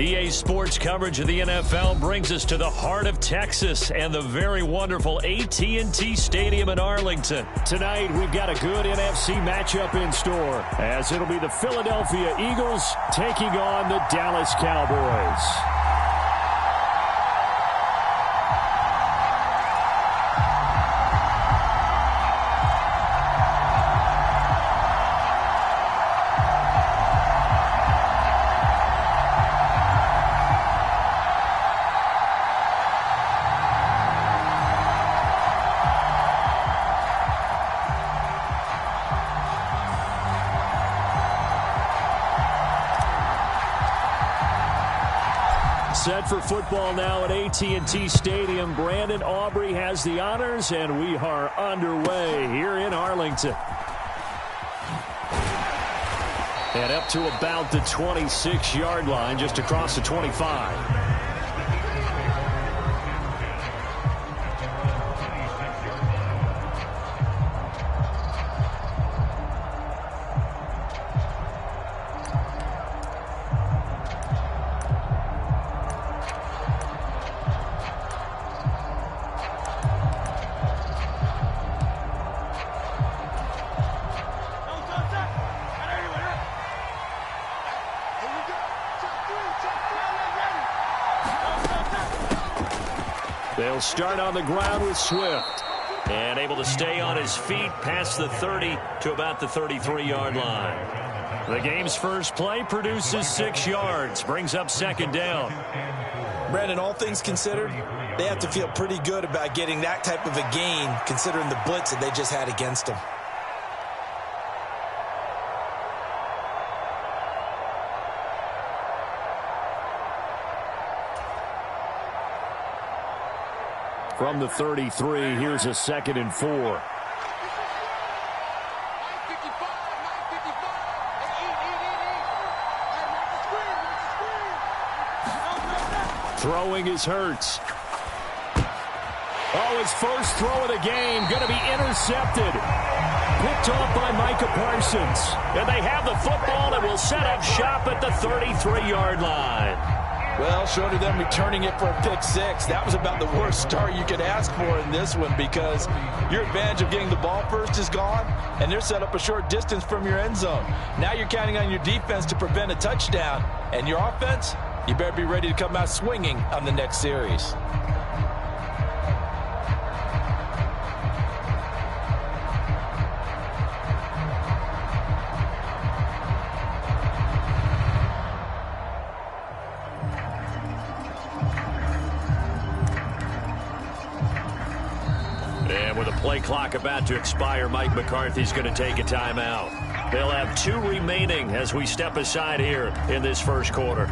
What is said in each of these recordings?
EA Sports coverage of the NFL brings us to the heart of Texas and the very wonderful AT&T Stadium in Arlington. Tonight, we've got a good NFC matchup in store, as it'll be the Philadelphia Eagles taking on the Dallas Cowboys. Set for football now at AT&T Stadium. Brandon Aubrey has the honors, and we are underway here in Arlington. And up to about the 26-yard line, just across the 25. They'll start on the ground with Swift. And able to stay on his feet past the 30 to about the 33-yard line. The game's first play produces 6 yards. Brings up second down. Brandon, all things considered, they have to feel pretty good about getting that type of a gain, considering the blitz that they just had against them. From the 33, here's a 2nd and 4. Throwing is Hurts. Oh, his first throw of the game going to be intercepted. Picked off by Micah Parsons. And they have the football and will set up shop at the 33-yard line. Well, short of them returning it for a pick 6, that was about the worst start you could ask for in this one, because your advantage of getting the ball first is gone, and they're set up a short distance from your end zone. Now you're counting on your defense to prevent a touchdown, and your offense, you better be ready to come out swinging on the next series. Play clock about to expire. Mike McCarthy's going to take a timeout. They'll have 2 remaining as we step aside here in this first quarter.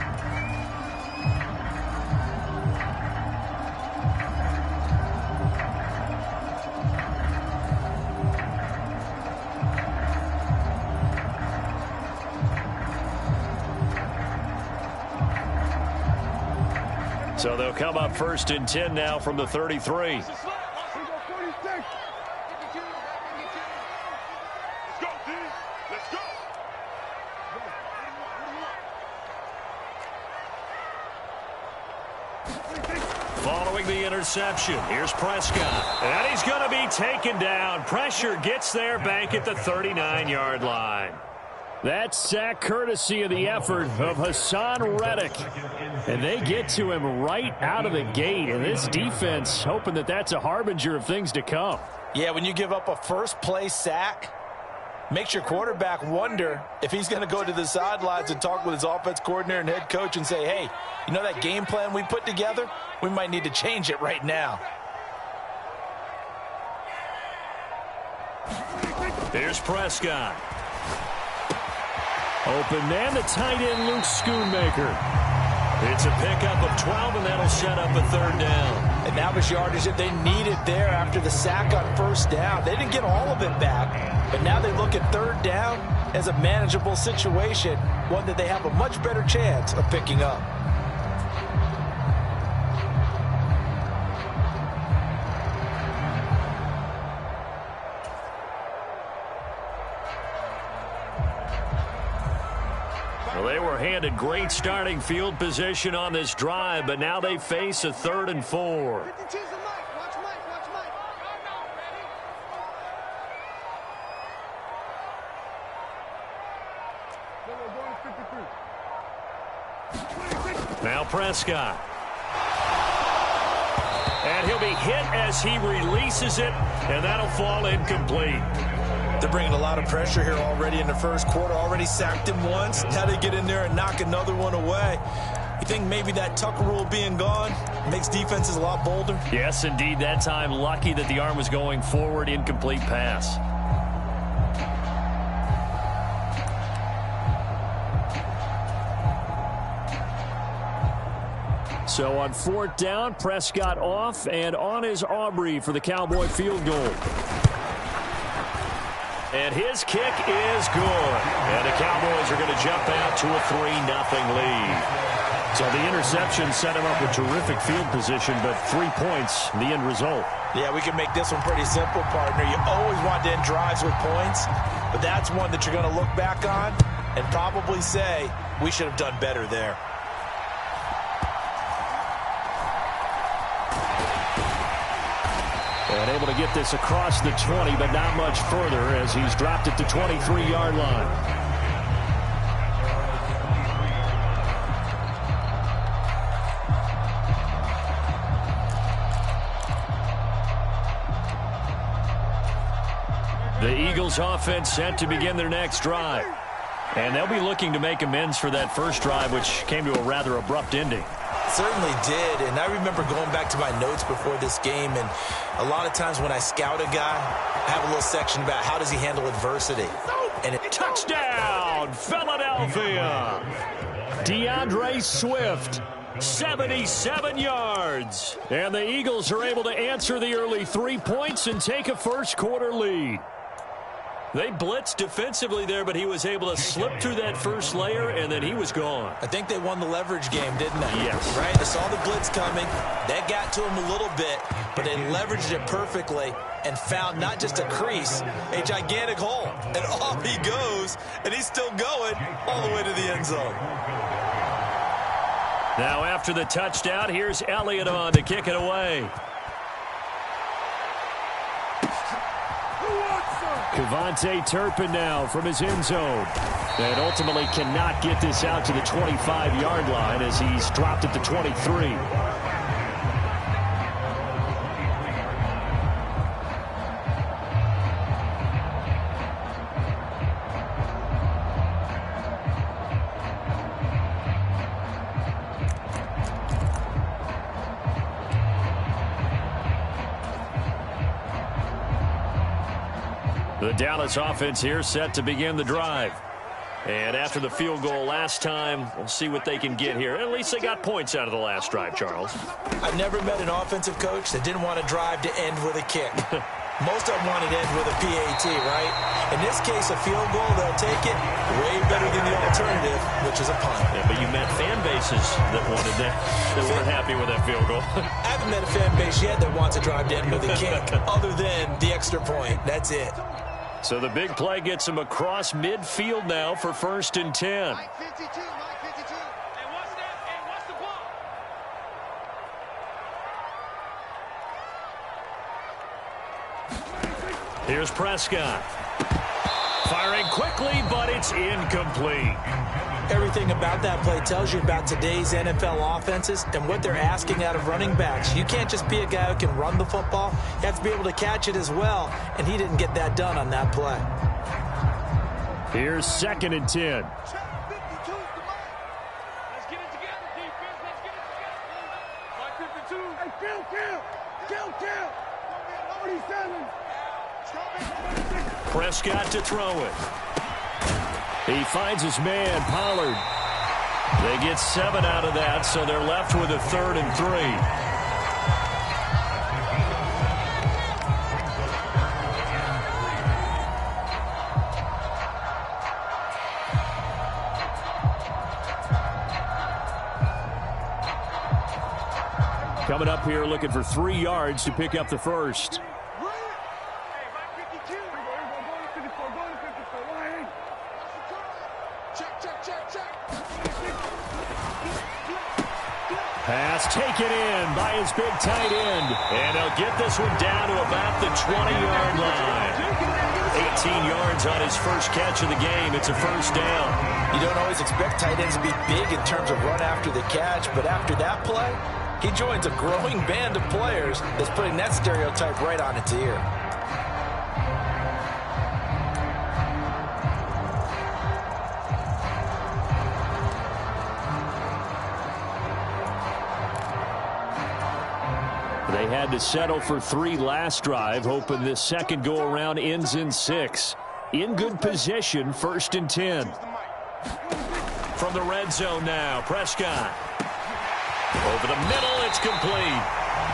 So they'll come up 1st and 10 now from the 33. Following the interception, here's Prescott. And he's going to be taken down. Pressure gets there back at the 39-yard line. That sack courtesy of the effort of Hassan Reddick. And they get to him right out of the gate. And this defense hoping that that's a harbinger of things to come. Yeah, when you give up a first-play sack, makes your quarterback wonder if he's going to go to the sidelines and talk with his offense coordinator and head coach and say, hey, you know that game plan we put together? We might need to change it right now. Here's Prescott. Open man, the tight end, Luke Schoonmaker. It's a pickup of 12, and that'll set up a 3rd down. And that was yardage that they needed there after the sack on 1st down. They didn't get all of it back, but now they look at 3rd down as a manageable situation, one that they have a much better chance of picking up. Well, They were handed great starting field position on this drive, but now they face a 3rd and 4. Now Prescott. And he'll be hit as he releases it, and that'll fall incomplete. They're bringing a lot of pressure here already in the first quarter. Already sacked him once. Now they get in there and knock another one away. You think maybe that Tucker rule being gone makes defenses a lot bolder? Yes, indeed. That time, lucky that the arm was going forward. Incomplete pass. So on 4th down, Prescott off, and on is Aubrey for the Cowboy field goal. And his kick is good. And the Cowboys are going to jump out to a 3-0 lead. So the interception set him up with terrific field position, but 3 points, the end result. Yeah, we can make this one pretty simple, partner. You always want to end drives with points, but that's one that you're going to look back on and probably say, we should have done better there. And able to get this across the 20, but not much further as he's dropped it to 23-yard line. The Eagles offense set to begin their next drive. And they'll be looking to make amends for that first drive, which came to a rather abrupt ending. Certainly did, and I remember going back to my notes before this game, and a lot of times when I scout a guy, I have a little section about how does he handle adversity. And touchdown, Philadelphia! DeAndre Swift, 77 yards. And the Eagles are able to answer the early 3 points and take a first-quarter lead. They blitzed defensively there, but he was able to slip through that first layer, and then he was gone. I think they won the leverage game, didn't they? Yes. Right? They saw the blitz coming. That got to him a little bit, but they leveraged it perfectly and found not just a crease, a gigantic hole. And off he goes, and he's still going all the way to the end zone. Now after the touchdown, here's Elliott on to kick it away. Kevontae Turpin now from his end zone. And ultimately cannot get this out to the 25-yard line as he's dropped at the 23. The Dallas offense here set to begin the drive. And after the field goal last time, we'll see what they can get here. At least they got points out of the last drive, Charles. I've never met an offensive coach that didn't want to drive to end with a kick. Most of them wanted to end with a PAT, right? In this case, a field goal, they'll take it way better than the alternative, which is a punt. Yeah, but you met fan bases that wanted that, that weren't happy with that field goal. I haven't met a fan base yet that wants a drive to end with a kick, other than the extra point. That's it. So the big play gets him across midfield now for 1st and 10. Here's Prescott. Firing quickly, but it's incomplete. Everything about that play tells you about today's NFL offenses and what they're asking out of running backs. You can't just be a guy who can run the football. You have to be able to catch it as well, and he didn't get that done on that play. Here's 2nd and 10. Let's get it together, defense. Let's get it together. 552. Hey, kill. 47. Prescott to throw it. He finds his man, Pollard. They get 7 out of that, so they're left with a 3rd and 3. Coming up here looking for 3 yards to pick up the first. Check. Pass taken in by his big tight end. And he'll get this one down to about the 20-yard line. 18 yards on his first catch of the game. It's a first down. You don't always expect tight ends to be big in terms of run after the catch, but after that play, he joins a growing band of players that's putting that stereotype right on its ear. They had to settle for 3 last drive, hoping this second go-around ends in 6. In good position, 1st and 10. From the red zone now, Prescott. Over the middle, it's complete.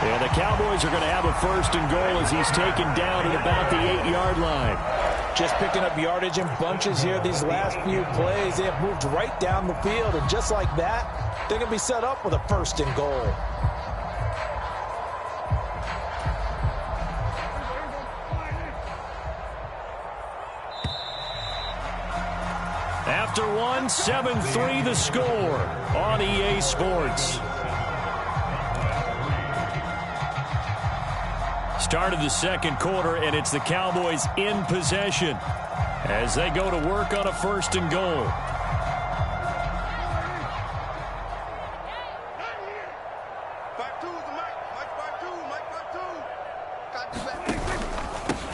And the Cowboys are going to have a 1st and goal as he's taken down at about the 8-yard line. Just picking up yardage in bunches here these last few plays. They have moved right down the field, and just like that, they're going to be set up with a 1st and goal. After one, 7-3 the score on EA Sports. Started the second quarter, and it's the Cowboys in possession as they go to work on a 1st and goal.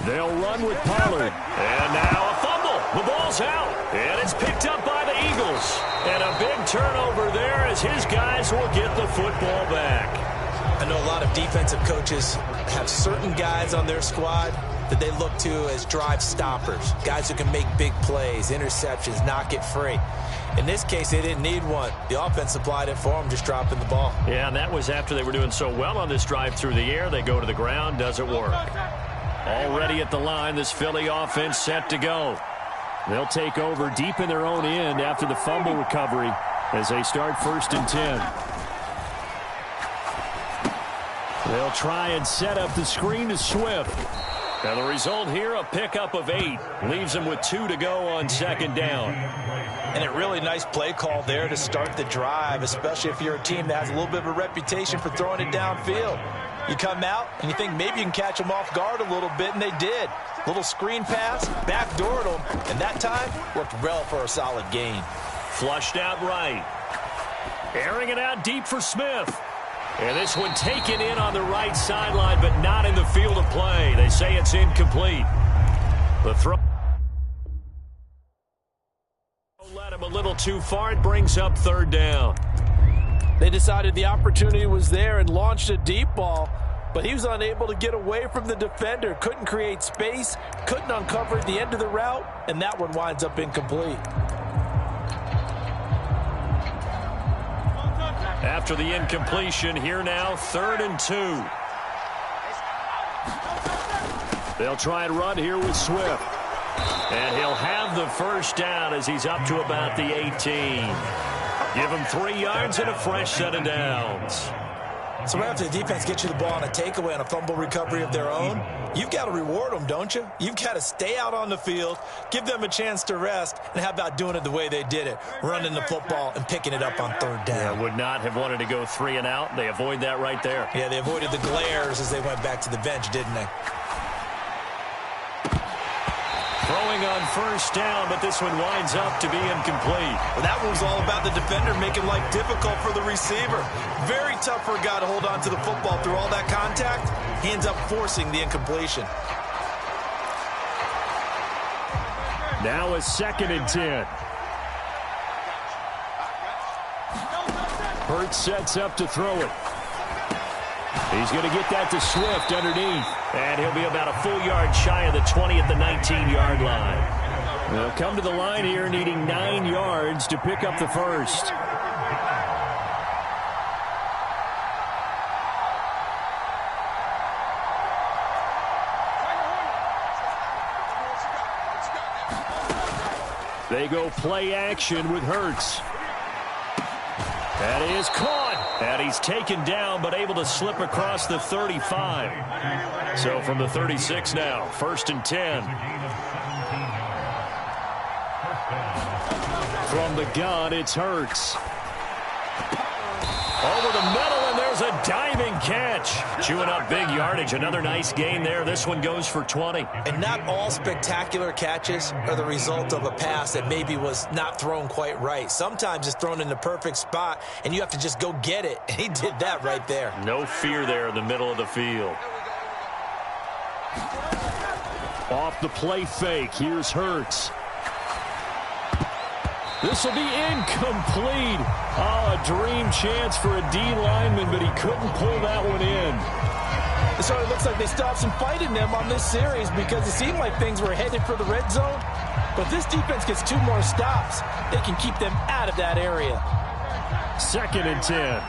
They'll run with Pollard. And now a fumble. The ball's out. And it's picked up by the Eagles. And a big turnover there as his guys will get the football back. I know a lot of defensive coaches have certain guys on their squad that they look to as drive stoppers, guys who can make big plays, interceptions, knock it free. In this case, they didn't need one. The offense supplied it for them, just dropping the ball. Yeah, and that was after they were doing so well on this drive through the air. They go to the ground, doesn't work. Already at the line, this Philly offense set to go. They'll take over deep in their own end after the fumble recovery as they start 1st and 10. They'll try and set up the screen to Swift. Now the result here, a pickup of 8. Leaves them with 2 to go on 2nd down. And a really nice play call there to start the drive, especially if you're a team that has a little bit of a reputation for throwing it downfield. You come out and you think maybe you can catch them off guard a little bit, and they did. Little screen pass, backdoored them, and that time worked well for a solid gain. Flushed out right. Airing it out deep for Smith. And this one taken in on the right sideline, but not in the field of play. They say it's incomplete. The throw led him a little too far. It brings up 3rd down. They decided the opportunity was there and launched a deep ball, but he was unable to get away from the defender. Couldn't create space, couldn't uncover at the end of the route, and that one winds up incomplete. After the incompletion, here now, 3rd and 2. They'll try and run here with Swift. And he'll have the 1st down as he's up to about the 18. Give him 3 yards and a fresh set of downs. So right after the defense gets you the ball on a takeaway on a fumble recovery of their own, you've got to reward them, don't you? You've got to stay out on the field, give them a chance to rest, and how about doing it the way they did it, running the football and picking it up on 3rd down. Yeah, would not have wanted to go 3 and out. They avoid that right there. Yeah, they avoided the glares as they went back to the bench, didn't they? Throwing on 1st down, but this one winds up to be incomplete. Well, that one was all about the defender making life difficult for the receiver. Very tough for a guy to hold on to the football through all that contact. He ends up forcing the incompletion. Now a 2nd and 10. Hurts sets up to throw it. He's going to get that to Swift underneath. And he'll be about a full yard shy of the 20 at the 19-yard line. They'll come to the line here needing 9 yards to pick up the 1st. They go play action with Hurts. That is caught. And he's taken down, but able to slip across the 35. So from the 36 now, 1st and 10. From the gun, it's Hurts. Over the middle, and there's a diving catch. Chewing up big yardage. Another nice gain there. This one goes for 20. And not all spectacular catches are the result of a pass that maybe was not thrown quite right. Sometimes it's thrown in the perfect spot, and you have to just go get it. And he did that right there. No fear there in the middle of the field. Off the play fake. Here's Hurts. This will be incomplete. Oh, a dream chance for a D lineman, but he couldn't pull that one in. It sort of looks like they still have some fight in them on this series because it seemed like things were headed for the red zone. But this defense gets 2 more stops. They can keep them out of that area. 2nd and 10.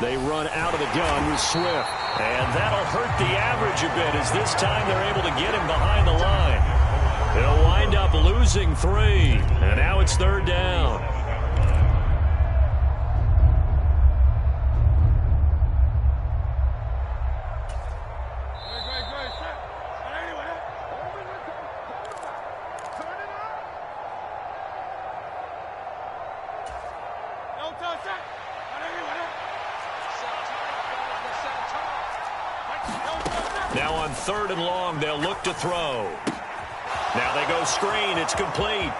They run out of the gun with Swift. And that'll hurt the average a bit as this time they're able to get him behind the line. They'll wind up losing 3. And now it's 3rd down. Now on 3rd and long, they'll look to throw. Now they go screen. It's complete.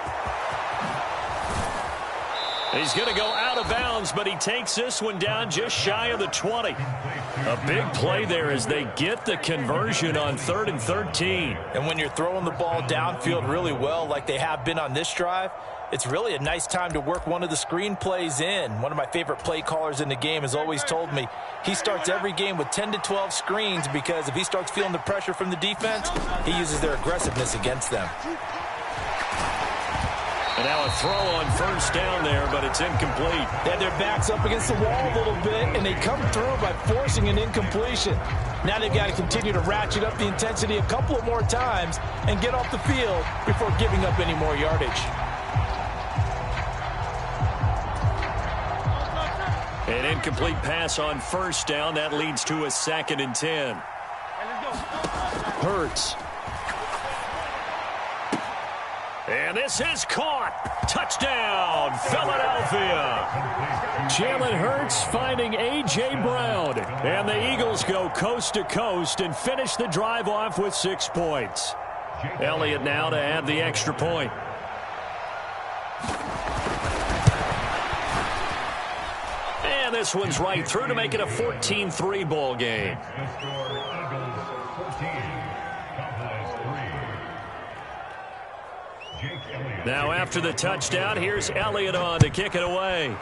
He's going to go out of bounds, but he takes this one down just shy of the 20. A big play there as they get the conversion on 3rd and 13. And when you're throwing the ball downfield really well like they have been on this drive, it's really a nice time to work one of the screen plays in. One of my favorite play callers in the game has always told me he starts every game with 10 to 12 screens because if he starts feeling the pressure from the defense, he uses their aggressiveness against them. And now a throw on 1st down there, but it's incomplete. They had their backs up against the wall a little bit, and they come through by forcing an incompletion. Now they've got to continue to ratchet up the intensity a couple of more times and get off the field before giving up any more yardage. An incomplete pass on 1st down. That leads to a 2nd and 10. Hurts. And this is caught. Touchdown, Philadelphia. Jalen Hurts finding A.J. Brown. And the Eagles go coast to coast and finish the drive off with 6 points. Elliott now to add the extra point. And this one's right through to make it a 14-3 ball game. Now after the touchdown, here's Elliott on to kick it away.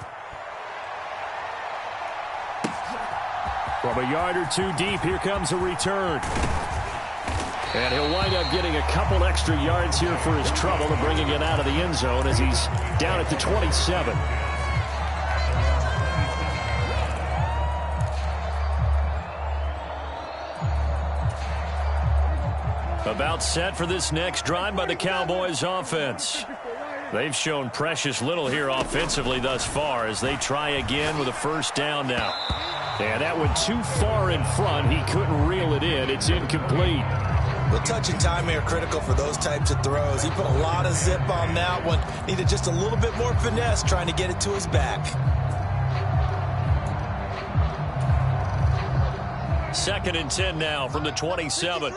From a yard or 2 deep, here comes a return. And he'll wind up getting a couple extra yards here for his trouble and bringing it out of the end zone as he's down at the 27. About set for this next drive by the Cowboys offense. They've shown precious little here offensively thus far as they try again with a 1st down now. And that went too far in front. He couldn't reel it in. It's incomplete. The touch and timing are critical for those types of throws. He put a lot of zip on that one. Needed just a little bit more finesse trying to get it to his back. 2nd and 10 now from the 27.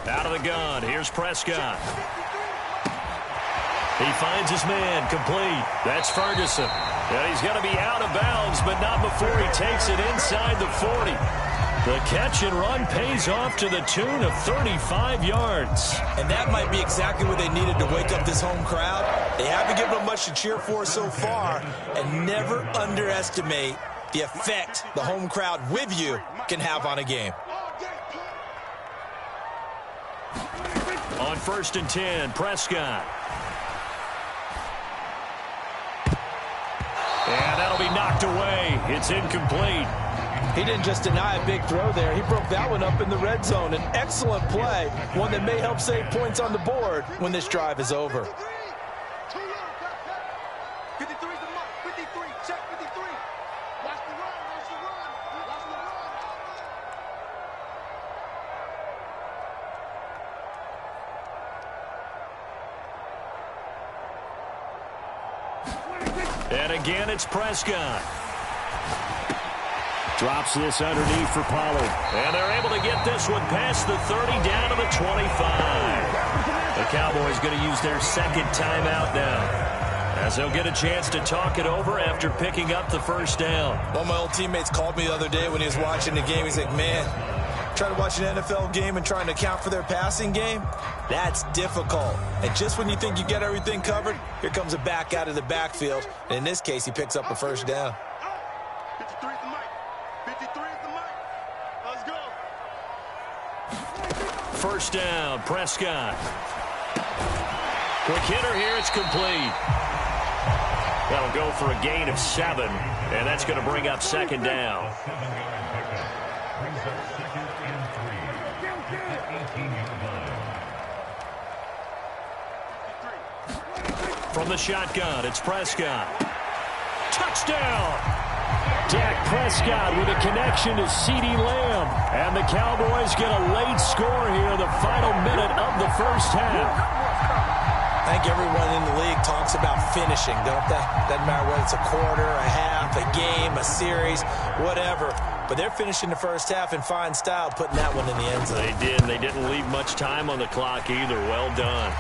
Out of the gun, here's Prescott. He finds his man, complete. That's Ferguson. And he's going to be out of bounds, but not before he takes it inside the 40. The catch and run pays off to the tune of 35 yards. And that might be exactly what they needed to wake up this home crowd. They haven't given them much to cheer for so far, and never underestimate the effect the home crowd with you can have on a game. On 1st and 10, Prescott. And that'll be knocked away. It's incomplete. He didn't just deny a big throw there. He broke that one up in the red zone. An excellent play, one that may help save points on the board when this drive is over. And again, it's Prescott. Drops this underneath for Pollard. And they're able to get this one past the 30 down to the 25. The Cowboys going to use their second timeout now, as they'll get a chance to talk it over after picking up the first down. One of my old teammates called me the other day when he was watching the game. He's like, man, trying to watch an NFL game and trying to account for their passing game, that's difficult. And just when you think you get everything covered, here comes a back out of the backfield. And in this case, he picks up a first down. 53 is the mic. 53 is the mic. Let's go. First down, Prescott. Quick hitter here, it's complete. That'll go for a gain of 7, and that's going to bring up second down. From the shotgun, it's Prescott. Touchdown! Dak Prescott with a connection to CeeDee Lamb. And the Cowboys get a late score here in the final minute of the first half. I think everyone in the league talks about finishing, don't they? Doesn't matter whether it's a quarter, a half, a game, a series, whatever. But they're finishing the first half in fine style, putting that one in the end zone. They did. They didn't leave much time on the clock either. Well done.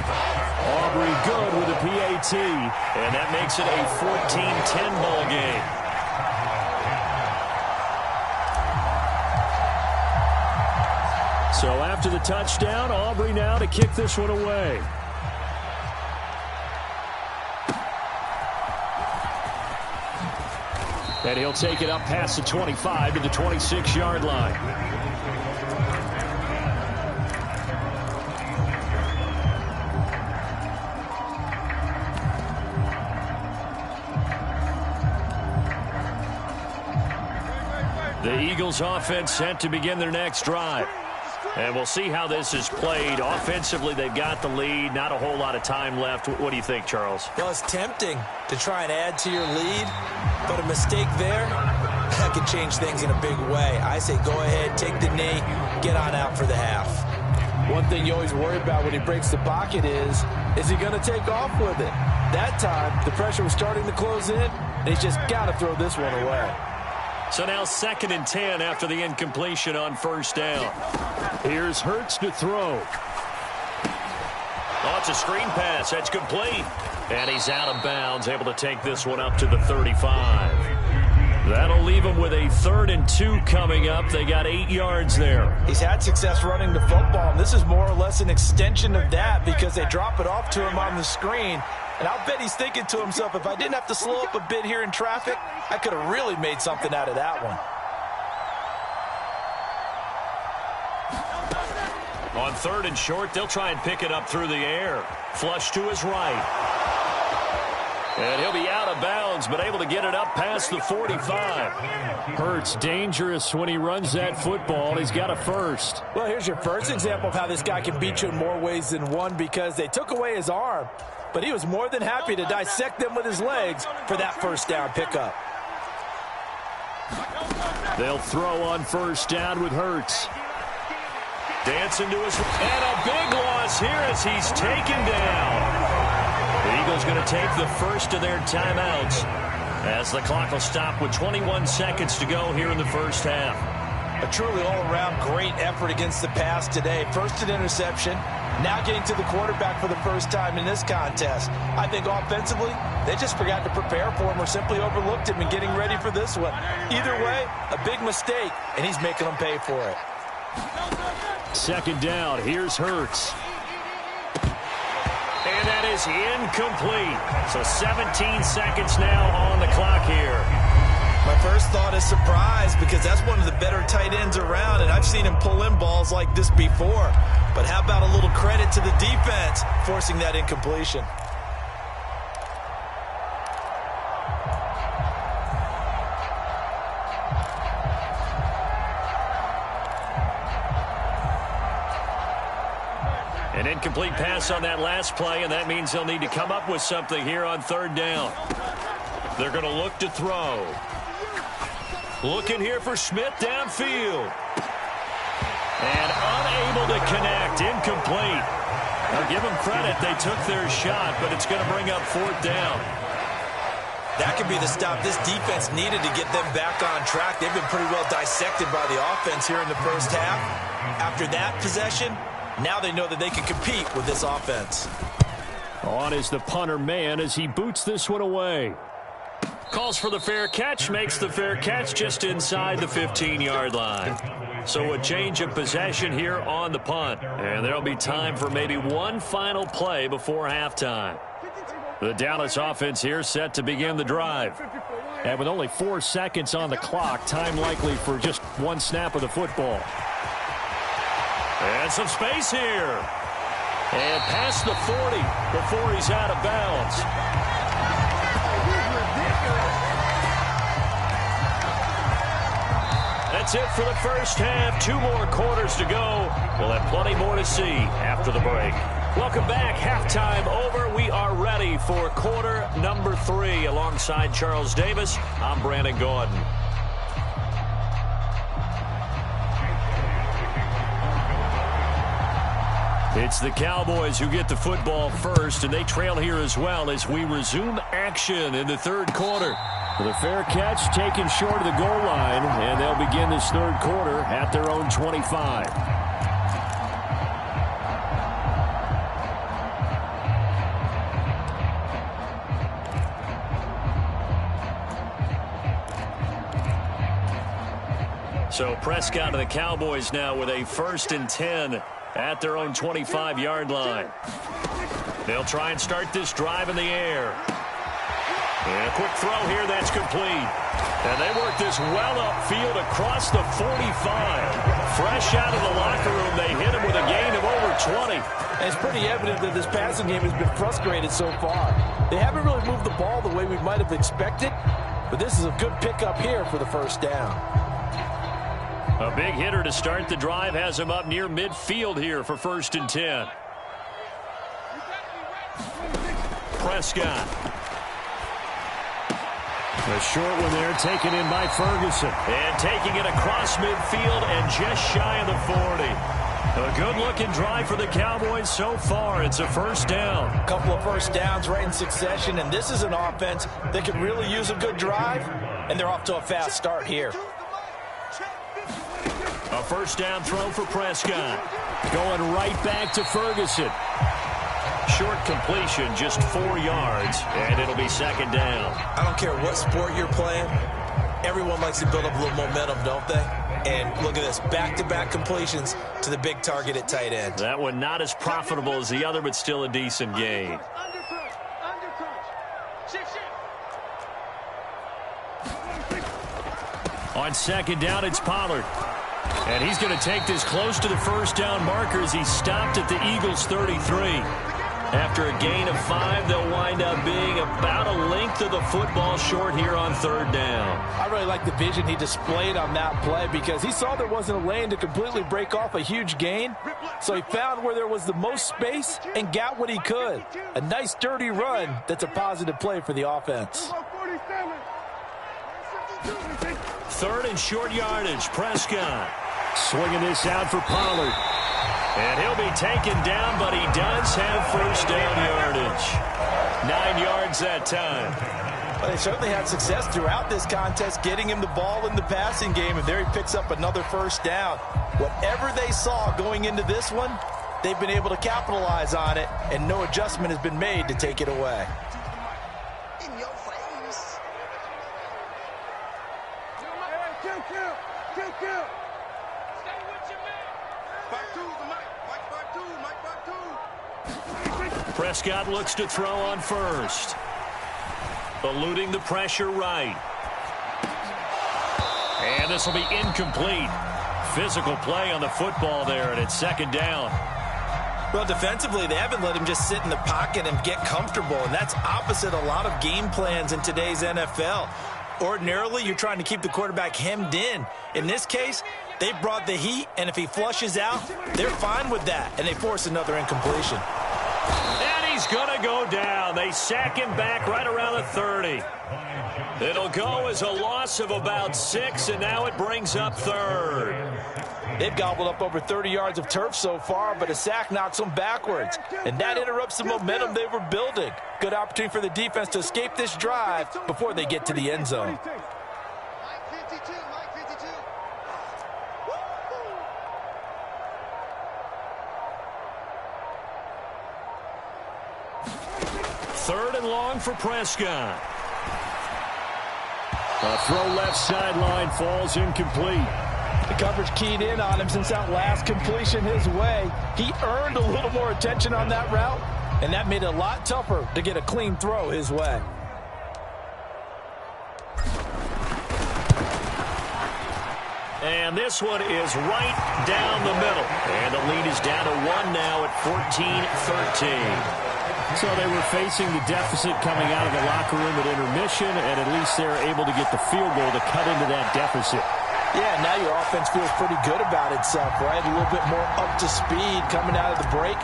Aubrey good with a PAT. And that makes it a 14-10 ball game. So after the touchdown, Aubrey now to kick this one away. And he'll take it up past the 25 to the 26-yard line. The Eagles offense set to begin their next drive. And we'll see how this is played. Offensively, they've got the lead. Not a whole lot of time left. What do you think, Charles? Well, it's tempting to try and add to your lead, but a mistake there, that could change things in a big way. I say go ahead, take the knee, get on out for the half. One thing you always worry about when he breaks the pocket is he going to take off with it? That time, the pressure was starting to close in, and he's just got to throw this one away. So now 2nd and 10 after the incompletion on first down. Here's Hurts to throw. Oh, it's a screen pass. That's complete. And he's out of bounds, able to take this one up to the 35. That'll leave him with a 3rd and 2 coming up. They got 8 yards there. He's had success running the football, and this is more or less an extension of that because they drop it off to him on the screen. And I'll bet he's thinking to himself, if I didn't have to slow up a bit here in traffic, I could have really made something out of that one. On 3rd and short, they'll try and pick it up through the air. Flush to his right. And he'll be out of bounds, but able to get it up past the 45. Hurts dangerous when he runs that football. He's got a first. Well, here's your first example of how this guy can beat you in more ways than one because they took away his arm, but he was more than happy to dissect them with his legs for that first down pickup. They'll throw on first down with Hurts. Dancing to his... And a big loss here as he's taken down. The Eagles going to take the first of their timeouts as the clock will stop with 21 seconds to go here in the first half. A truly all-around great effort against the pass today. First an interception, now getting to the quarterback for the first time in this contest. I think offensively, they just forgot to prepare for him or simply overlooked him in getting ready for this one. Either way, a big mistake, and he's making them pay for it. 2nd down, here's Hurts. And that is incomplete. So 17 seconds now on the clock here. My first thought is surprise because that's one of the better tight ends around, and I've seen him pull in balls like this before. But how about a little credit to the defense forcing that incompletion? An incomplete pass on that last play, and that means they'll need to come up with something here on 3rd down. They're going to look to throw. Looking here for Smith downfield. And unable to connect. Incomplete. Now give them credit. They took their shot, but it's going to bring up 4th down. That could be the stop this defense needed to get them back on track. They've been pretty well dissected by the offense here in the first half. After that possession, now they know that they can compete with this offense. On is the punter man as he boots this one away. Calls for the fair catch, makes the fair catch just inside the 15-yard line. So a change of possession here on the punt. And there'll be time for maybe one final play before halftime. The Dallas offense here set to begin the drive. And with only 4 seconds on the clock, time likely for just one snap of the football. And some space here. And past the 40 before he's out of bounds. That's it for the first half. 2 more quarters to go. We'll have plenty more to see after the break. Welcome back. Halftime over. We are ready for quarter number 3. Alongside Charles Davis, I'm Brandon Gordon. It's the Cowboys who get the football first, and they trail here as well as we resume action in the third quarter. The fair catch taken short of the goal line, and they'll begin this third quarter at their own 25. So Prescott and the Cowboys now with a 1st and 10 at their own 25-yard line. They'll try and start this drive in the air. And a quick throw here, that's complete. And they work this well upfield across the 45. Fresh out of the locker room, they hit him with a gain of over 20. And it's pretty evident that this passing game has been frustrated so far. They haven't really moved the ball the way we might have expected, but this is a good pickup here for the first down. A big hitter to start the drive has him up near midfield here for 1st and 10. Prescott. A short one there taken in by Ferguson. And taking it across midfield and just shy of the 40. A good-looking drive for the Cowboys so far. It's a 1st down. A couple of first downs right in succession, and this is an offense that can really use a good drive, and they're off to a fast start here. A 1st down throw for Prescott. Going right back to Ferguson. Short completion, just 4 yards, and it'll be 2nd down. I don't care what sport you're playing. Everyone likes to build up a little momentum, don't they? And look at this, back-to-back completions to the big target at tight end. That one not as profitable as the other, but still a decent gain. On 2nd down, it's Pollard. And he's going to take this close to the 1st down marker as he stopped at the Eagles' 33. After a gain of 5, they'll wind up being about a length of the football short here on 3rd down. I really like the vision he displayed on that play because he saw there wasn't a lane to completely break off a huge gain. So he found where there was the most space and got what he could. A nice dirty run that's a positive play for the offense. 3rd and short yardage. Prescott swinging this out for Pollard. And he'll be taken down, but he does have 1st down yardage. 9 yards that time. Well, they certainly had success throughout this contest, getting him the ball in the passing game, and there he picks up another 1st down. Whatever they saw going into this one, they've been able to capitalize on it, and no adjustment has been made to take it away. Prescott looks to throw on 1st. Eluding the pressure right. And this will be incomplete. Physical play on the football there, and it's 2nd down. Well, defensively, they haven't let him just sit in the pocket and get comfortable, and that's opposite a lot of game plans in today's NFL. Ordinarily, you're trying to keep the quarterback hemmed in. In this case, they brought the heat, and if he flushes out, they're fine with that, and they force another incompletion. And he's going to go down. They sack him back right around the 30. It'll go as a loss of about 6, and now it brings up 3rd. They've gobbled up over 30 yards of turf so far, but a sack knocks them backwards. And that interrupts the momentum they were building. Good opportunity for the defense to escape this drive before they get to the end zone. Third and long for Prescott. A throw left sideline falls incomplete. The coverage keyed in on him since that last completion his way. He earned a little more attention on that route, and that made it a lot tougher to get a clean throw his way. And this one is right down the middle. And the lead is down to 1 now at 14-13. So they were facing the deficit coming out of the locker room at intermission, and at least they're able to get the field goal to cut into that deficit. Yeah, now your offense feels pretty good about itself, right? A little bit more up to speed coming out of the break.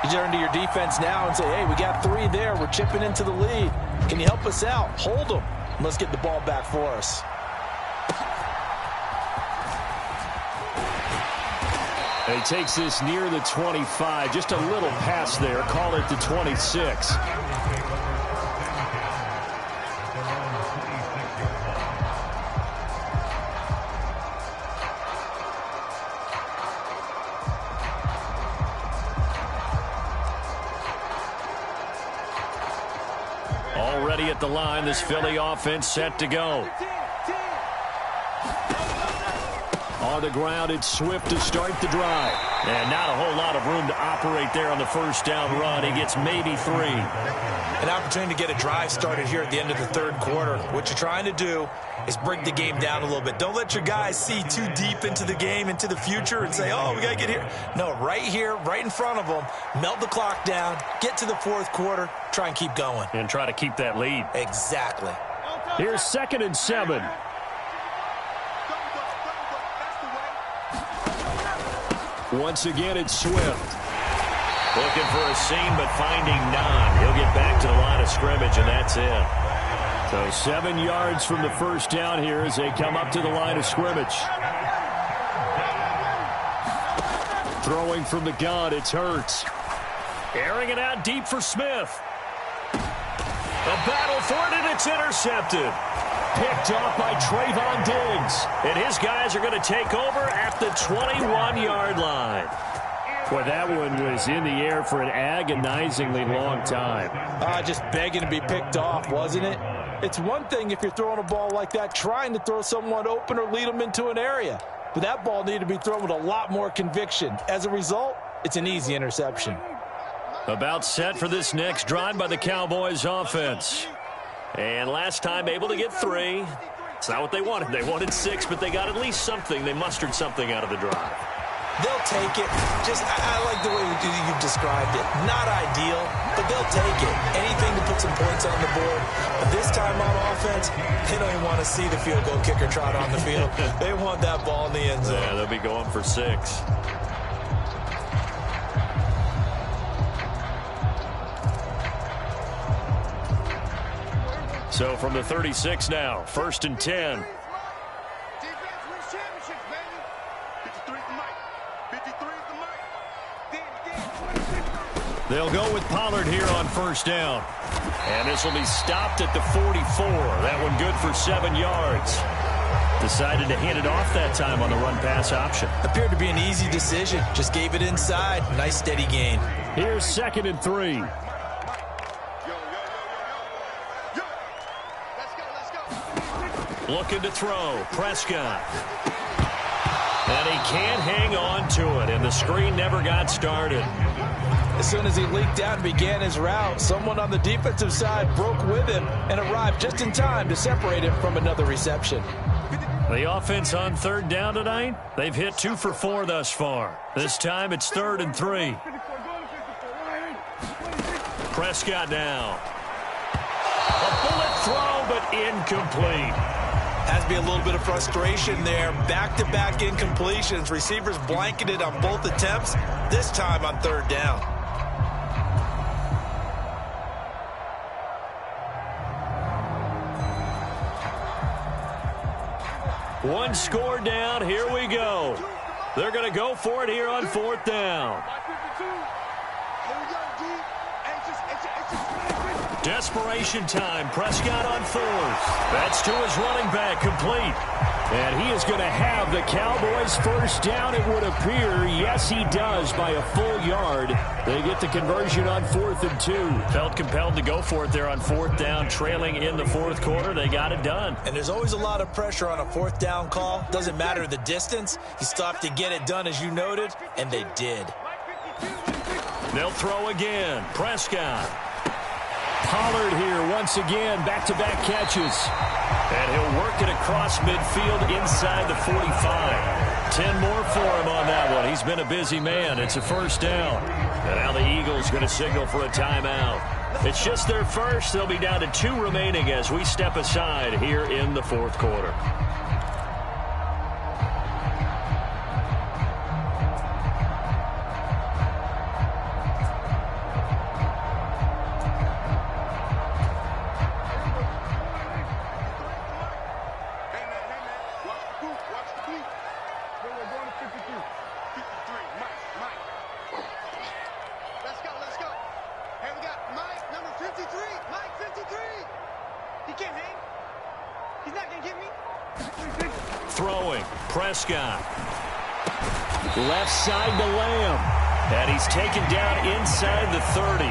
You turn to your defense now and say, hey, we got 3 there. We're chipping into the lead. Can you help us out? Hold them. Let's get the ball back for us. And he takes this near the 25. Just a little pass there. Call it the 26. Already at the line, this Philly offense set to go. On the ground, it's Swift to start the drive. And not a whole lot of room to operate there on the first down run. He gets maybe 3. An opportunity to get a drive started here at the end of the third quarter. What you're trying to do is break the game down a little bit. Don't let your guys see too deep into the game, into the future, and say, oh, we got to get here. No, right here, right in front of them, melt the clock down, get to the fourth quarter, try and keep going. And try to keep that lead. Exactly. Here's 2nd and 7. Once again, it's Swift. Looking for a seam, but finding none. He'll get back to the line of scrimmage, and that's it. So 7 yards from the first down here as they come up to the line of scrimmage. Throwing from the gun, it's Hurts. Airing it out deep for Smith. A battle for it, and it's intercepted. Picked off by Trayvon Diggs. And his guys are going to take over at the 21-yard line. Boy, that one was in the air for an agonizingly long time. Just begging to be picked off, wasn't it? It's one thing if you're throwing a ball like that, trying to throw someone open or lead them into an area. But that ball needed to be thrown with a lot more conviction. As a result, it's an easy interception. About set for this next drive by the Cowboys offense. And last time able to get 3. It's not what they wanted. They wanted 6, but they got at least something. They mustered something out of the drive. They'll take it. I like the way you've described it. Not ideal, but they'll take it. Anything to put some points on the board. But this time on offense, they don't even want to see the field goal kicker trot on the field. They want that ball in the end zone. Yeah, they'll be going for 6. So from the 36 now, 1st and 10. They'll go with Pollard here on first down. And this will be stopped at the 44. That one good for 7 yards. Decided to hand it off that time on the run-pass option. Appeared to be an easy decision. Just gave it inside. Nice steady gain. Here's 2nd and 3. Looking to throw. Prescott. And he can't hang on to it, and the screen never got started. As soon as he leaked out and began his route, someone on the defensive side broke with him and arrived just in time to separate him from another reception. The offense on 3rd down tonight, they've hit 2 for 4 thus far. This time it's 3rd and 3. Prescott now. A bullet throw, but incomplete. Has to be a little bit of frustration there. Back-to-back incompletions. Receivers blanketed on both attempts, this time on 3rd down. One score down. Here we go. They're going to go for it here on 4th down. Desperation time. Prescott on 4th. That's to his running back, complete. And he is going to have the Cowboys first down, it would appear. Yes, he does, by a full yard. They get the conversion on 4th and 2. Felt compelled to go for it there on 4th down, trailing in the 4th quarter. They got it done. And there's always a lot of pressure on a 4th down call. Doesn't matter the distance. He stopped to get it done, as you noted, and they did. They'll throw again. Prescott. Pollard here once again, back-to-back catches. And he'll work it across midfield inside the 45. 10 more for him on that one. He's been a busy man. It's a first down. And now the Eagles going to signal for a timeout. It's just their first. They'll be down to 2 remaining as we step aside here in the 4th quarter. Throwing. Prescott. Left side to Lamb. And he's taken down inside the 30.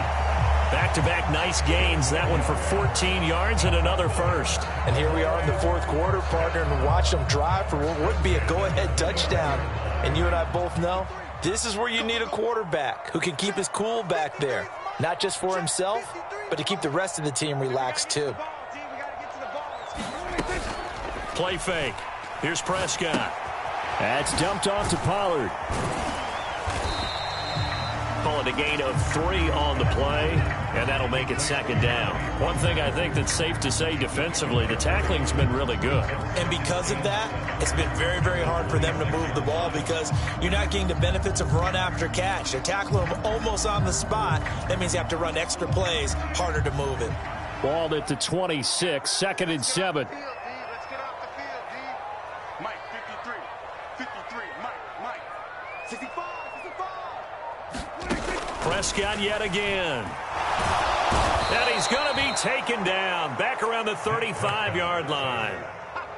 Back-to-back nice gains. That one for 14 yards and another first. And here we are in the 4th quarter, partner, and watch them drive for what would be a go-ahead touchdown. And you and I both know this is where you need a quarterback who can keep his cool back there. Not just for himself, but to keep the rest of the team relaxed too. Play fake. Here's Prescott. That's dumped off to Pollard. Call it a gain of 3 on the play, and that'll make it 2nd down. One thing I think that's safe to say defensively, the tackling's been really good. And because of that, it's been very, very hard for them to move the ball because you're not getting the benefits of run after catch. They're tackling them almost on the spot. That means you have to run extra plays, harder to move it. Balled at the 26, 2nd and 7. Prescott yet again. And he's going to be taken down back around the 35-yard line.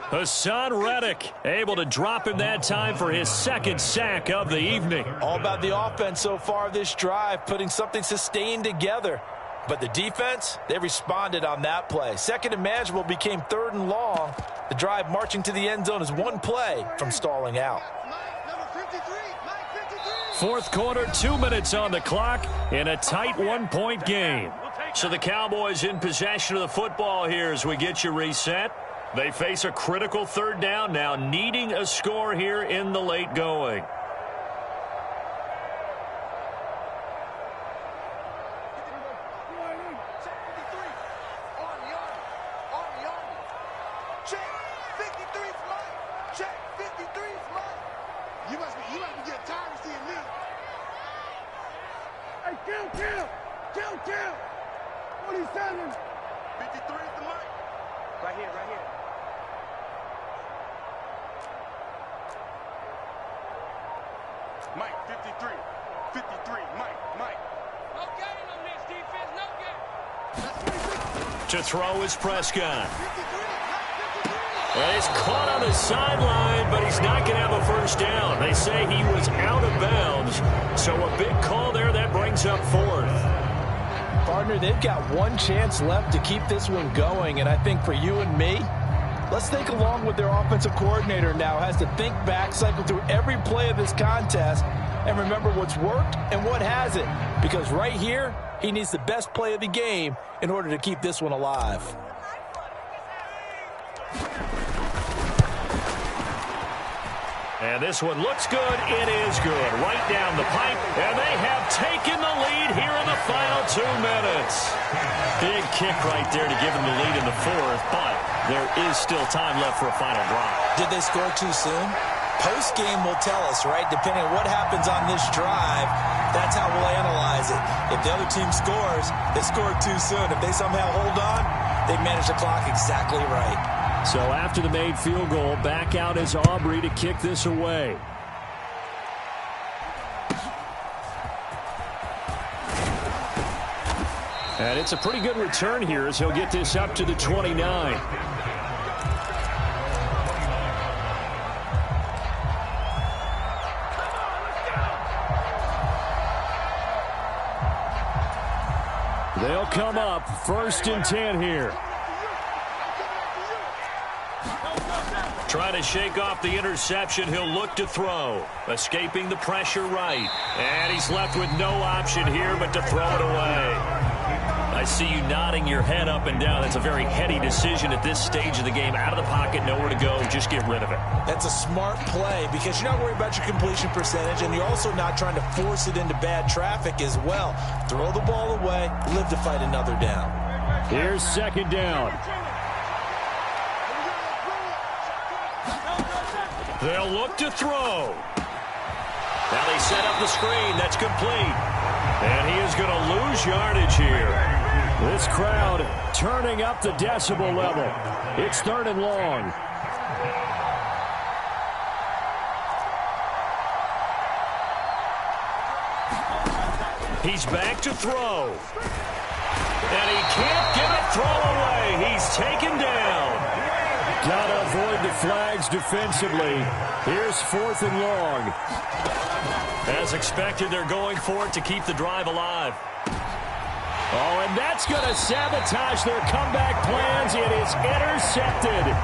Hassan Reddick able to drop him that time for his 2nd sack of the evening. All about the offense so far this drive, putting something sustained together. But the defense, they responded on that play. 2nd and manageable became 3rd and long. The drive marching to the end zone is 1 play from stalling out. 4th quarter, 2 minutes on the clock in a tight 1-point game. So the Cowboys in possession of the football here as we get you reset. They face a critical 3rd down now, needing a score here in the late going. Kill! 47! 53 is the mark. Right here. Mike, 53. 53, Mike. No gain on this defense, no gain. To throw is Prescott. Well, he's caught on the sideline, but he's not going to have a first down. They say he was out of bounds, so a big call there that brings up 4th. Partner, they've got 1 chance left to keep this one going, and I think for you and me, let's think along with their offensive coordinator now. Has to think back, cycle through every play of this contest, and remember what's worked and what hasn't. Because right here, he needs the best play of the game in order to keep this one alive. And this one looks good. It is good. Right down the pipe. And they have taken the lead here in the final 2 minutes. Big kick right there to give them the lead in the 4th. But there is still time left for a final drive. Did they score too soon? Post-game will tell us, right? Depending on what happens on this drive, that's how we'll analyze it. If the other team scores, they scored too soon. If they somehow hold on, they manage the clock exactly right. So after the made field goal, back out is Aubrey to kick this away. And it's a pretty good return here as he'll get this up to the 29. They'll come up 1st and 10 here. Trying to shake off the interception. He'll look to throw. Escaping the pressure right. And he's left with no option here but to throw it away. I see you nodding your head up and down. That's a very heady decision at this stage of the game. Out of the pocket, nowhere to go. Just get rid of it. That's a smart play because you're not worried about your completion percentage, and you're also not trying to force it into bad traffic as well. Throw the ball away, live to fight another down. Here's 2nd down. They'll look to throw. Now they set up the screen. That's complete. And he is going to lose yardage here. This crowd turning up the decibel level. It's 3rd and long. He's back to throw. And he can't get a throw away. He's taken down. Got to avoid the flags defensively. Here's 4th and long. As expected, they're going for it to keep the drive alive. Oh, and that's going to sabotage their comeback plans. It is intercepted.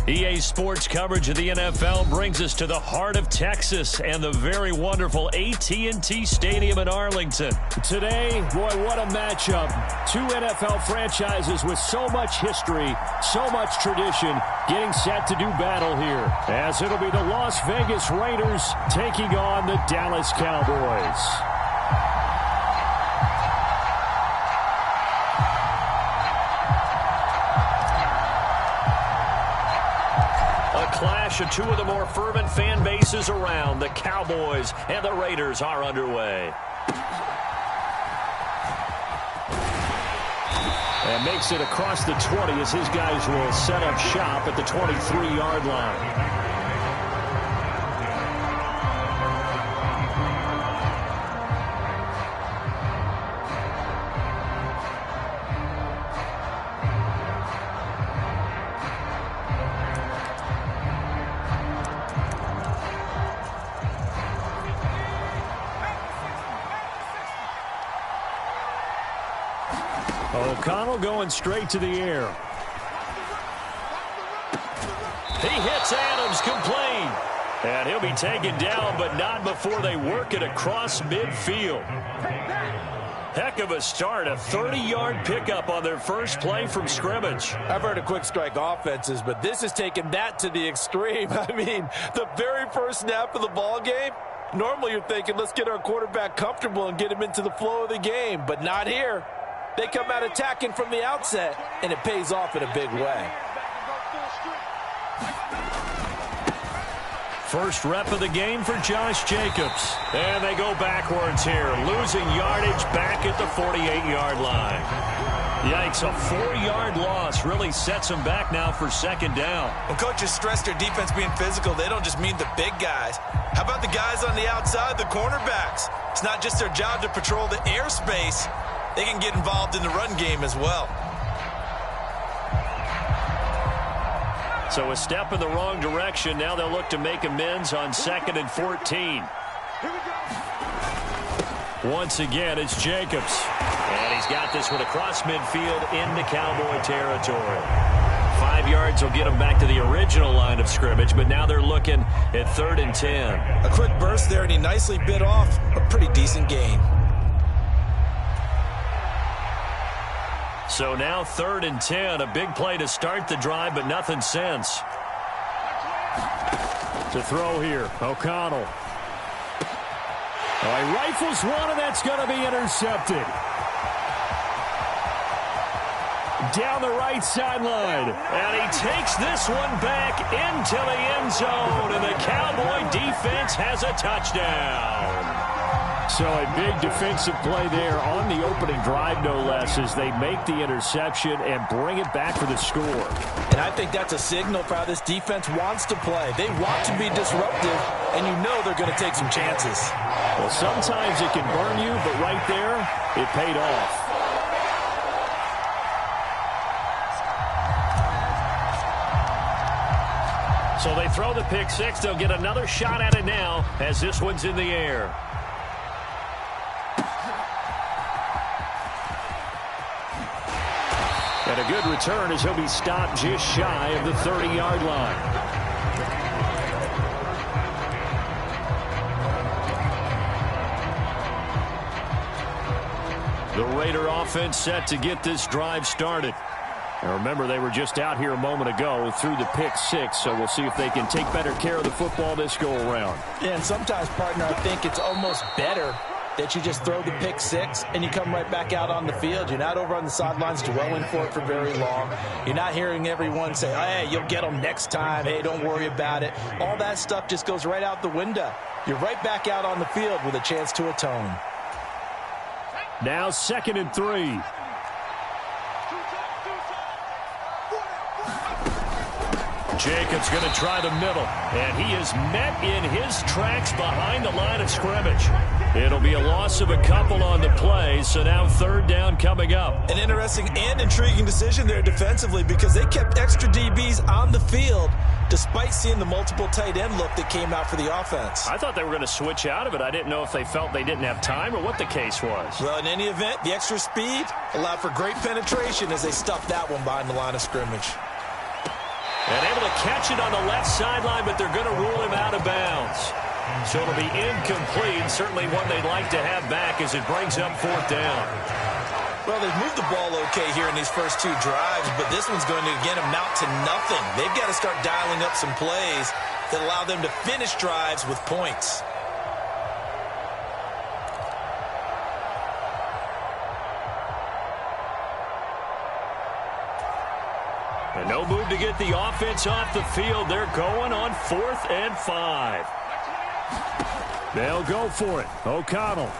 EA Sports coverage of the NFL brings us to the heart of Texas and the very wonderful AT&T Stadium in Arlington. Today, boy, what a matchup. Two NFL franchises with so much history, so much tradition, getting set to do battle here, as it'll be the Las Vegas Raiders taking on the Dallas Cowboys. Clash of two of the more fervent fan bases around. The Cowboys and the Raiders are underway. And makes it across the 20 as his guys will set up shop at the 23-yard line. O'Connell going straight to the air. He hits Adams complete. And he'll be taken down, but not before they work it across midfield. Heck of a start, a 30-yard pickup on their first play from scrimmage. I've heard of quick strike offenses, but this has taken that to the extreme. I mean, the very first snap of the ball game, normally you're thinking, let's get our quarterback comfortable and get him into the flow of the game, but not here. They come out attacking from the outset, and it pays off in a big way. First rep of the game for Josh Jacobs. And they go backwards here, losing yardage back at the 48-yard line. Yikes, a 4-yard loss really sets them back now for second down. When coaches stress their defense being physical, they don't just mean the big guys. How about the guys on the outside, the cornerbacks? It's not just their job to patrol the airspace. They can get involved in the run game as well. So a step in the wrong direction. Now they'll look to make amends on 2nd and 14. Once again, it's Jacobs. And he's got this one across midfield into Cowboy territory. 5 yards will get them back to the original line of scrimmage, but now they're looking at 3rd and 10. A quick burst there, and he nicely bit off a pretty decent gain. So now 3rd and 10, a big play to start the drive, but nothing since. To throw here, O'Connell. Oh, he rifles one, and that's going to be intercepted. Down the right sideline, and he takes this one back into the end zone, and the Cowboy defense has a touchdown. So a big defensive play there on the opening drive, no less, as they make the interception and bring it back for the score. And I think that's a signal for how this defense wants to play. They want to be disruptive, and you know they're going to take some chances. Well, sometimes it can burn you, but right there, it paid off. So they throw the pick six. They'll get another shot at it now as this one's in the air. And a good return as he'll be stopped just shy of the 30-yard line. The Raider offense set to get this drive started. And remember, they were just out here a moment ago through the pick six, so we'll see if they can take better care of the football this go-around. Yeah, and sometimes, partner, I think it's almost better that you just throw the pick six and you come right back out on the field. You're not over on the sidelines dwelling for it for very long. You're not hearing everyone say, hey, you'll get them next time. Hey, don't worry about it. All that stuff just goes right out the window. You're right back out on the field with a chance to atone. Now 2nd and 3. Jacobs going to try the middle, and he is met in his tracks behind the line of scrimmage. It'll be a loss of a couple on the play, so now 3rd down coming up. An interesting and intriguing decision there defensively because they kept extra DBs on the field despite seeing the multiple tight end look that came out for the offense. I thought they were going to switch out of it. I didn't know if they felt they didn't have time or what the case was. Well, in any event, the extra speed allowed for great penetration as they stuffed that one behind the line of scrimmage. And able to catch it on the left sideline, but they're going to rule him out of bounds. So it'll be incomplete. Certainly one they'd like to have back as it brings up 4th down. Well, they've moved the ball okay here in these first 2 drives, but this one's going to, again, amount to nothing. They've got to start dialing up some plays that allow them to finish drives with points. And no move to get the offense off the field. They're going on 4th and 5. They'll go for it. O'Connell.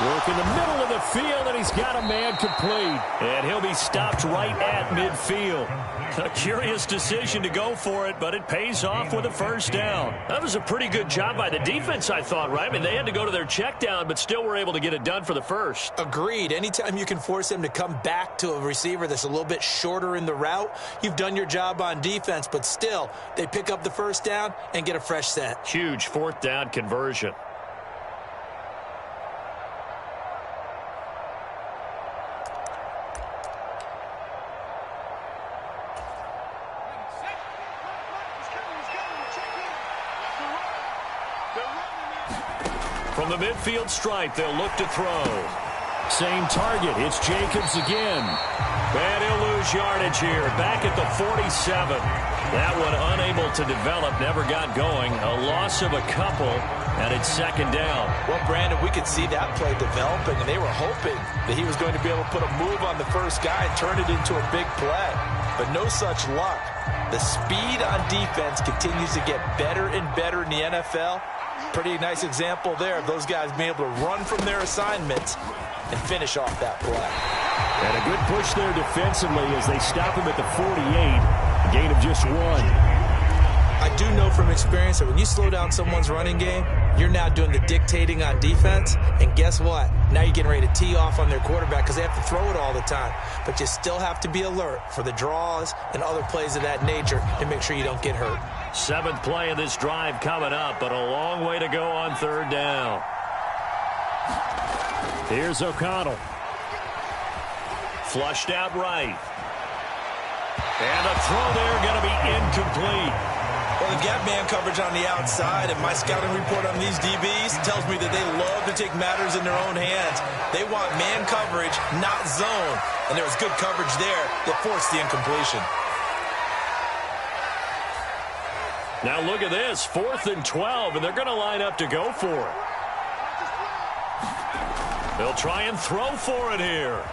Work in the middle of the field, and he's got a man complete. And he'll be stopped right at midfield. A curious decision to go for it, but it pays off with a 1st down. That was a pretty good job by the defense, I thought, right? I mean, they had to go to their check down, but still were able to get it done for the 1st. Agreed. Anytime you can force him to come back to a receiver that's a little bit shorter in the route, you've done your job on defense, but still, they pick up the 1st down and get a fresh set. Huge 4th down conversion. From the midfield stripe, they'll look to throw. Same target. It's Jacobs again. And he'll lose yardage here. Back at the 47. That one unable to develop, never got going. A loss of a couple, and it's second down. Well, Brandon, we could see that play developing, and they were hoping that he was going to be able to put a move on the first guy and turn it into a big play. But no such luck. The speed on defense continues to get better and better in the NFL. Pretty nice example there of those guys being able to run from their assignments and finish off that play. And a good push there defensively as they stop him at the 48. A gain of just one. I do know from experience that when you slow down someone's running game, you're now doing the dictating on defense. And guess what? Now you're getting ready to tee off on their quarterback because they have to throw it all the time. But you still have to be alert for the draws and other plays of that nature to make sure you don't get hurt. 7th play of this drive coming up, but a long way to go on third down. Here's O'Connell. Flushed out right. And a throw there going to be incomplete. Well, they've got man coverage on the outside, and my scouting report on these DBs tells me that they love to take matters in their own hands. They want man coverage, not zone. And there was good coverage there that forced the incompletion. Now look at this, 4th and 12, and they're going to line up to go for it. They'll try and throw for it here.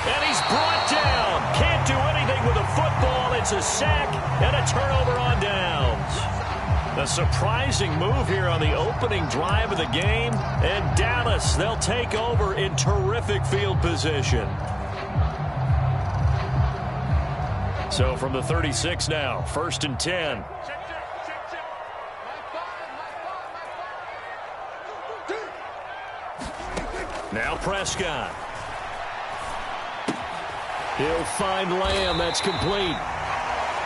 And he's brought down. Can't do anything with a football. It's a sack and a turnover on downs. A surprising move here on the opening drive of the game. And Dallas, they'll take over in terrific field position. So from the 36 now, 1st and 10. Now Prescott. He'll find Lamb. That's complete.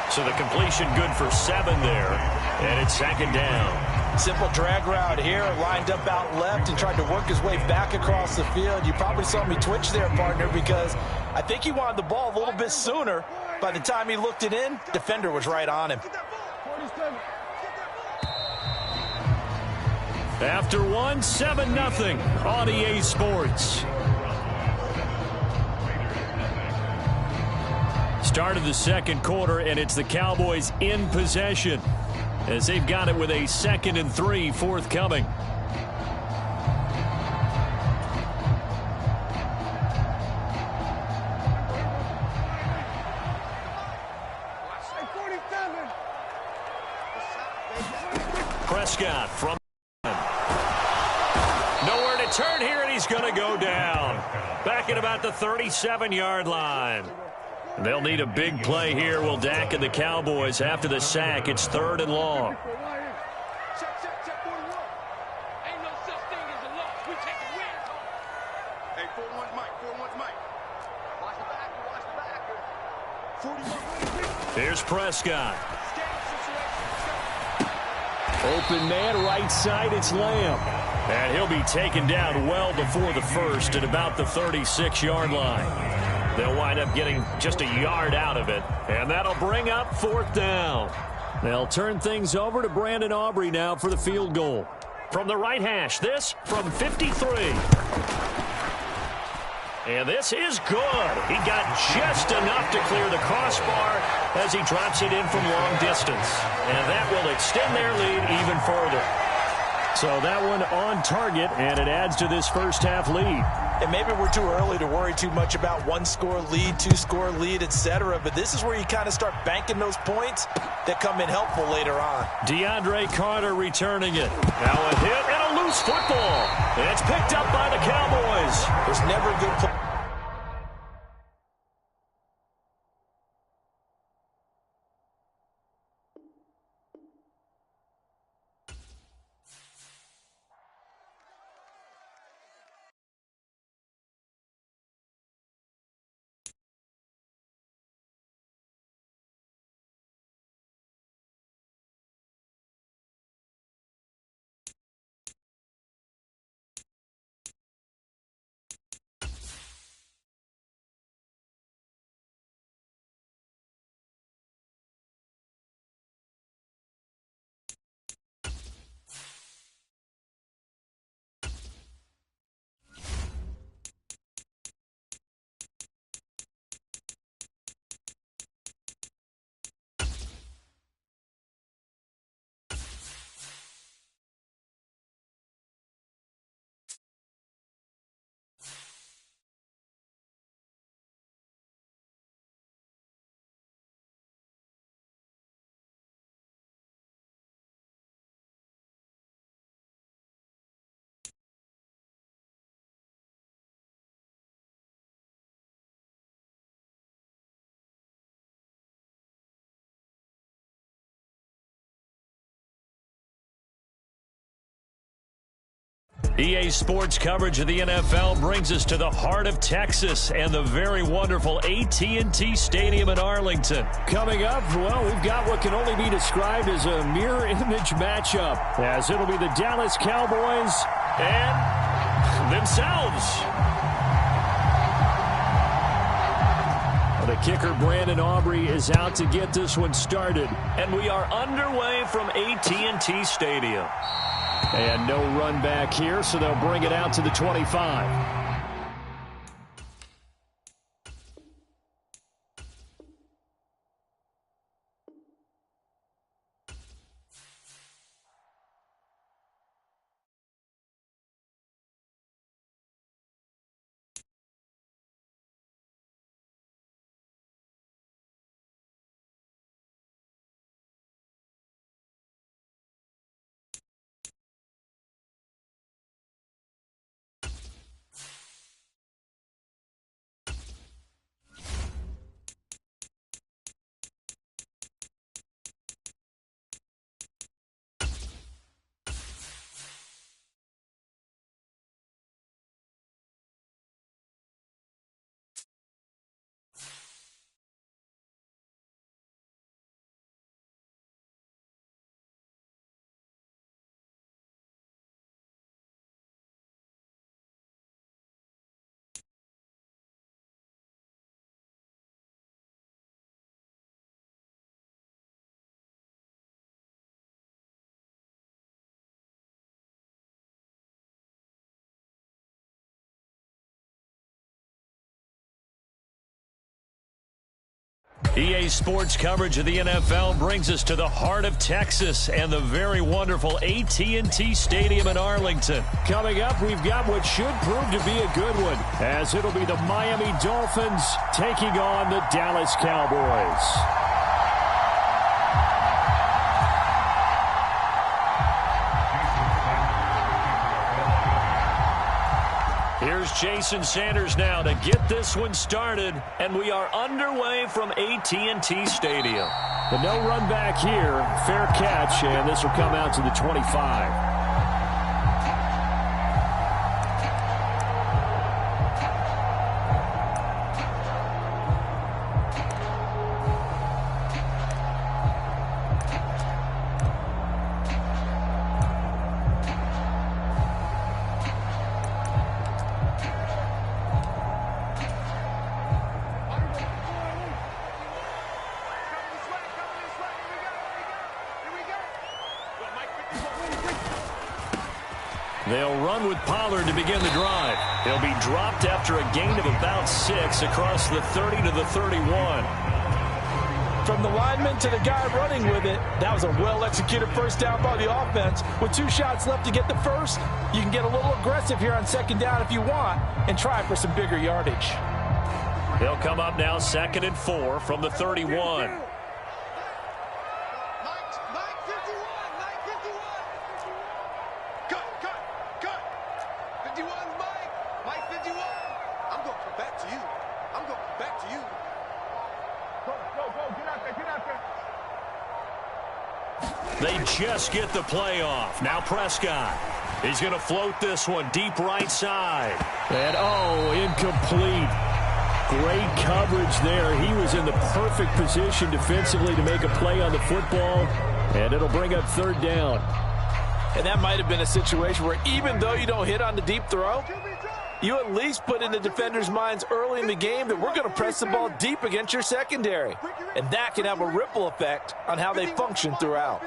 So the completion good for 7 there. And it's second down. Simple drag route here, lined up out left and tried to work his way back across the field. You probably saw me twitch there, partner, because I think he wanted the ball a little bit sooner. By the time he looked it in, defender was right on him. After one, 7-0 on EA Sports. Start of the second quarter, and it's the Cowboys in possession as they've got it with a 2nd and 3 forthcoming. Prescott from nowhere to turn here, and he's going to go down. Back at about the 37-yard line. They'll need a big play here. Will Dak and the Cowboys after the sack. It's 3rd and long. Check, 41. Ain't no such thing as a loss. We take the win. Hey, 41's Mike. 41's Mike. Watch the back. Watch the back. 41. Here's Prescott. Open man, right side, it's Lamb. And he'll be taken down well before the first at about the 36-yard line. They'll wind up getting just a yard out of it, and that'll bring up 4th down. They'll turn things over to Brandon Aubrey now for the field goal. From the right hash, this from 53. And this is good. He got just enough to clear the crossbar as he drops it in from long distance. And that will extend their lead even further. So that one on target, and it adds to this first half lead. And maybe we're too early to worry too much about 1-score lead, 2-score lead, etc. But this is where you kind of start banking those points that come in helpful later on. DeAndre Carter returning it. Now a hit and a loose football. And it's picked up by the Cowboys. There's never a good play. EA Sports coverage of the NFL brings us to the heart of Texas and the very wonderful AT&T Stadium in Arlington. Coming up, well, we've got what can only be described as a mirror image matchup, as it'll be the Dallas Cowboys and themselves. The kicker, Brandon Aubrey, is out to get this one started. And we are underway from AT&T Stadium. And no run back here, so they'll bring it out to the 25. EA Sports coverage of the NFL brings us to the heart of Texas and the very wonderful AT&T Stadium in Arlington. Coming up, we've got what should prove to be a good one, as it'll be the Miami Dolphins taking on the Dallas Cowboys. Here's Jason Sanders now to get this one started, and we are underway from AT&T Stadium. The no run back here, fair catch, and this will come out to the 25. They'll run with Pollard to begin the drive. He'll be dropped after a gain of about 6 across the 30 to the 31. From the lineman to the guy running with it, that was a well-executed first down by the offense. With 2 shots left to get the first, you can get a little aggressive here on second down if you want and try for some bigger yardage. They'll come up now 2nd and 4 from the 31. They just get the play off. Now Prescott. He's going to float this one deep right side. And, incomplete. Great coverage there. He was in the perfect position defensively to make a play on the football, and it'll bring up 3rd down. And that might have been a situation where even though you don't hit on the deep throw, you at least put in the defender's minds early in the game that we're going to press the ball deep against your secondary. And that can have a ripple effect on how they function throughout.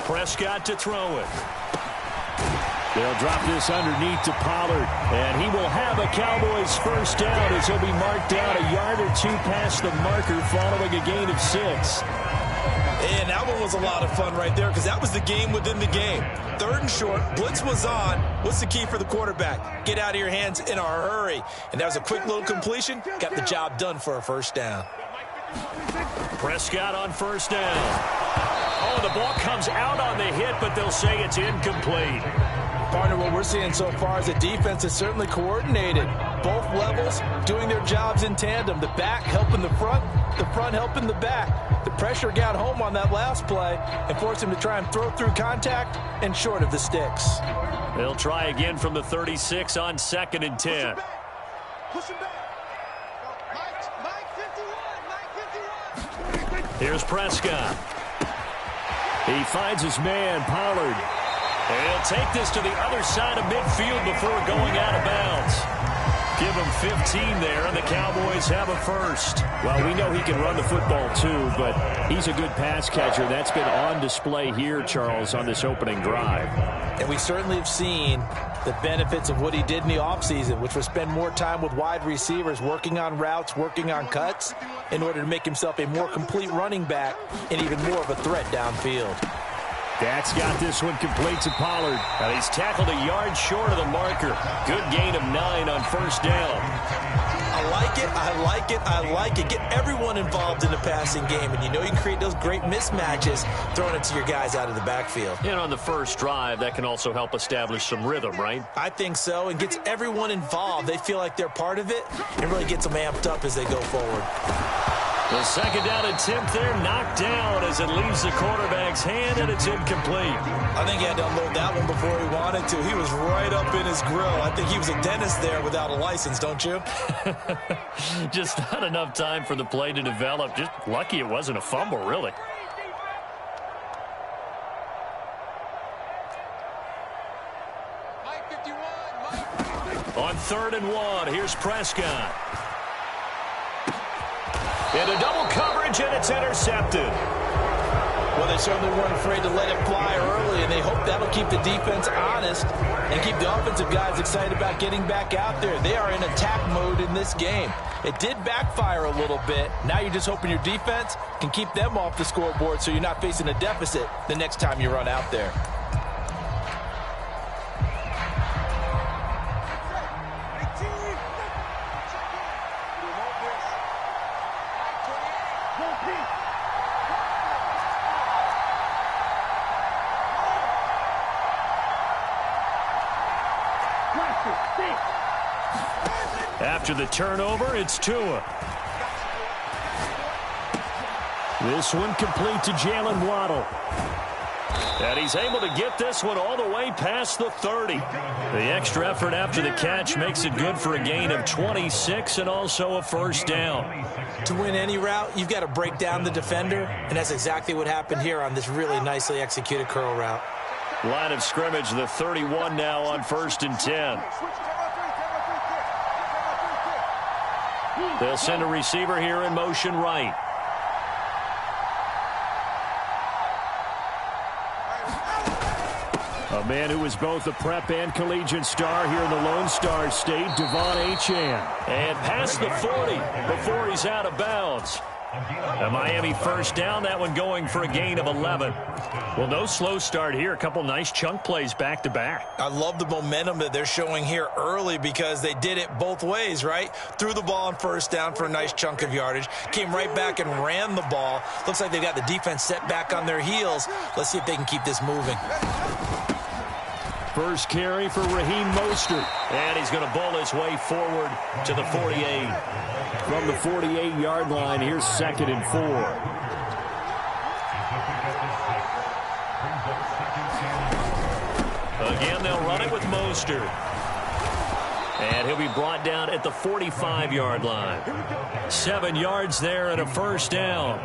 Prescott to throw it. They'll drop this underneath to Pollard, and he will have a Cowboys first down as he'll be marked down a yard or 2 past the marker following a gain of 6. And that one was a lot of fun right there because that was the game within the game. 3rd and short, blitz was on. What's the key for the quarterback? Get out of your hands in a hurry. And that was a quick little completion. Got the job done for a first down. Prescott on first down. Oh, the ball comes out on the hit, but they'll say it's incomplete. Partner, what we're seeing so far is the defense is certainly coordinated. both levels doing their jobs in tandem. The back helping the front helping the back. The pressure got home on that last play and forced him to try and throw through contact and short of the sticks. They'll try again from the 36 on 2nd and 10. Push him back. Mike 51. Here's Prescott. He finds his man, Pollard. And he'll take this to the other side of midfield before going out of bounds. Give him 15 there, and the Cowboys have a first. Well, we know he can run the football too, but he's a good pass catcher. That's been on display here, Charles, on this opening drive. And we certainly have seen the benefits of what he did in the offseason, which was spend more time with wide receivers, working on routes, working on cuts, in order to make himself a more complete running back and even more of a threat downfield. Dak's got this one complete to Pollard. And he's tackled a yard short of the marker. Good gain of 9 on first down. I like it, I like it, I like it. Get everyone involved in the passing game, and you know you can create those great mismatches throwing it to your guys out of the backfield. And on the first drive, that can also help establish some rhythm, right? I think so, and gets everyone involved. They feel like they're part of it, and really gets them amped up as they go forward. The second down attempt there knocked down as it leaves the quarterback's hand, and it's incomplete. I think he had to unload that one before he wanted to. He was right up in his grill. I think he was a dentist there without a license, don't you? Just not enough time for the play to develop. Just lucky it wasn't a fumble, really. Mike 51. Mike. On 3rd and 1, here's Prescott. Into double coverage, and it's intercepted. Well, they certainly weren't afraid to let it fly early, and they hope that'll keep the defense honest and keep the offensive guys excited about getting back out there. They are in attack mode in this game. It did backfire a little bit. Now you're just hoping your defense can keep them off the scoreboard so you're not facing a deficit the next time you run out there. After the turnover, it's Tua. This one complete to Jalen Waddle. And he's able to get this one all the way past the 30. The extra effort after the catch makes it good for a gain of 26 and also a first down. To win any route, you've got to break down the defender, and that's exactly what happened here on this really nicely executed curl route. Line of scrimmage, the 31 now on 1st and 10. They'll send a receiver here in motion right. A man who is both a prep and collegiate star here in the Lone Star State, Devon Achane. And past the 40 before he's out of bounds. A Miami first down, that one going for a gain of 11. Well, no slow start here. A couple nice chunk plays back-to-back. I love the momentum that they're showing here early because they did it both ways, right? Threw the ball on first down for a nice chunk of yardage. Came right back and ran the ball. Looks like they've got the defense set back on their heels. Let's see if they can keep this moving. First carry for Raheem Mostert. And he's going to bowl his way forward to the 48. From the 48-yard line, here's 2nd and 4. Again, they'll run it with Mostert. And he'll be brought down at the 45-yard line. 7 yards there and a first down.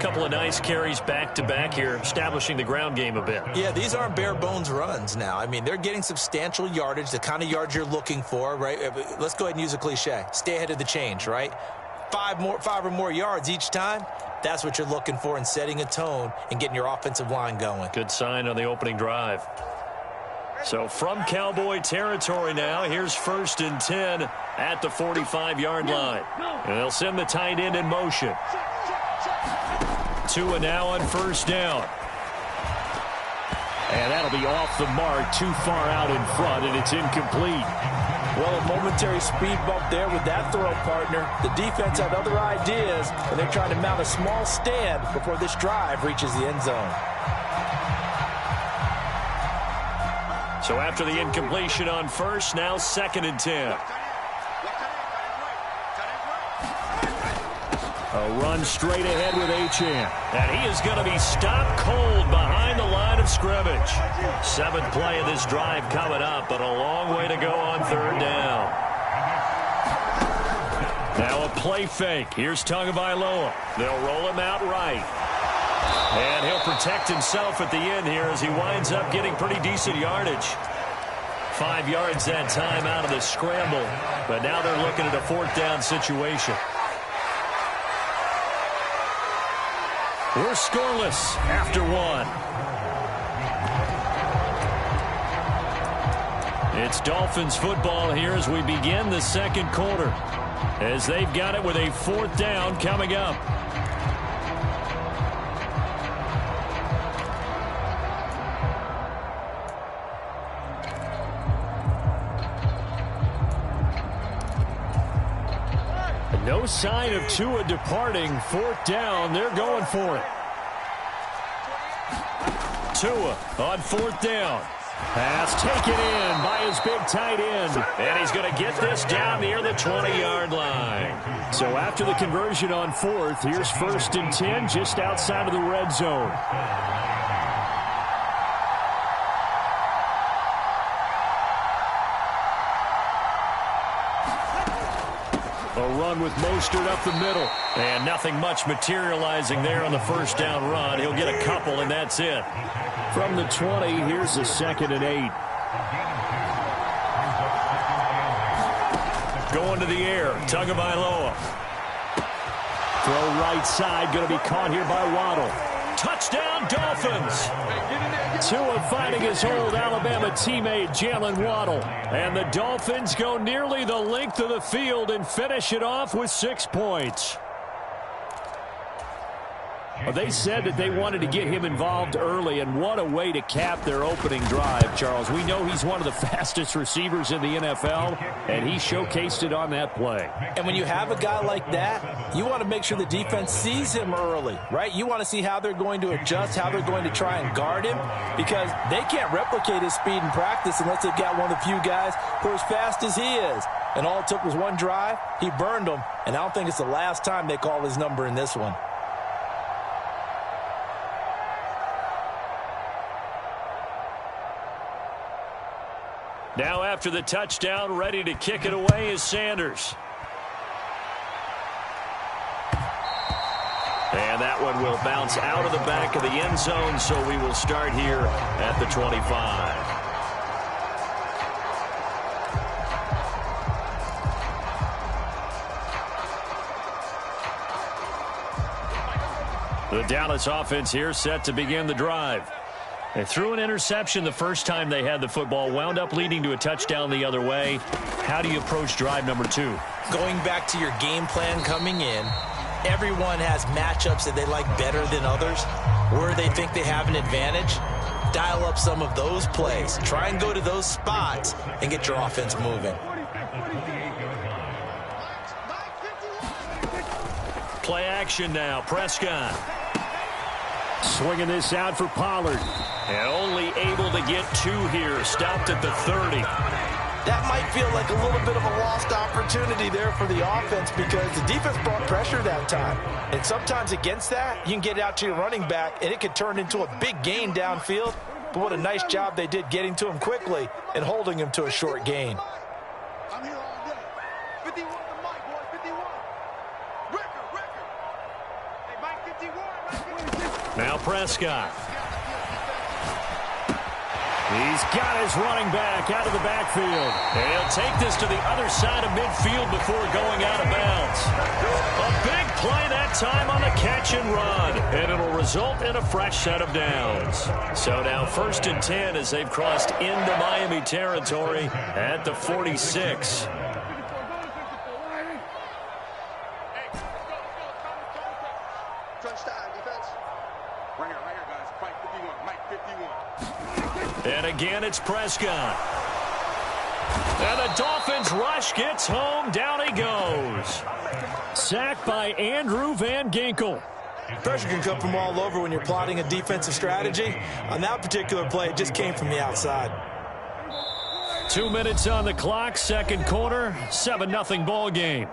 Couple of nice carries back-to-back here, establishing the ground game a bit. Yeah, these aren't bare-bones runs now. I mean, they're getting substantial yardage, the kind of yards you're looking for, right? Let's go ahead and use a cliche. Stay ahead of the change, right? 5 or more yards each time. That's what you're looking for in setting a tone and getting your offensive line going. Good sign on the opening drive. So from Cowboy territory now, here's 1st and 10 at the 45-yard line. And they'll send the tight end in motion. Tua now on first down. And that'll be off the mark, too far out in front, and it's incomplete. Well, a momentary speed bump there with that throw, partner. The defense had other ideas, and they're trying to mount a small stand before this drive reaches the end zone. So after the incompletion on first, now 2nd and 10. A run straight ahead with Achane. And he is going to be stopped cold behind the line of scrimmage. 7th play of this drive coming up, but a long way to go on 3rd down. Now a play fake. Here's Tagovailoa. They'll roll him out right. And he'll protect himself at the end here as he winds up getting pretty decent yardage. 5 yards that time out of the scramble. But now they're looking at a 4th down situation. We're scoreless after 1. It's Dolphins football here as we begin the 2nd quarter. As they've got it with a 4th down coming up. No sign of Tua departing. 4th down. They're going for it. Tua on 4th down. Pass taken in by his big tight end. And he's going to get this down near the 20-yard line. So after the conversion on 4th, here's 1st and 10 just outside of the red zone. A run with Mostert up the middle. And nothing much materializing there on the 1st down run. He'll get a couple, and that's it. From the 20, here's the 2nd and 8. Going to the air, Tagovailoa. Throw right side, going to be caught here by Waddle. Touchdown, Dolphins! Tua finding his old Alabama teammate, Jalen Waddle. And the Dolphins go nearly the length of the field and finish it off with 6 points. Well, they said that they wanted to get him involved early, and what a way to cap their opening drive, Charles. We know he's one of the fastest receivers in the NFL, and he showcased it on that play. And when you have a guy like that, you want to make sure the defense sees him early, right? You want to see how they're going to adjust, how they're going to try and guard him, because they can't replicate his speed in practice unless they've got one of the few guys who are as fast as he is. And all it took was one drive. He burned them, and I don't think it's the last time they call his number in this one. Now after the touchdown, ready to kick it away is Sanders. And that one will bounce out of the back of the end zone, so we will start here at the 25. The Dallas offense here set to begin the drive. They threw an interception the first time they had the football, wound up leading to a touchdown the other way. How do you approach drive number 2? Going back to your game plan coming in, everyone has matchups that they like better than others, where they think they have an advantage. Dial up some of those plays. Try and go to those spots and get your offense moving. Play action now. Prescott. Swinging this out for Pollard. And only able to get 2 here. Stopped at the 30. That might feel like a little bit of a lost opportunity there for the offense because the defense brought pressure that time. And sometimes against that, you can get it out to your running back, and it could turn into a big gain downfield. But what a nice job they did getting to him quickly and holding him to a short gain. I'm here all day. 51 to Mike, boys, 51. Record. Hey, Mike 51. Now Prescott. He's got his running back out of the backfield. And he'll take this to the other side of midfield before going out of bounds. A big play that time on the catch and run. And it'll result in a fresh set of downs. So now 1st and 10 as they've crossed into Miami territory at the 46. Right here, guys. Mike 51. Mike 51. And again, it's Prescott. And the Dolphins rush gets home. Down he goes. Sacked by Andrew Van Ginkel. Pressure can come from all over when you're plotting a defensive strategy. On that particular play, it just came from the outside. 2 minutes on the clock, 2nd quarter, 7-0 ball game.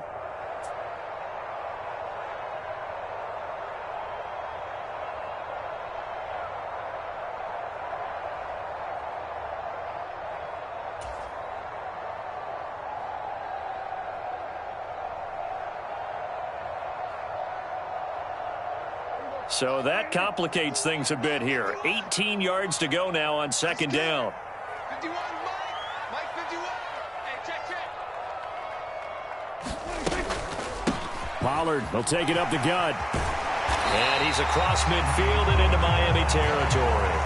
So that complicates things a bit here. 18 yards to go now on second down. 51, Mike 51. Hey, check. Pollard will take it up the gut. And he's across midfield and into Miami territory.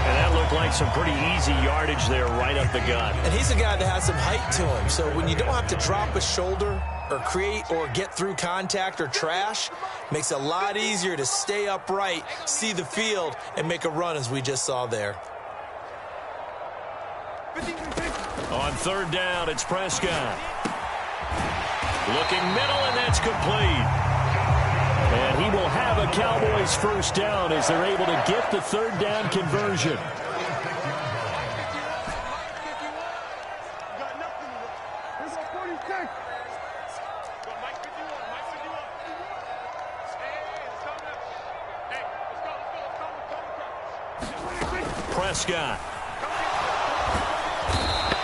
And that looked like some pretty easy yardage there right up the gut. And he's a guy that has some height to him. So when you don't have to drop a shoulder or create or get through contact or trash, makes it a lot easier to stay upright, see the field, and make a run as we just saw there. On third down, it's Prescott. Looking middle, and that's complete. And he will have a Cowboys first down as they're able to get the third down conversion. Prescott.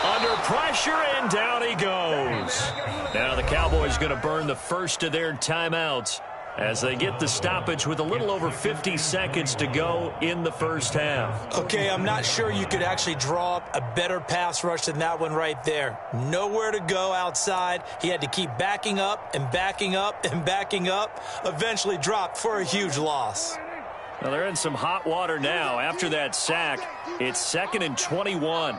Under pressure, and down he goes. Now the Cowboys going to burn the first of their timeouts as they get the stoppage with a little over 50 seconds to go in the first half. Okay, I'm not sure you could actually draw up a better pass rush than that one right there. Nowhere to go outside. He had to keep backing up and backing up and backing up. Eventually dropped for a huge loss. Well, they're in some hot water now. After that sack, it's 2nd and 21.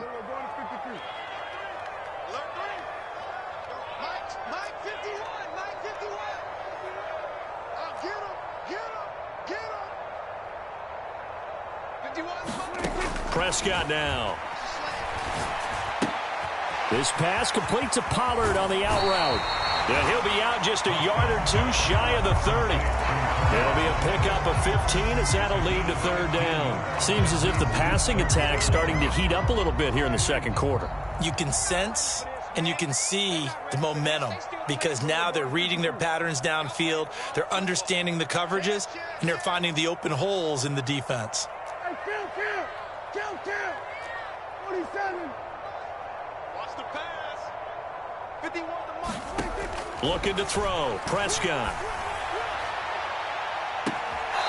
Prescott now. This pass complete to Pollard on the out route. And he'll be out just a yard or two shy of the 30. It'll be a pickup of 15 as that'll lead to third down. Seems as if the passing attack's starting to heat up a little bit here in the second quarter. You can sense and you can see the momentum because now they're reading their patterns downfield, they're understanding the coverages, and they're finding the open holes in the defense. Kill. 47. Watch the pass. 51 to Mike. Looking to throw. Prescott.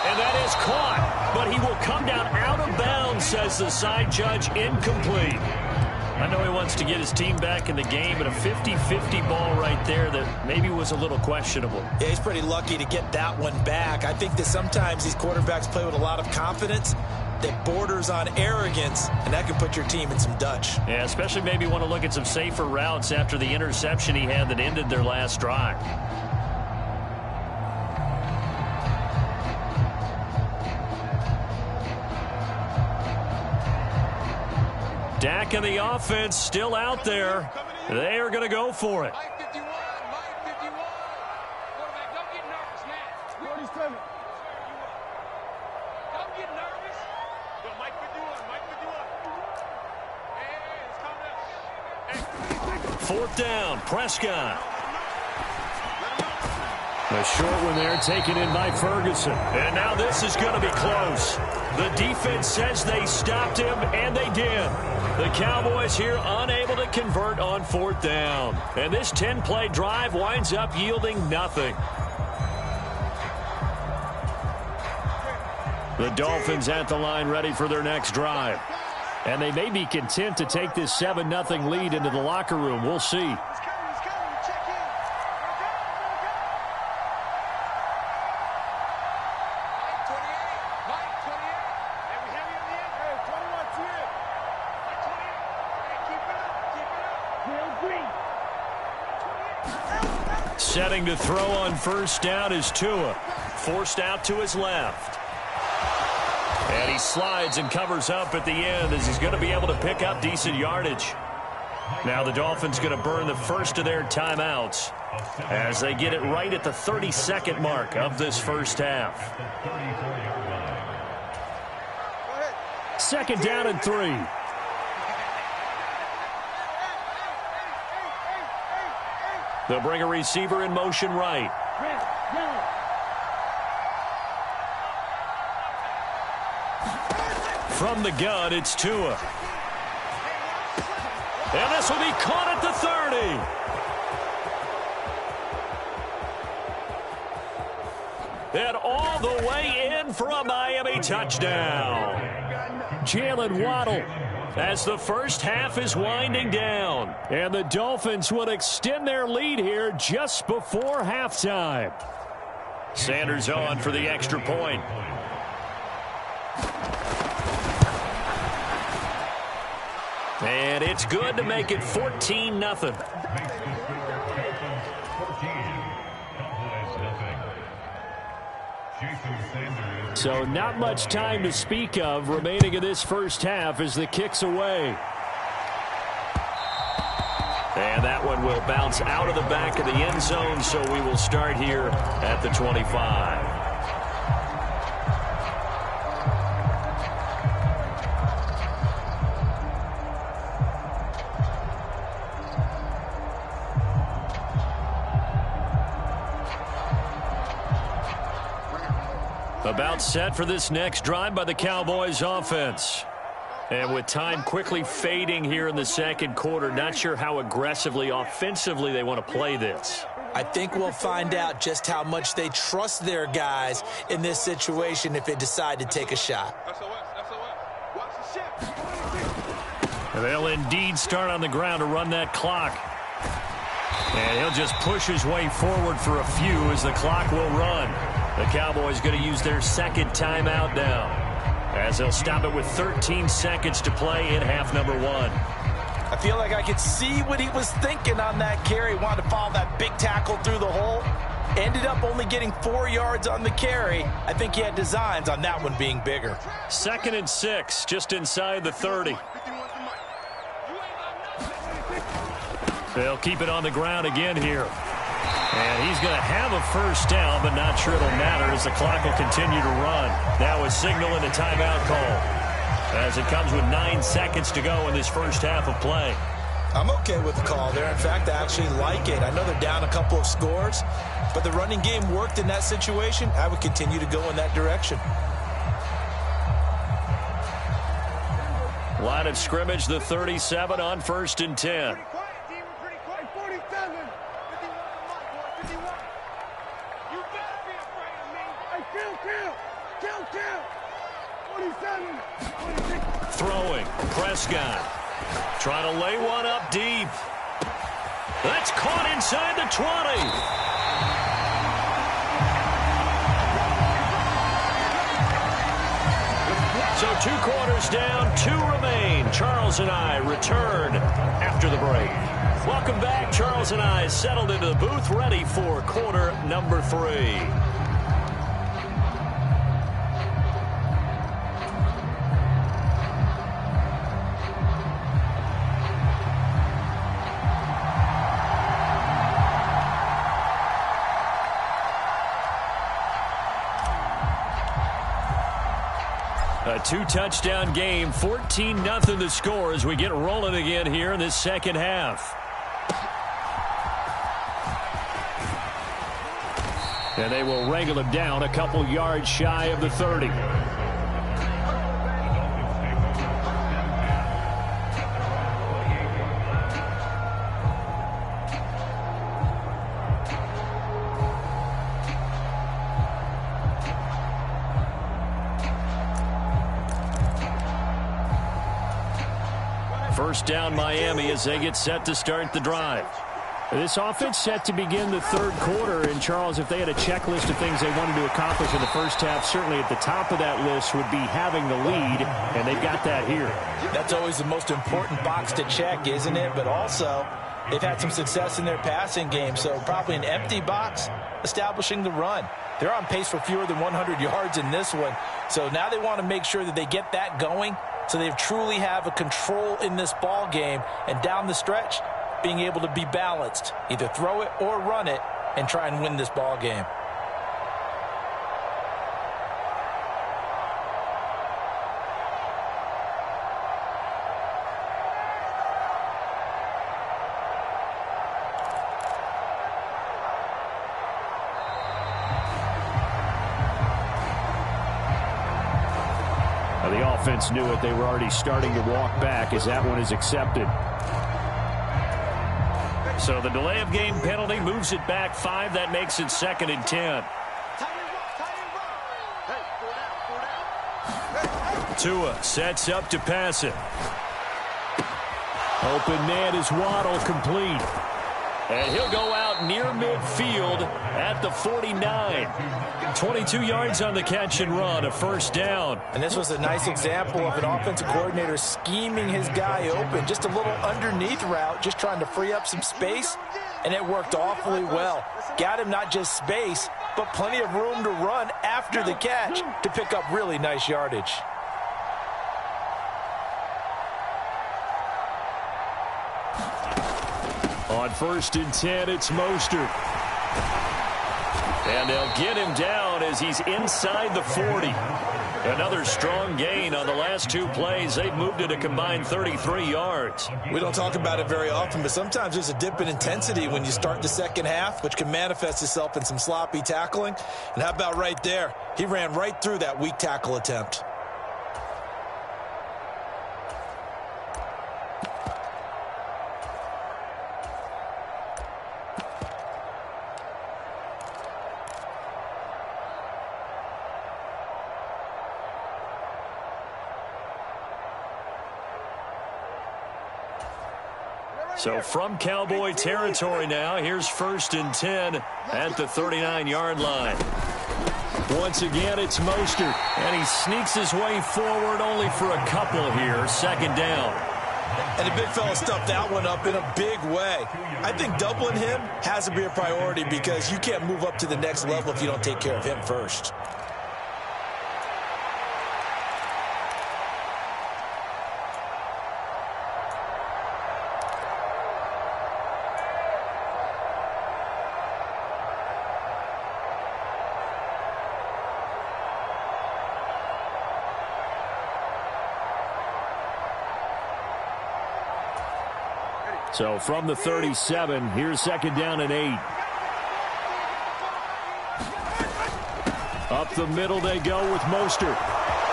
And that is caught. But he will come down out of bounds, says the side judge. Incomplete. I know he wants to get his team back in the game, but a 50-50 ball right there that maybe was a little questionable. Yeah, he's pretty lucky to get that one back. I think that sometimes these quarterbacks play with a lot of confidence that borders on arrogance, and that can put your team in some Dutch. Yeah, especially maybe want to look at some safer routes after the interception he had that ended their last drive. Dak and the offense still out there. They are going to go for it. Mike 51. Quarterback, don't get nervous, man. 47. Don't get nervous. Yo, Mike 51. Hey, it's coming up. Fourth down, Prescott. A short one there taken in by Ferguson. And now this is going to be close. The defense says they stopped him, and they did. The Cowboys here unable to convert on fourth down. And this 10-play drive winds up yielding nothing. The Dolphins at the line ready for their next drive. And they may be content to take this 7-0 lead into the locker room. We'll see. Setting to throw on first down is Tua. Forced out to his left. And he slides and covers up at the end as he's going to be able to pick up decent yardage. Now the Dolphins going to burn the first of their timeouts as they get it right at the 32nd mark of this first half. 2nd down and 3. They'll bring a receiver in motion right. From the gun, it's Tua. And this will be caught at the 30. And all the way in for a Miami touchdown. Jalen Waddle, as the first half is winding down. And the Dolphins will extend their lead here just before halftime. Sanders on for the extra point. And it's good to make it 14-0. So not much time to speak of remaining in this first half as the kick's away. And that one will bounce out of the back of the end zone, so we will start here at the 25. About set for this next drive by the Cowboys offense. And with time quickly fading here in the second quarter, not sure how aggressively, offensively they want to play this. I think we'll find out just how much they trust their guys in this situation if they decide to take a shot. And they'll indeed start on the ground to run that clock. And he'll just push his way forward for a few as the clock will run. The Cowboys going to use their second timeout now, as they'll stop it with 13 seconds to play in half number one. I feel like I could see what he was thinking on that carry. Wanted to follow that big tackle through the hole. Ended up only getting 4 yards on the carry. I think he had designs on that one being bigger. 2nd and 6, just inside the 30. They'll keep it on the ground again here. And he's going to have a first down, but not sure it'll matter as the clock will continue to run. Now a signal and a timeout call, as it comes with 9 seconds to go in this first half of play. I'm okay with the call there. In fact, I actually like it. I know they're down a couple of scores, but the running game worked in that situation. I would continue to go in that direction. Line of scrimmage, the 37 on 1st and 10. Throwing, Prescott, trying to lay one up deep. That's caught inside the 20. So 2 quarters down, 2 remain. Charles and I return after the break. Welcome back. Charles and I settled into the booth, ready for quarter number 3. A 2-touchdown game, 14-0 the score as we get rolling again here in this second half. And they will wrangle him down a couple yards shy of the 30. First down Miami as they get set to start the drive. This offense set to begin the third quarter. And, Charles, if they had a checklist of things they wanted to accomplish in the first half, certainly at the top of that list would be having the lead, and they've got that here. That's always the most important box to check, isn't it? But also, they've had some success in their passing game, so probably an empty box establishing the run. They're on pace for fewer than 100 yards in this one, so now they want to make sure that they get that going so they truly have a control in this ball game, and down the stretch, being able to be balanced, either throw it or run it, and try and win this ball game. The offense knew it. They were already starting to walk back as that one is accepted. So the delay of game penalty moves it back 5. That makes it 2nd and 10. Tua sets up to pass it. Open man is Waddle, complete. And he'll go out near midfield at the 49. 22 yards on the catch and run, a first down. And this was a nice example of an offensive coordinator scheming his guy open. Just a little underneath route, just trying to free up some space, and it worked awfully well. Got him not just space, but plenty of room to run after the catch to pick up really nice yardage. On 1st and 10, it's Mostert. And they'll get him down as he's inside the 40. Another strong gain on the last 2 plays. They've moved it a combined 33 yards. We don't talk about it very often, but sometimes there's a dip in intensity when you start the second half, which can manifest itself in some sloppy tackling. And how about right there? He ran right through that weak tackle attempt. So from Cowboy territory now, here's 1st and 10 at the 39-yard line. Once again, it's Mostert, and he sneaks his way forward only for a couple here. 2nd down. And the big fella stuffed that one up in a big way. I think doubling him has to be a priority because you can't move up to the next level if you don't take care of him first. So from the 37, here's 2nd down and 8. Up the middle they go with Mostert.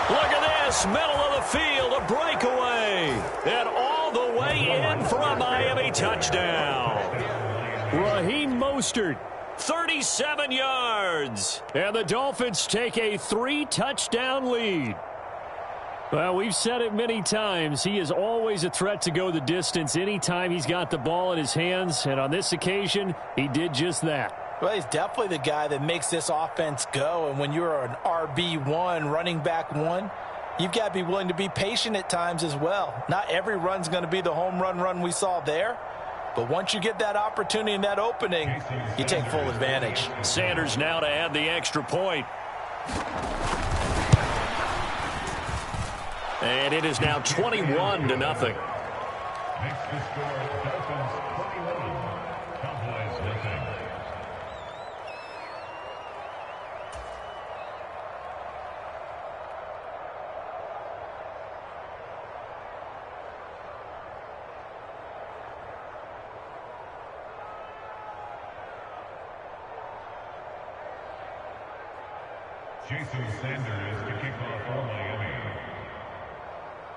Look at this, middle of the field, a breakaway. And all the way in for a Miami touchdown. Raheem Mostert, 37 yards. And the Dolphins take a 3-touchdown lead. Well, we've said it many times. He is always a threat to go the distance anytime he's got the ball in his hands. And on this occasion, he did just that. Well, he's definitely the guy that makes this offense go. And when you're an RB1, running back 1, you've got to be willing to be patient at times as well. Not every run's going to be the home run we saw there. But once you get that opportunity and that opening, you take full advantage. Sanders now to add the extra point. And it is now 21-0. Jason Sanders to kick off for Miami.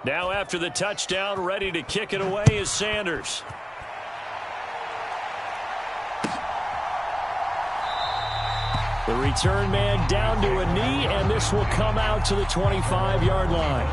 Now after the touchdown, ready to kick it away is Sanders. The return man down to a knee, and this will come out to the 25-yard line.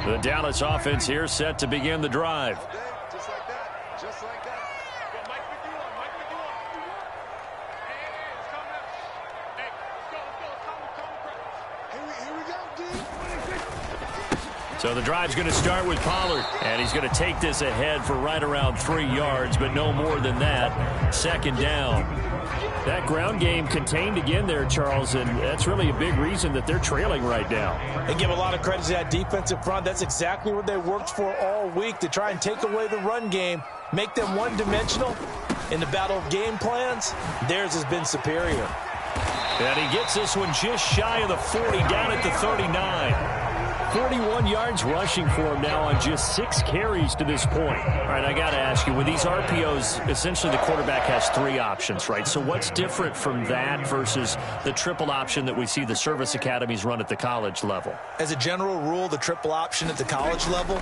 The Dallas offense here set to begin the drive. Just like that. Just like that. Go, Mike McDougal. Mike McDougal. Hey, it's coming up. Hey, let's go. Here we go, D. So the drive's going to start with Pollard, and he's going to take this ahead for right around 3 yards, but no more than that. 2nd down. That ground game contained again there, Charles, and that's really a big reason that they're trailing right now. They give a lot of credit to that defensive front. That's exactly what they worked for all week, to try and take away the run game, make them one-dimensional. In the battle of game plans, theirs has been superior. And he gets this one just shy of the 40, down at the 39. 41 yards rushing for him now on just 6 carries to this point. All right, I got to ask you, with these RPOs, essentially the quarterback has 3 options, right? So what's different from that versus the triple option that we see the service academies run at the college level? As a general rule, the triple option at the college level,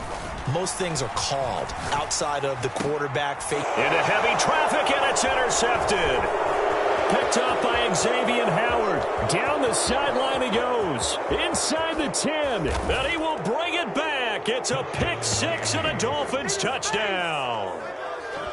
most things are called outside of the quarterback fake. Into heavy traffic, and it's intercepted. Picked up by Xavier Howard. Down the sideline he goes. Inside the 10. And he will bring it back. It's a pick 6 and a Dolphins touchdown.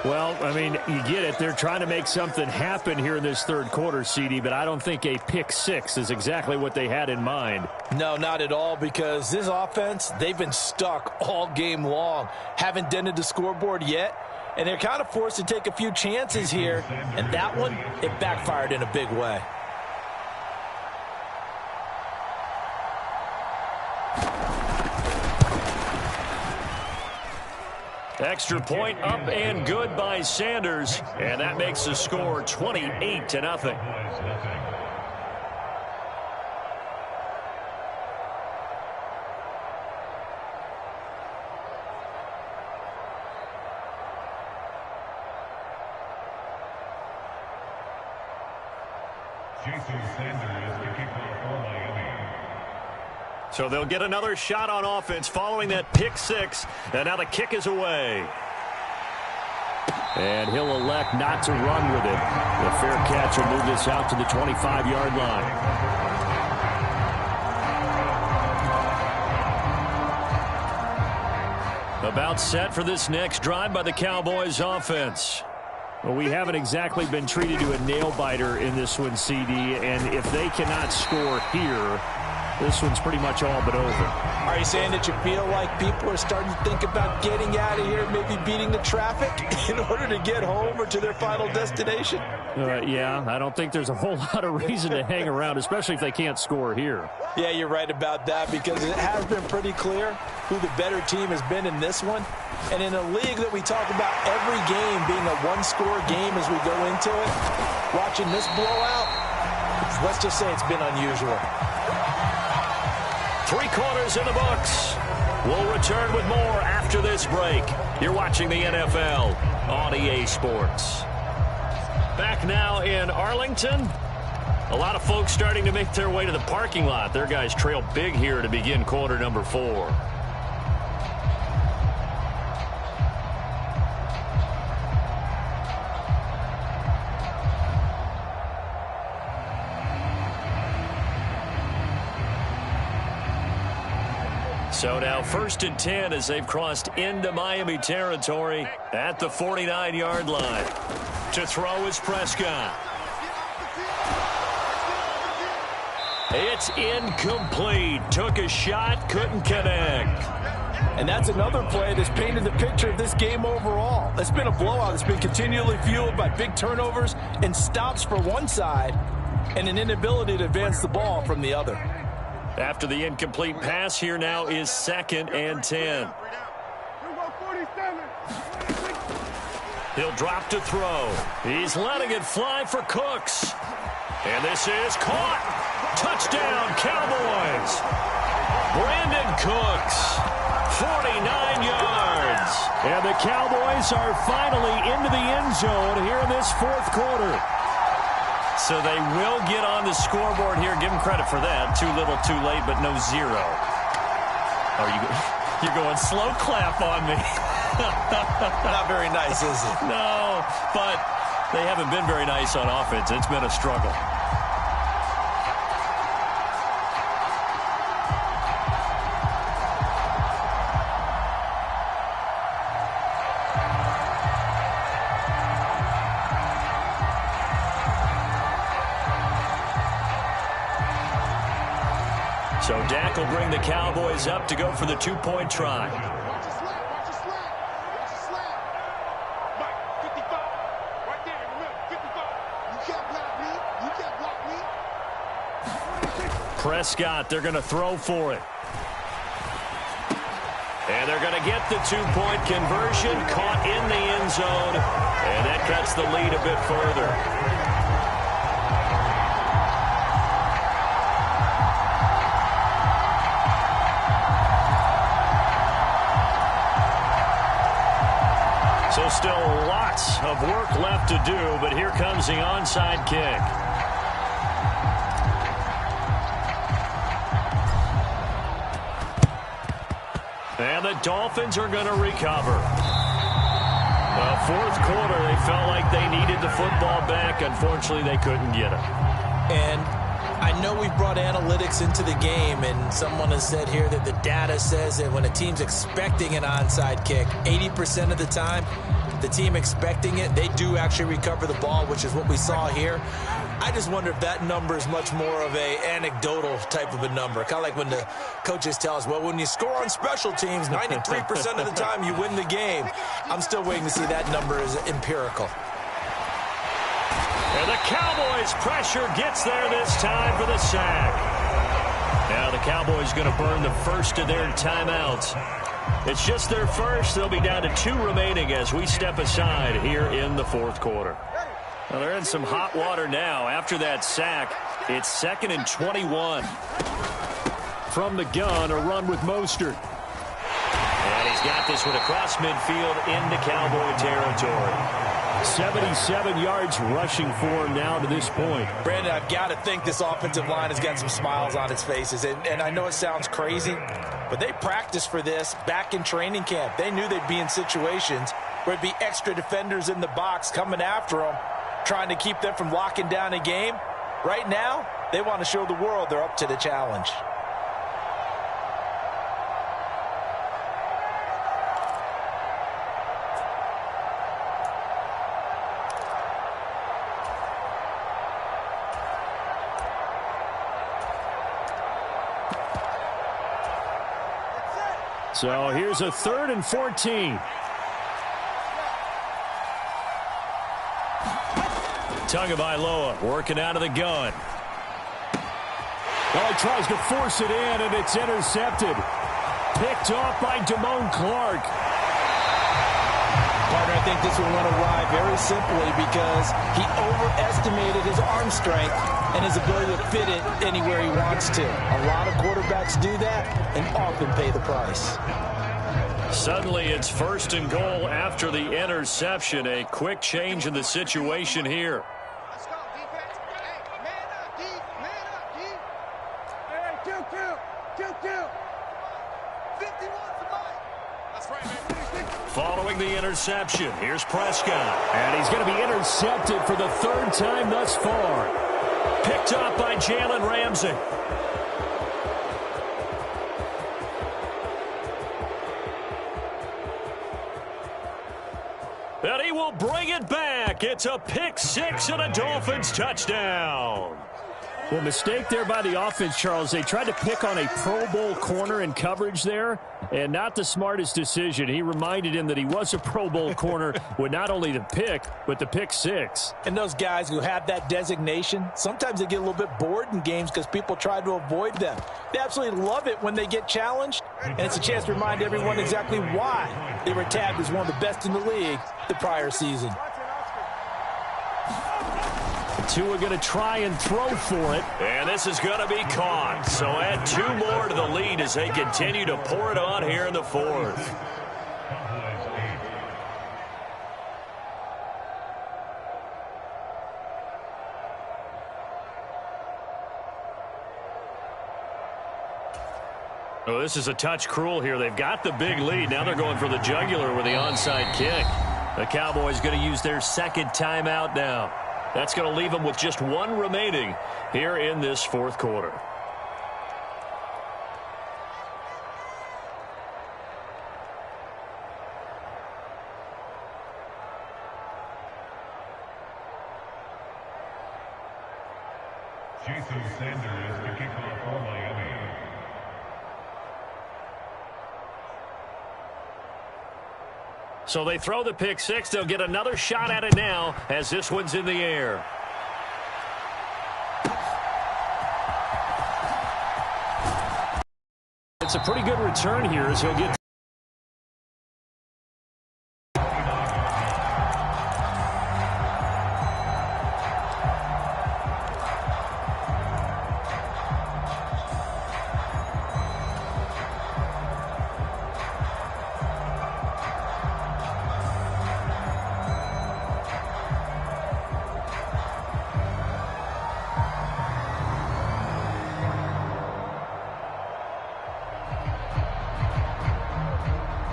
Well, I mean, you get it. They're trying to make something happen here in this third quarter, CD, but I don't think a pick 6 is exactly what they had in mind. No, not at all, because this offense, they've been stuck all game long. Haven't dented the scoreboard yet. And they're kind of forced to take a few chances here. And that one, it backfired in a big way. Extra point up and good by Sanders. And that makes the score 28-0. So they'll get another shot on offense following that pick 6. And now the kick is away. And he'll elect not to run with it. The fair catch will move this out to the 25-yard line. About set for this next drive by the Cowboys offense. Well, we haven't exactly been treated to a nail-biter in this one, CD, and if they cannot score here, this one's pretty much all but over. Are you saying that you feel like people are starting to think about getting out of here, maybe beating the traffic in order to get home or to their final destination? Yeah, I don't think there's a whole lot of reason to hang around, especially if they can't score here. Yeah, you're right about that, because it has been pretty clear who the better team has been in this one. And in a league that we talk about every game being a one-score game as we go into it, watching this blowout, let's just say it's been unusual. 3 quarters in the books. We'll return with more after this break. You're watching the NFL on EA Sports. Back now in Arlington. A lot of folks starting to make their way to the parking lot. Their guys trail big here to begin quarter number 4. So now 1st and 10 as they've crossed into Miami territory at the 49-yard line. To throw is Prescott. It's incomplete. Took a shot, couldn't connect. And that's another play that's painted the picture of this game overall. It's been a blowout. It's been continually fueled by big turnovers and stops for one side and an inability to advance the ball from the other. After the incomplete pass, here now is 2nd and 10. He'll drop to throw. He's letting it fly for Cooks. And this is caught. Touchdown, Cowboys. Brandon Cooks, 49 yards. And the Cowboys are finally into the end zone here in this 4th quarter. So they will get on the scoreboard here. Give them credit for that. Too little, too late, but no 0. Oh, you're going slow clap on me. Not very nice, is it? No, but they haven't been very nice on offense. It's been a struggle. So Dak will bring the Cowboys up to go for the 2-point try. Watch your slap, watch your slap, watch your slap. Mike, 55, right there in the middle, 55. You can't block me, you can't block me. Prescott, they're going to throw for it. And they're going to get the 2-point conversion, caught in the end zone, and that cuts the lead a bit further. So still lots of work left to do, but here comes the onside kick. And the Dolphins are going to recover. The fourth quarter, they felt like they needed the football back. Unfortunately, they couldn't get it. And I know we've brought analytics into the game, and someone has said here that the data says that when a team's expecting an onside kick, 80% of the time, the team expecting it, they do actually recover the ball, which is what we saw here. I just wonder if that number is much more of a anecdotal type of a number. Kind of like when the coaches tell us, well, when you score on special teams, 93% of the time you win the game. I'm still waiting to see that number as empirical. And the Cowboys' pressure gets there this time for the sack. Now the Cowboys going to burn the first of their timeouts. It's just their first. They'll be down to 2 remaining as we step aside here in the fourth quarter. Well, they're in some hot water now. After that sack, it's 2nd and 21. From the gun, a run with Mostert. And he's got this one across midfield into Cowboy territory. 77 yards rushing for him now to this point. Brandon, I've got to think this offensive line has got some smiles on its faces. And I know it sounds crazy, but they practiced for this back in training camp. They knew they'd be in situations where it'd be extra defenders in the box coming after them, trying to keep them from locking down a game. Right now, they want to show the world they're up to the challenge. So here's a 3rd and 14. Tagovailoa working out of the gun. Well, he tries to force it in, and it's intercepted. Picked off by Damone Clark. Partner, I think this will run awry very simply because he overestimated his arm strength and his ability to fit it anywhere he wants to. A lot of quarterbacks do that and often pay the price. Suddenly it's 1st and goal after the interception. A quick change in the situation here. Let's go, defense. Hey, man up, D. Man up, D. Hey, 2-2. 51's the mic. That's right, man. Following the interception, here's Prescott. And he's going to be intercepted for the 3rd time thus far. Picked up by Jalen Ramsey. And he will bring it back. It's a pick 6 and a Dolphins touchdown. Well, mistake there by the offense, Charles. They tried to pick on a Pro Bowl corner in coverage there, and not the smartest decision. He reminded him that he was a Pro Bowl corner with not only the pick, but the pick 6. And those guys who have that designation, sometimes they get a little bit bored in games because people try to avoid them. They absolutely love it when they get challenged, and it's a chance to remind everyone exactly why they were tabbed as one of the best in the league the prior season. Tua going to try and throw for it. And this is going to be caught. So add 2 more to the lead as they continue to pour it on here in the 4th. Oh, this is a touch cruel here. They've got the big lead. Now they're going for the jugular with the onside kick. The Cowboys going to use their 2nd timeout now. That's going to leave them with just 1 remaining here in this 4th quarter. Jason Sanders to kick off for Miami. So they throw the pick 6. They'll get another shot at it now as this one's in the air. It's a pretty good return here as he'll get.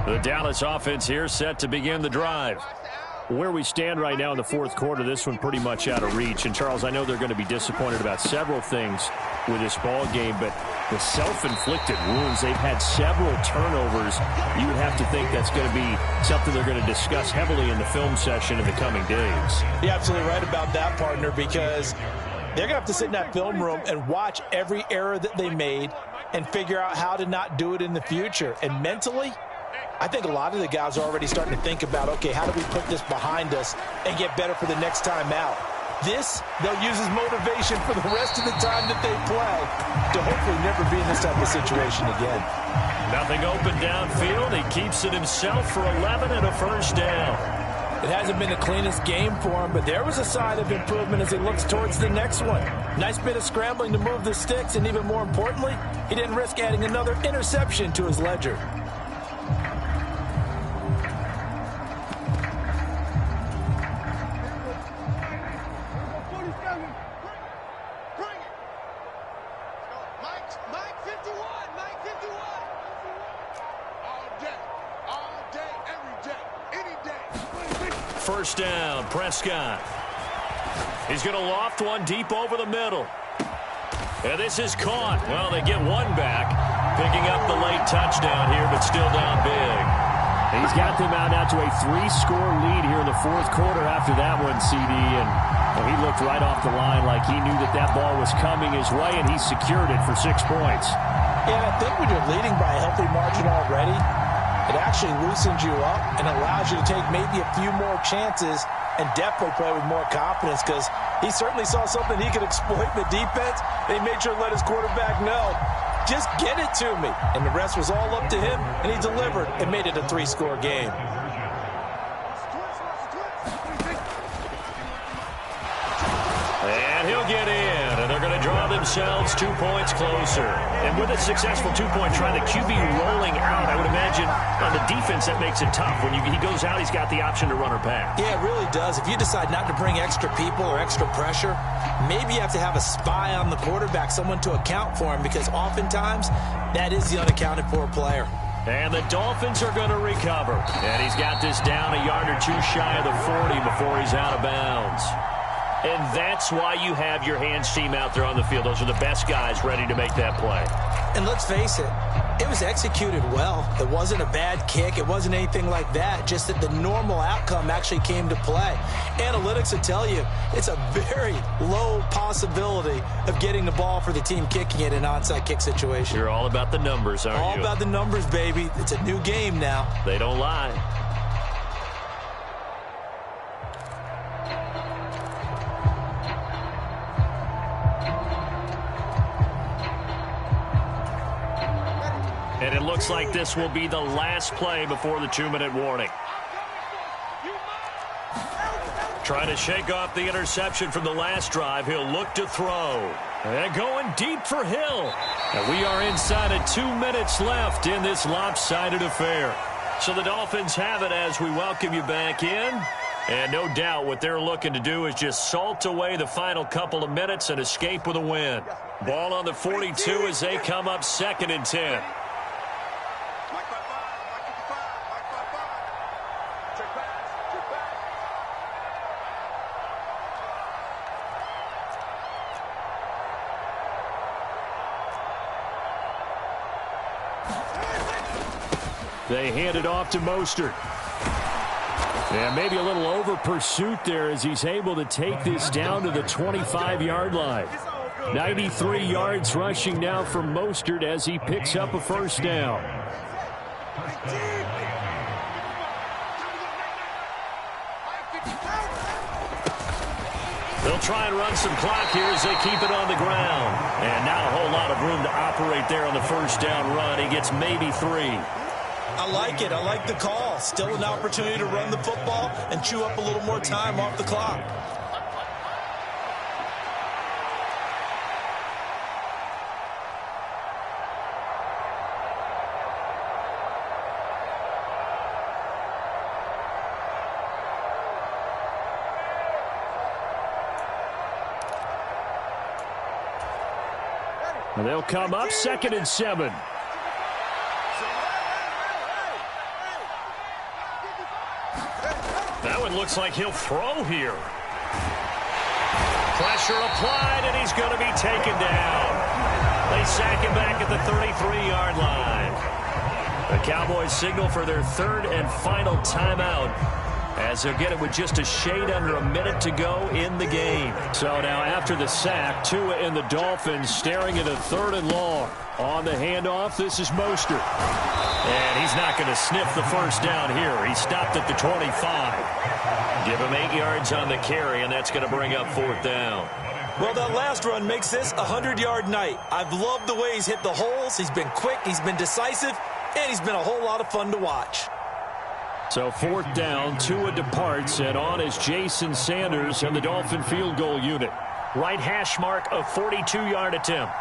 The Dallas offense here set to begin the drive. Where we stand right now in the fourth quarter, this one pretty much out of reach. And, Charles, I know they're going to be disappointed about several things with this ball game, but the self-inflicted wounds, they've had several turnovers. You would have to think that's going to be something they're going to discuss heavily in the film session in the coming days. You're absolutely right about that, partner, because they're going to have to sit in that film room and watch every error that they made and figure out how to not do it in the future. And mentally, I think a lot of the guys are already starting to think about, okay, how do we put this behind us and get better for the next time out? This, they'll use as motivation for the rest of the time that they play to hopefully never be in this type of situation again. Nothing open downfield. He keeps it himself for 11 and a first down. It hasn't been the cleanest game for him, but there was a sign of improvement as he looks towards the next one. Nice bit of scrambling to move the sticks, and even more importantly, he didn't risk adding another interception to his ledger. First down, Prescott. He's going to loft one deep over the middle. And this is caught. Well, they get one back, picking up the late touchdown here, but still down big. He's got them out now to a 3-score lead here in the fourth quarter after that one, CD. And well, he looked right off the line like he knew that that ball was coming his way, and he secured it for 6 points. Yeah, I think when you're leading by a healthy margin already, it actually loosens you up and allows you to take maybe a few more chances and definitely play with more confidence, because he certainly saw something he could exploit in the defense. They made sure to let his quarterback know, just get it to me. And the rest was all up to him, and he delivered and made it a 3-score game. And he'll get in, and they're going to draw themselves 2 points closer. And with a successful 2-point try, the QB rolling out, I would imagine on the defense that makes it tough. When he goes out, he's got the option to run or pass. Yeah, it really does. If you decide not to bring extra people or extra pressure, maybe you have to have a spy on the quarterback, someone to account for him, because oftentimes that is the unaccounted for player. And the Dolphins are going to recover. And he's got this down a yard or two shy of the 40 before he's out of bounds. And that's why you have your hands team out there on the field. Those are the best guys ready to make that play. And let's face it, it was executed well. It wasn't a bad kick. It wasn't anything like that. Just that the normal outcome actually came to play. Analytics will tell you it's a very low possibility of getting the ball for the team kicking it in an onside kick situation. You're all about the numbers, aren't you? All about the numbers, baby. It's a new game now. They don't lie. And it looks like this will be the last play before the 2-minute warning. Trying to shake off the interception from the last drive. He'll look to throw. And going deep for Hill. And we are inside of 2 minutes left in this lopsided affair. So the Dolphins have it as we welcome you back in. And no doubt what they're looking to do is just salt away the final couple of minutes and escape with a win. Ball on the 42 as they come up 2nd and 10. They hand it off to Mostert. Yeah, maybe a little over pursuit there as he's able to take this down to the 25-yard line. 93 yards rushing now from Mostert as he picks up a first down. They'll try and run some clock here as they keep it on the ground. And not a whole lot of room to operate there on the first down run. He gets maybe 3. I like it. I like the call. Still an opportunity to run the football and chew up a little more time off the clock. And they'll come up 2nd and 7. That one looks like he'll throw here. Pressure applied, and he's going to be taken down. They sack him back at the 33-yard line. The Cowboys signal for their third and final timeout, as they'll get it with just a shade under a minute to go in the game. So now after the sack, Tua and the Dolphins staring at a 3rd and long. On the handoff, this is Mostert. And he's not going to sniff the first down here. He stopped at the 25. Give him 8 yards on the carry, and that's going to bring up 4th down. Well, that last run makes this a 100-yard night. I've loved the way he's hit the holes. He's been quick, he's been decisive, and he's been a whole lot of fun to watch. So 4th down, Tua departs, and on is Jason Sanders and the Dolphin field goal unit. Right hash mark, a 42-yard attempt.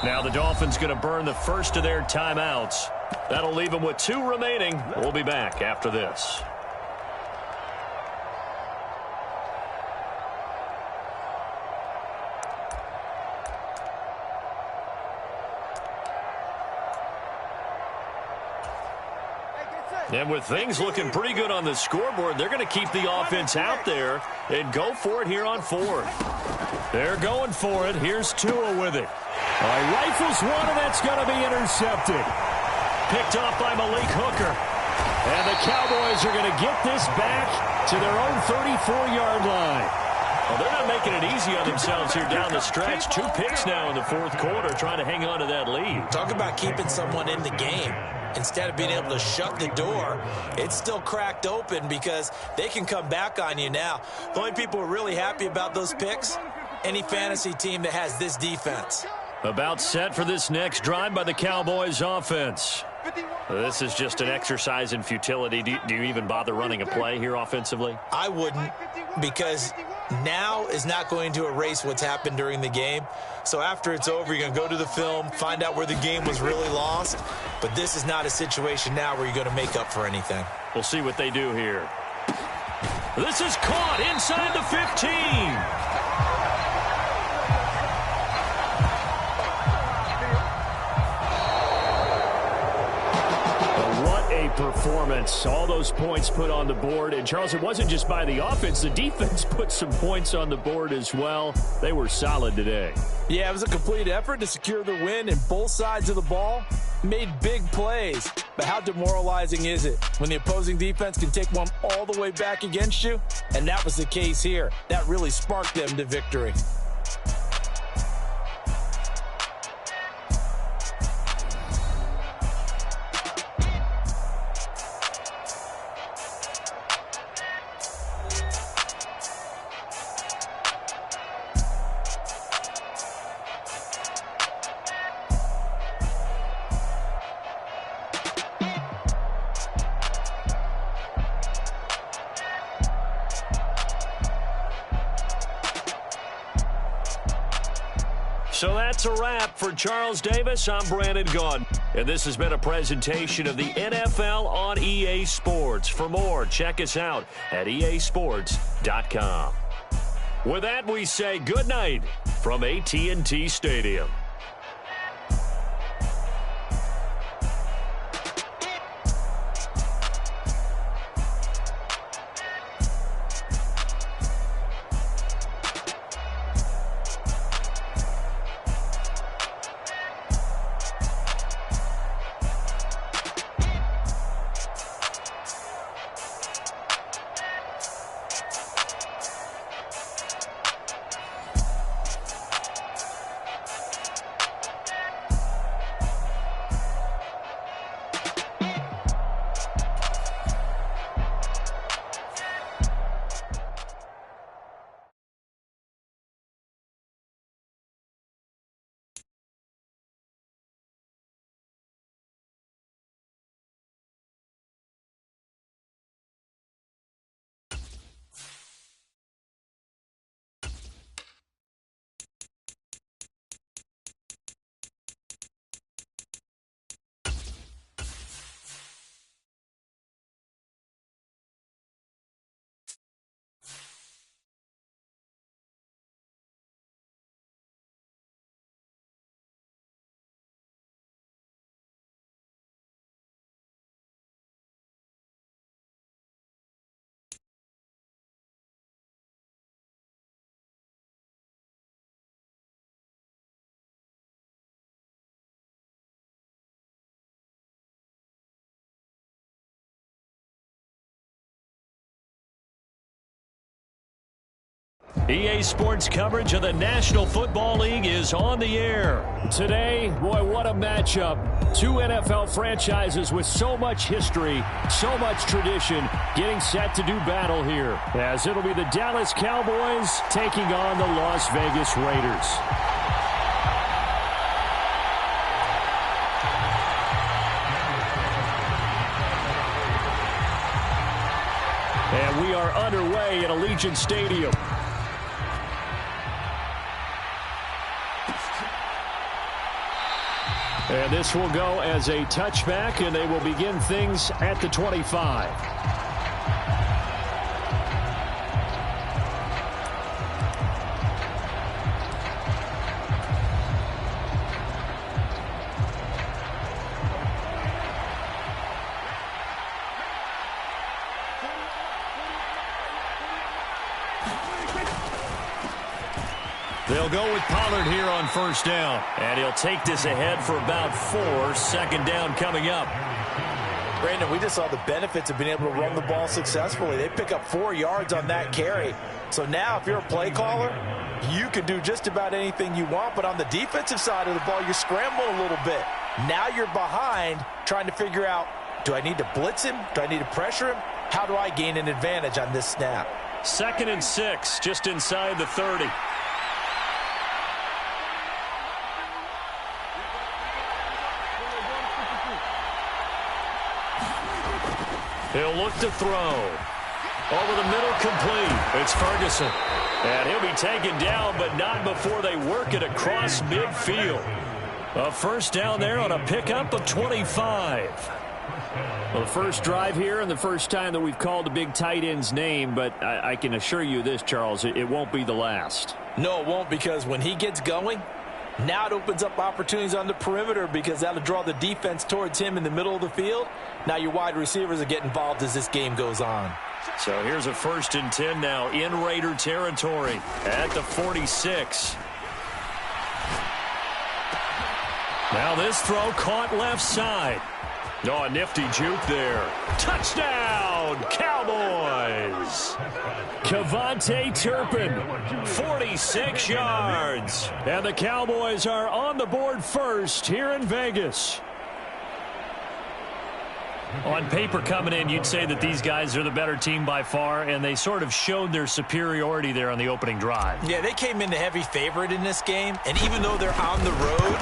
Now the Dolphins going to burn the first of their timeouts. That'll leave them with 2 remaining. We'll be back after this. And with things looking pretty good on the scoreboard, they're going to keep the offense out there and go for it here on 4th. They're going for it. Here's Tua with it. Rifles one, and that's going to be intercepted. Picked off by Malik Hooker. And the Cowboys are going to get this back to their own 34-yard line. Well, they're not making it easy on themselves here down the stretch. 2 picks now in the 4th quarter, trying to hang on to that lead. Talk about keeping someone in the game. Instead of being able to shut the door, it's still cracked open because they can come back on you now. The only people who are really happy about those picks, any fantasy team that has this defense. About set for this next drive by the Cowboys offense. This is just an exercise in futility. Do you even bother running a play here offensively? I wouldn't, because now is not going to erase what's happened during the game. So after it's over, you're going to go to the film, find out where the game was really lost. But this is not a situation now where you're going to make up for anything. We'll see what they do here. This is caught inside the 15. Performance. All those points put on the board. And, Charles, it wasn't just by the offense. The defense put some points on the board as well. They were solid today. Yeah, it was a complete effort to secure the win, and both sides of the ball made big plays. But how demoralizing is it when the opposing defense can take one all the way back against you? And that was the case here. That really sparked them to victory. So that's a wrap for Charles Davis. I'm Brandon Gaudin. And this has been a presentation of the NFL on EA Sports. For more, check us out at easports.com. With that, we say good night from AT&T Stadium. EA Sports coverage of the National Football League is on the air. Today, boy, what a matchup. Two NFL franchises with so much history, so much tradition, getting set to do battle here, as it'll be the Dallas Cowboys taking on the Las Vegas Raiders. And we are underway at Allegiant Stadium. And this will go as a touchback, and they will begin things at the 25. They'll go with Pollard here on first down. And he'll take this ahead for about 4. Second down coming up. Brandon, we just saw the benefits of being able to run the ball successfully. They pick up 4 yards on that carry. So now if you're a play caller, you can do just about anything you want. But on the defensive side of the ball, you're scrambling a little bit. Now you're behind trying to figure out, do I need to blitz him? Do I need to pressure him? How do I gain an advantage on this snap? 2nd and 6, just inside the 30. He'll look to throw. Over the middle, complete. It's Ferguson. And he'll be taken down, but not before they work it across midfield. A first down there on a pickup of 25. Well, the first drive here and the first time that we've called a big tight end's name, but I can assure you this, Charles, it won't be the last. No, it won't, because when he gets going, now it opens up opportunities on the perimeter, because that'll draw the defense towards him in the middle of the field. Now your wide receivers will get involved as this game goes on. So here's a 1st and 10 now in Raider territory at the 46. Now this throw caught left side. Oh, a nifty juke there. Touchdown, Cowboys. Kevontae Turpin, 46 yards. And the Cowboys are on the board first here in Vegas. On paper coming in, you'd say that these guys are the better team by far, and they sort of showed their superiority there on the opening drive. Yeah, they came in the heavy favorite in this game, and even though they're on the road,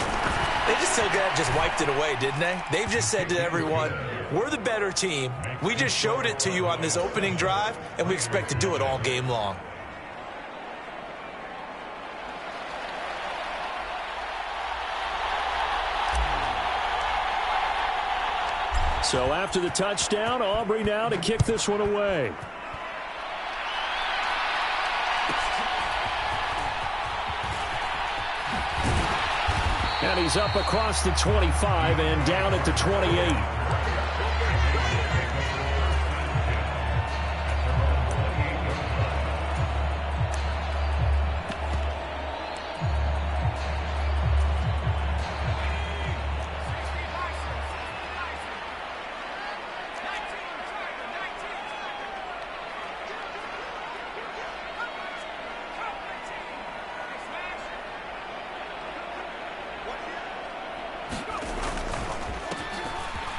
they just so good just wiped it away, didn't they? They've just said to everyone, we're the better team. We just showed it to you on this opening drive, and we expect to do it all game long. So after the touchdown, Aubrey now to kick this one away. And he's up across the 25 and down at the 28.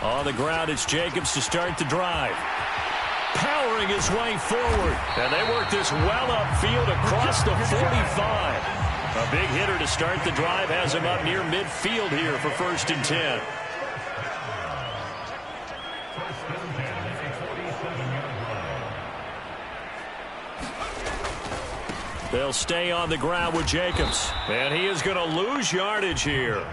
On the ground, it's Jacobs to start the drive. Powering his way forward. And they work this well upfield across the 45. A big hitter to start the drive has him up near midfield here for 1st and 10. They'll stay on the ground with Jacobs. And he is going to lose yardage here.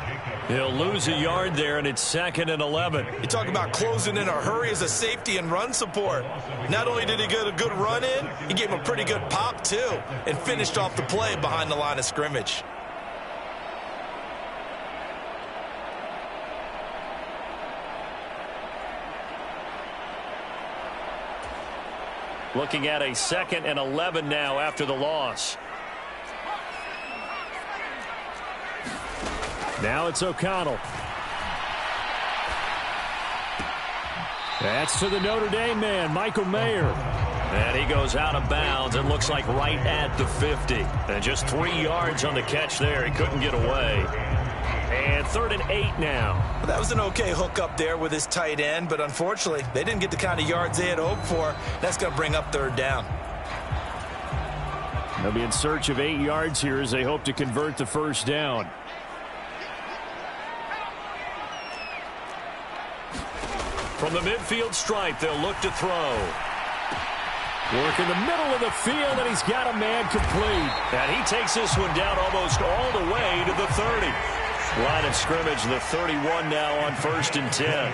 He'll lose a yard there, and it's 2nd and 11. You talk about closing in a hurry as a safety and run support. Not only did he get a good run in, he gave him a pretty good pop, too, and finished off the play behind the line of scrimmage. Looking at a 2nd and 11 now after the loss. Now it's O'Connell. That's to the Notre Dame man, Michael Mayer. And he goes out of bounds. It looks like right at the 50. And just 3 yards on the catch there. He couldn't get away. And 3rd and 8 now. Well, that was an okay hook up there with his tight end, but unfortunately, they didn't get the kind of yards they had hoped for. That's going to bring up 3rd down. They'll be in search of 8 yards here as they hope to convert the 1st down. From the midfield stripe, they'll look to throw. Work in the middle of the field, and he's got a man complete. And he takes this one down almost all the way to the 30. Line of scrimmage, the 31 now on 1st and 10.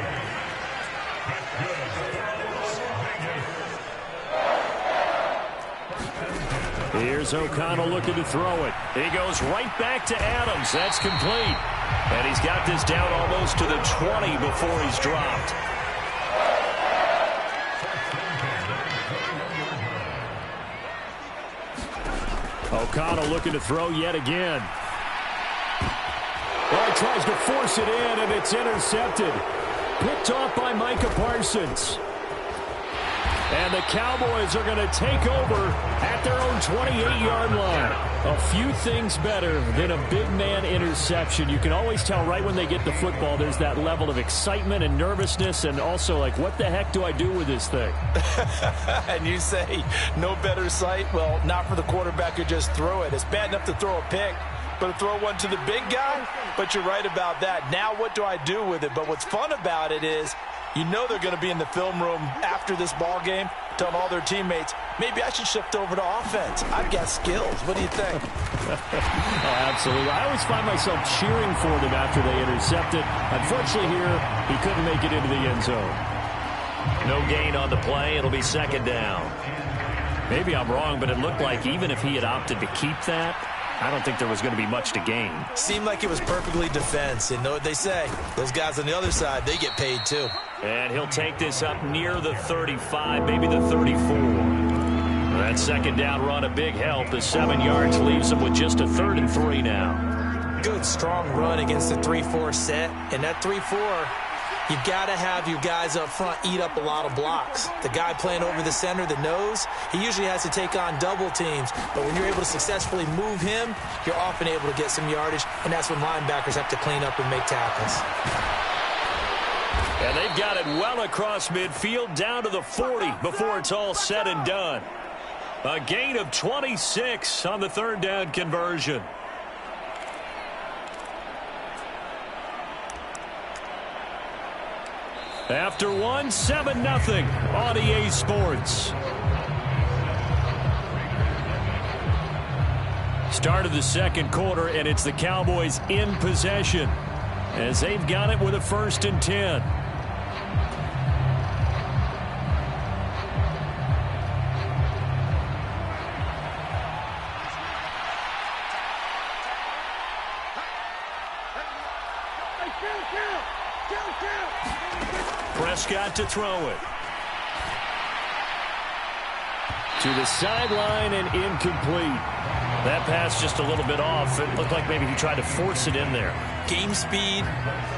Here's O'Connell looking to throw it. He goes right back to Adams. That's complete. And he's got this down almost to the 20 before he's dropped. O'Connell looking to throw yet again. Well, he tries to force it in, and it's intercepted. Picked off by Micah Parsons. And the Cowboys are going to take over at their own 28-yard line. A few things better than a big man interception. You can always tell right when they get the football, there's that level of excitement and nervousness, and also like, what the heck do I do with this thing? And you say, no better sight? Well, not for the quarterback who just threw it. It's bad enough to throw a pick, but to throw one to the big guy? But you're right about that. Now what do I do with it? But what's fun about it is, you know they're going to be in the film room after this ball game, telling all their teammates, maybe I should shift over to offense. I've got skills. What do you think? Oh, absolutely. I always find myself cheering for them after they intercepted. Unfortunately here, he couldn't make it into the end zone. No gain on the play. It'll be 2nd down. Maybe I'm wrong, but it looked like even if he had opted to keep that, I don't think there was going to be much to gain. Seemed like it was perfectly defense. And know what they say? Those guys on the other side, they get paid too. And he'll take this up near the 35, maybe the 34. That 2nd down run, a big help. The 7 yards leaves him with just a 3rd and 3 now. Good, strong run against the 3-4 set. And that 3-4... you've got to have your guys up front eat up a lot of blocks. The guy playing over the center, the nose, he usually has to take on double teams. But when you're able to successfully move him, you're often able to get some yardage, and that's when linebackers have to clean up and make tackles. And they've got it well across midfield down to the 40 before it's all said and done. A gain of 26 on the 3rd down conversion. After one, 7-0 on EA Sports. Start of the 2nd quarter, and it's the Cowboys in possession as they've got it with a 1st and 10. Prescott to throw it. To the sideline and incomplete. That pass just a little bit off. It looked like maybe he tried to force it in there. Game speed,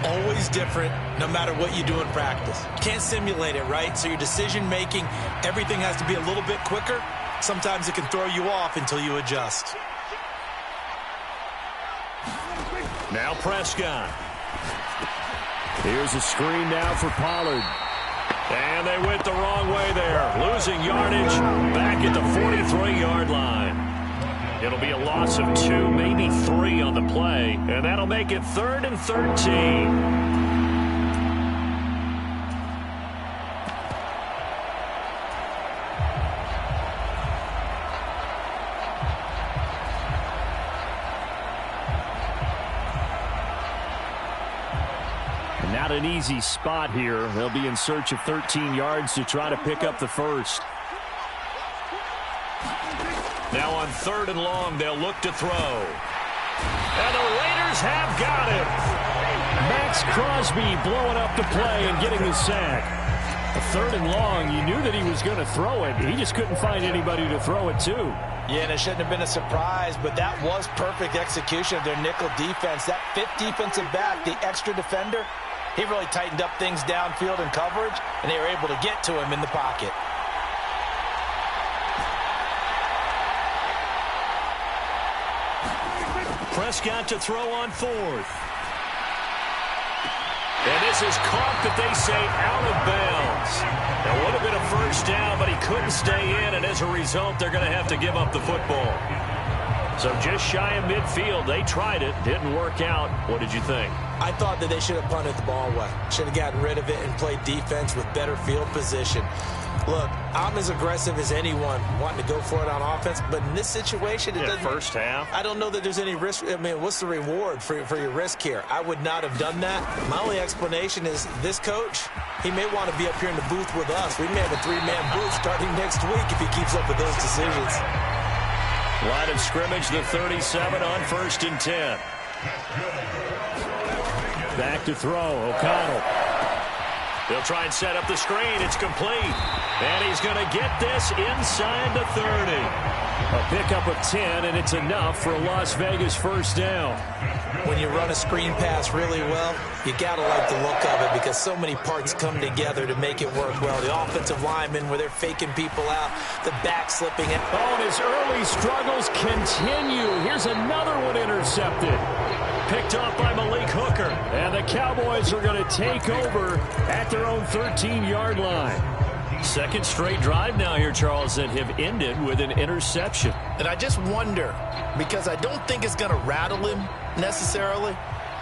always different, no matter what you do in practice. You can't simulate it, right? So your decision-making, everything has to be a little bit quicker. Sometimes it can throw you off until you adjust. Now Prescott. Here's a screen now for Pollard. And they went the wrong way there. Losing yardage back at the 43-yard line. It'll be a loss of 2, maybe 3 on the play. And that'll make it 3rd and 13. Not an easy spot here. They'll be in search of 13 yards to try to pick up the 1st. Now on 3rd and long, they'll look to throw. And the Raiders have got him. Max Crosby blowing up the play and getting the sack. A 3rd and long, you knew that he was going to throw it. He just couldn't find anybody to throw it to. Yeah, and it shouldn't have been a surprise, but that was perfect execution of their nickel defense. That 5th defensive back, the extra defender, he really tightened up things downfield in coverage, and they were able to get to him in the pocket. Prescott to throw on fourth. And this is caught, that they say, out of bounds. That would have been a first down, but he couldn't stay in, and as a result, they're going to have to give up the football. So just shy of midfield. They tried it. Didn't work out. What did you think? I thought that they should have punted the ball away. Should have gotten rid of it and played defense with better field position. Look, I'm as aggressive as anyone wanting to go for it on offense, but in this situation, it doesn't. First half. I don't know that there's any risk. I mean, what's the reward for your risk here? I would not have done that. My only explanation is this coach, he may want to be up here in the booth with us. We may have a three-man booth starting next week if he keeps up with those decisions. Line of scrimmage, the 37 on 1st and 10. Back to throw, O'Connell. They'll try and set up the screen. It's complete. And he's going to get this inside the 30. A pickup of 10, and it's enough for a Las Vegas first down. When you run a screen pass really well, you got to like the look of it because so many parts come together to make it work well. The offensive linemen, where they're faking people out, the back slipping in. Oh, and his early struggles continue. Here's another one intercepted. Picked off by Malik Hooker. And the Cowboys are going to take over at their own 13-yard line. Second straight drive now here, Charles, that have ended with an interception. And I just wonder, because I don't think it's going to rattle him necessarily,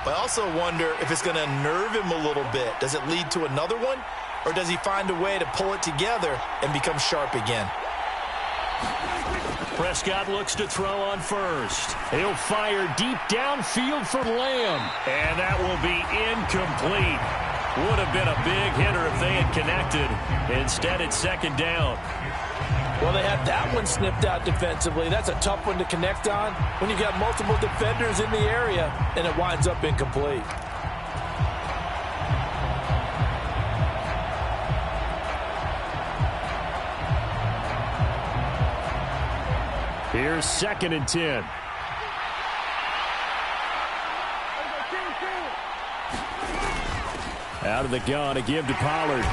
but I also wonder if it's going to unnerve him a little bit. Does it lead to another one, or does he find a way to pull it together and become sharp again? Prescott looks to throw on first. He'll fire deep downfield for Lamb. And that will be incomplete. Would have been a big hitter if they had connected. Instead, it's second down. Well, they had that one snipped out defensively. That's a tough one to connect on when you got multiple defenders in the area, and it winds up incomplete. Here's 2nd and 10. Out of the gun, a give to Pollard.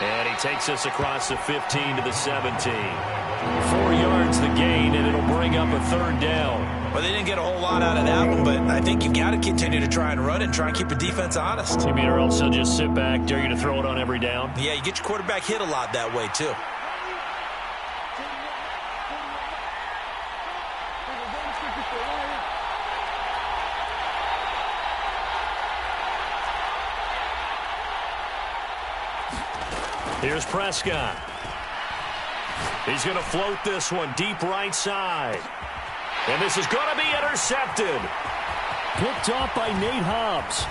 And he takes us across the 15 to the 17. 4 yards the gain, and it'll bring up a third down. Well, they didn't get a whole lot out of that one, but I think you've got to continue to try and run it and try and keep the defense honest. You mean, or else they'll just sit back, dare you to throw it on every down? Yeah, you get your quarterback hit a lot that way, too. Here's Prescott. He's going to float this one deep right side. And this is going to be intercepted. Picked off by Nate Hobbs.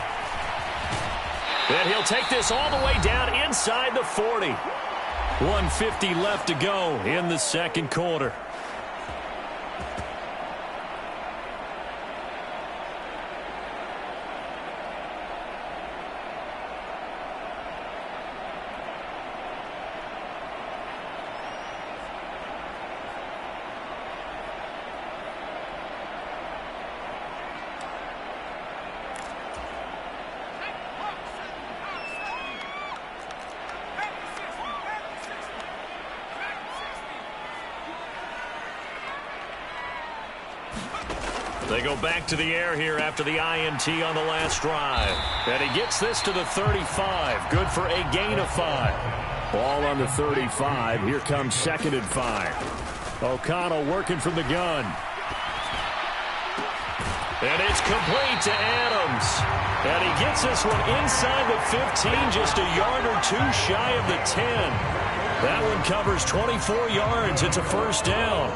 And he'll take this all the way down inside the 40. 1:50 left to go in the second quarter. They go back to the air here after the INT on the last drive. And he gets this to the 35. Good for a gain of 5. Ball on the 35. Here comes 2nd and 5. O'Connell working from the gun. And it's complete to Adams. And he gets this one inside the 15, just a yard or two shy of the 10. That one covers 24 yards. It's a first down.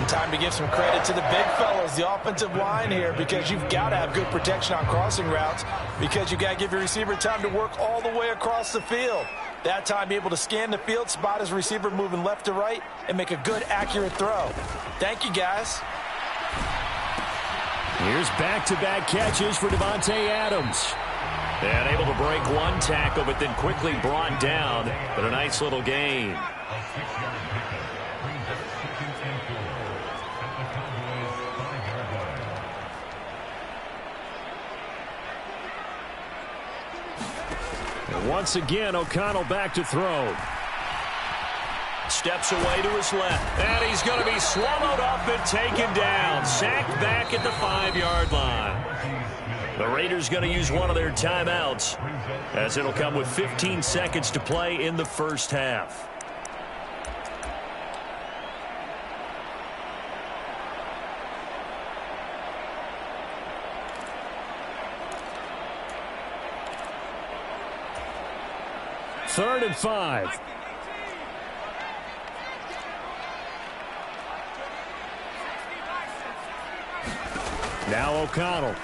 Time to give some credit to the big fellas, the offensive line here, because you've got to have good protection on crossing routes, because you've got to give your receiver time to work all the way across the field. That time, be able to scan the field, spot his receiver moving left to right, and make a good, accurate throw. Thank you, guys. Here's back-to-back catches for Devontae Adams. And able to break one tackle, but then quickly brought down. But a nice little gain. And once again, O'Connell back to throw. steps away to his left. And he's going to be swallowed up and taken down. Sacked back at the 5-yard line. The Raiders going to use one of their timeouts, as it'll come with 15 seconds to play in the first half. Third and 5. Now O'Connell.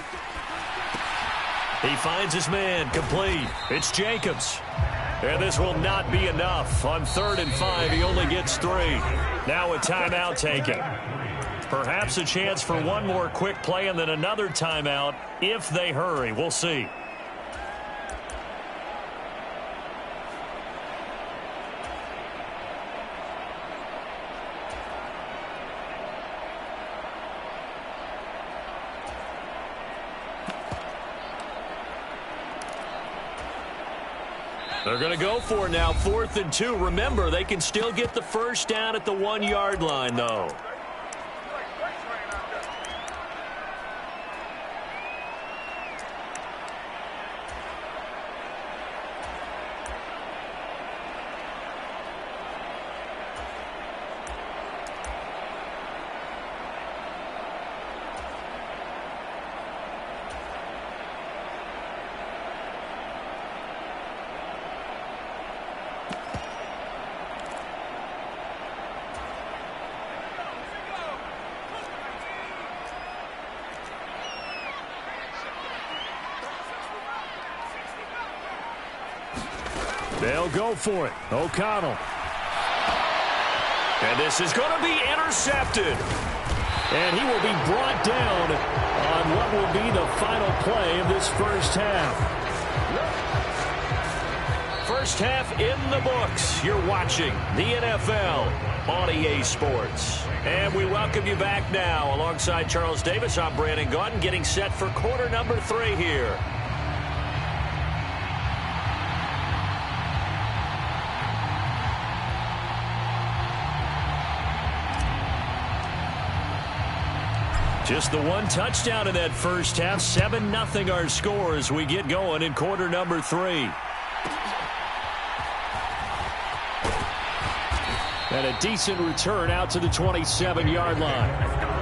He finds his man, complete. It's Jacobs. And this will not be enough. On 3rd and 5, he only gets 3. Now a timeout taken. Perhaps a chance for one more quick play and then another timeout if they hurry. We'll see. They're going to go for it now, 4th and 2. Remember, they can still get the first down at the 1-yard line, though. They'll go for it. O'Connell. And this is going to be intercepted. And he will be brought down on what will be the final play of this first half. First half in the books. You're watching the NFL on EA Sports. And we welcome you back now. Alongside Charles Davis, I'm Brandon Gaudin, getting set for quarter number 3 here. Just the one touchdown in that first half. 7-0 our score as we get going in quarter number 3. And a decent return out to the 27-yard line.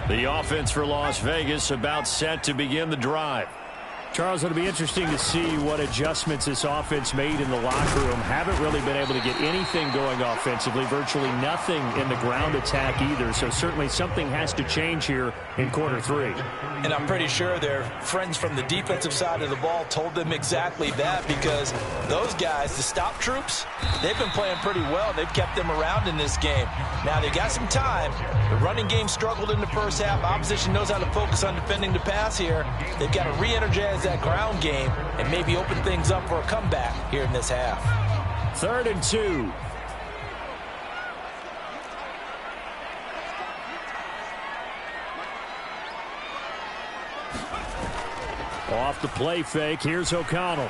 The offense for Las Vegas about set to begin the drive. Charles, it'll be interesting to see what adjustments this offense made in the locker room. Haven't really been able to get anything going offensively, virtually nothing in the ground attack either. So certainly something has to change here in quarter 3. And I'm pretty sure their friends from the defensive side of the ball told them exactly that, because those guys, the stop troops, they've been playing pretty well. They've kept them around in this game. Now, they got some time. The running game struggled in the first half. Opposition knows how to focus on defending the pass here. They've got to re-energize that ground game and maybe open things up for a comeback here in this half. 3rd and 2. Off the play fake, here's O'Connell.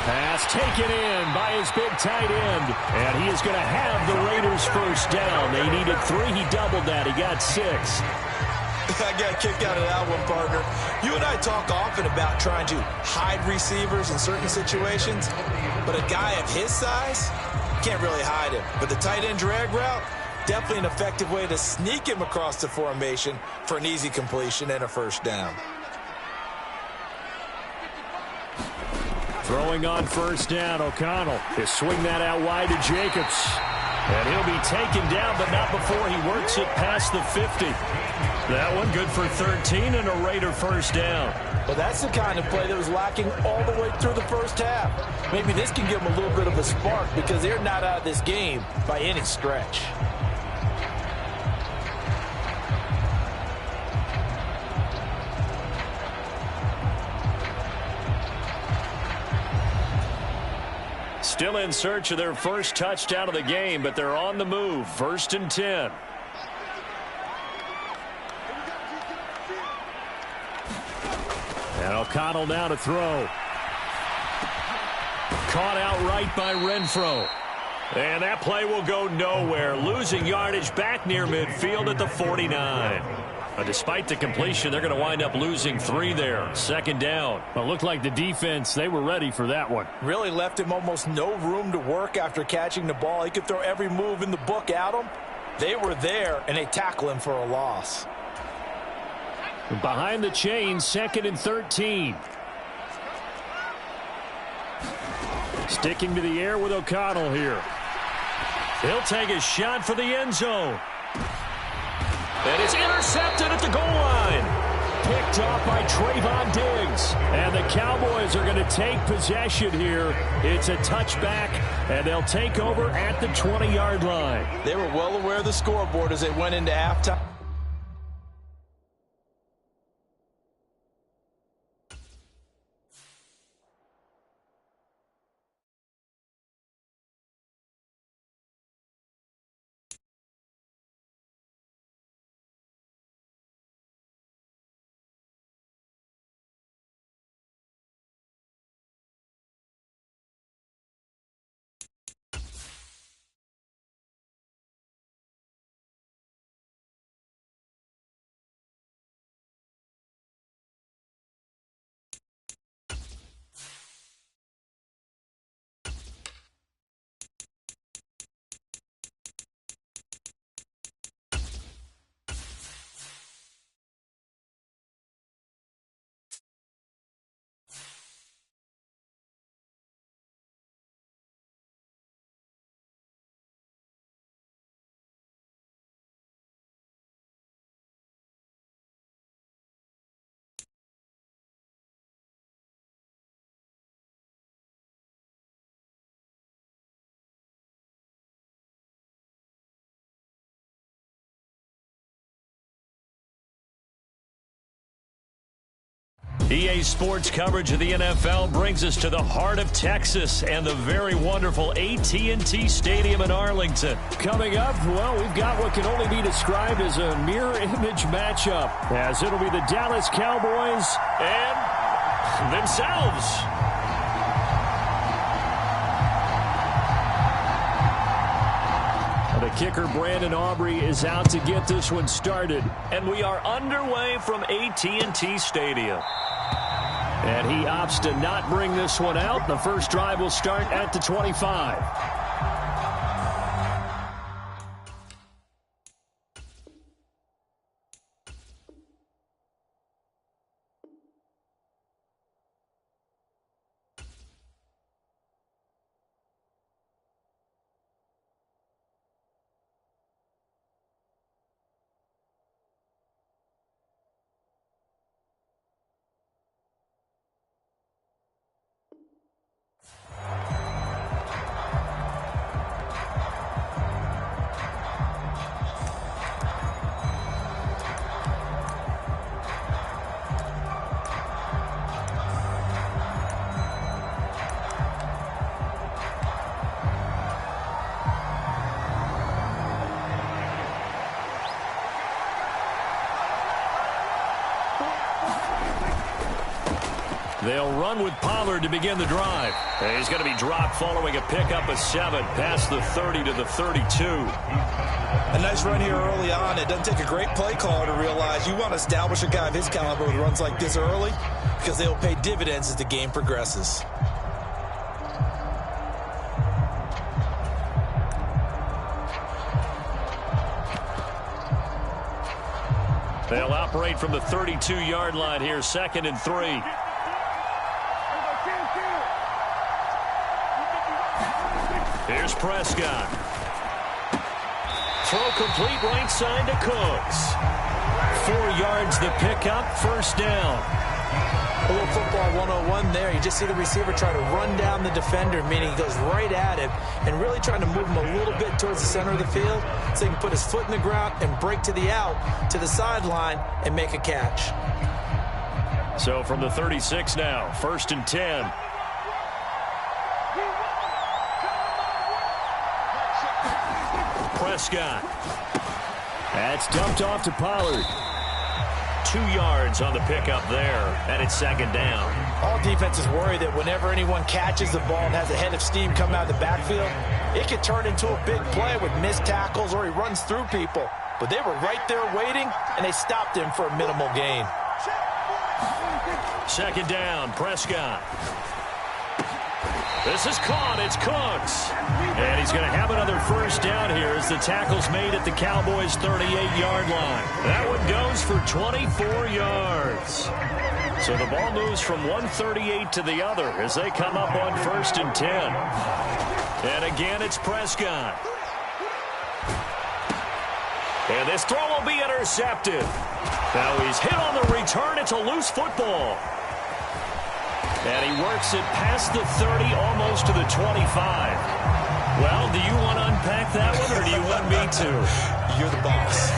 Pass taken in by his big tight end. And he is going to have the Raiders first down. They needed 3. He doubled that. He got 6. I got a kick out of that one, partner. You and I talk often about trying to hide receivers in certain situations, but a guy of his size can't really hide him. But the tight end drag route, definitely an effective way to sneak him across the formation for an easy completion and a first down. Throwing on first down, O'Connell. He'll swing that out wide to Jacobs. And he'll be taken down, but not before he works it past the 50. That one good for 13 and a Raider first down. Well, that's the kind of play that was lacking all the way through the first half. Maybe this can give them a little bit of a spark, because they're not out of this game by any stretch. Still in search of their first touchdown of the game, but they're on the move. 1st and 10. O'Connell now to throw. Caught outright by Renfro. And that play will go nowhere. Losing yardage back near midfield at the 49. Despite the completion, they're going to wind up losing 3 there. Second down. Well, it looked like the defense, they were ready for that one. Really left him almost no room to work after catching the ball. He could throw every move in the book at him. They were there, and they tackle him for a loss. Behind the chains, 2nd and 13. Sticking to the air with O'Connell here. He'll take a shot for the end zone. And it's intercepted at the goal line. Picked off by Trayvon Diggs. And the Cowboys are going to take possession here. It's a touchback, and they'll take over at the 20-yard line. They were well aware of the scoreboard as they went into halftime. EA Sports coverage of the NFL brings us to the heart of Texas and the very wonderful AT&T Stadium in Arlington. Coming up, well, we've got what can only be described as a mirror image matchup, as it'll be the Dallas Cowboys and themselves. The kicker, Brandon Aubrey, is out to get this one started. And we are underway from AT&T Stadium. And he opts to not bring this one out. The first drive will start at the 25. They'll run with Pollard to begin the drive. And he's going to be dropped following a pickup of 7 past the 30 to the 32. A nice run here early on. It doesn't take a great play caller to realize you want to establish a guy of his caliber who runs like this early because they'll pay dividends as the game progresses. They'll operate from the 32-yard line here, 2nd and 3. Here's Prescott. Throw complete right side to Cooks. 4 yards the pickup, first down. A little football 101 there. You just see the receiver try to run down the defender, meaning he goes right at him and really trying to move him a little bit towards the center of the field so he can put his foot in the ground and break to the out, to the sideline, and make a catch. So from the 36 now, 1st and 10. Prescott. That's dumped off to Pollard. 2 yards on the pickup there, and it's second down. All defenses worry that whenever anyone catches the ball and has a head of steam come out of the backfield, it could turn into a big play with missed tackles or he runs through people. But they were right there waiting, and they stopped him for a minimal gain. Second down, Prescott. This is caught. It's Cooks. And he's going to have another first down here as the tackle's made at the Cowboys' 38-yard line. That one goes for 24 yards. So the ball moves from 138 to the other as they come up on 1st and 10. And again, it's Prescott. And this throw will be intercepted. Now he's hit on the return. It's a loose football. And he works it past the 30, almost to the 25. Well, do you want to unpack that one, or do you want me to? You're the boss.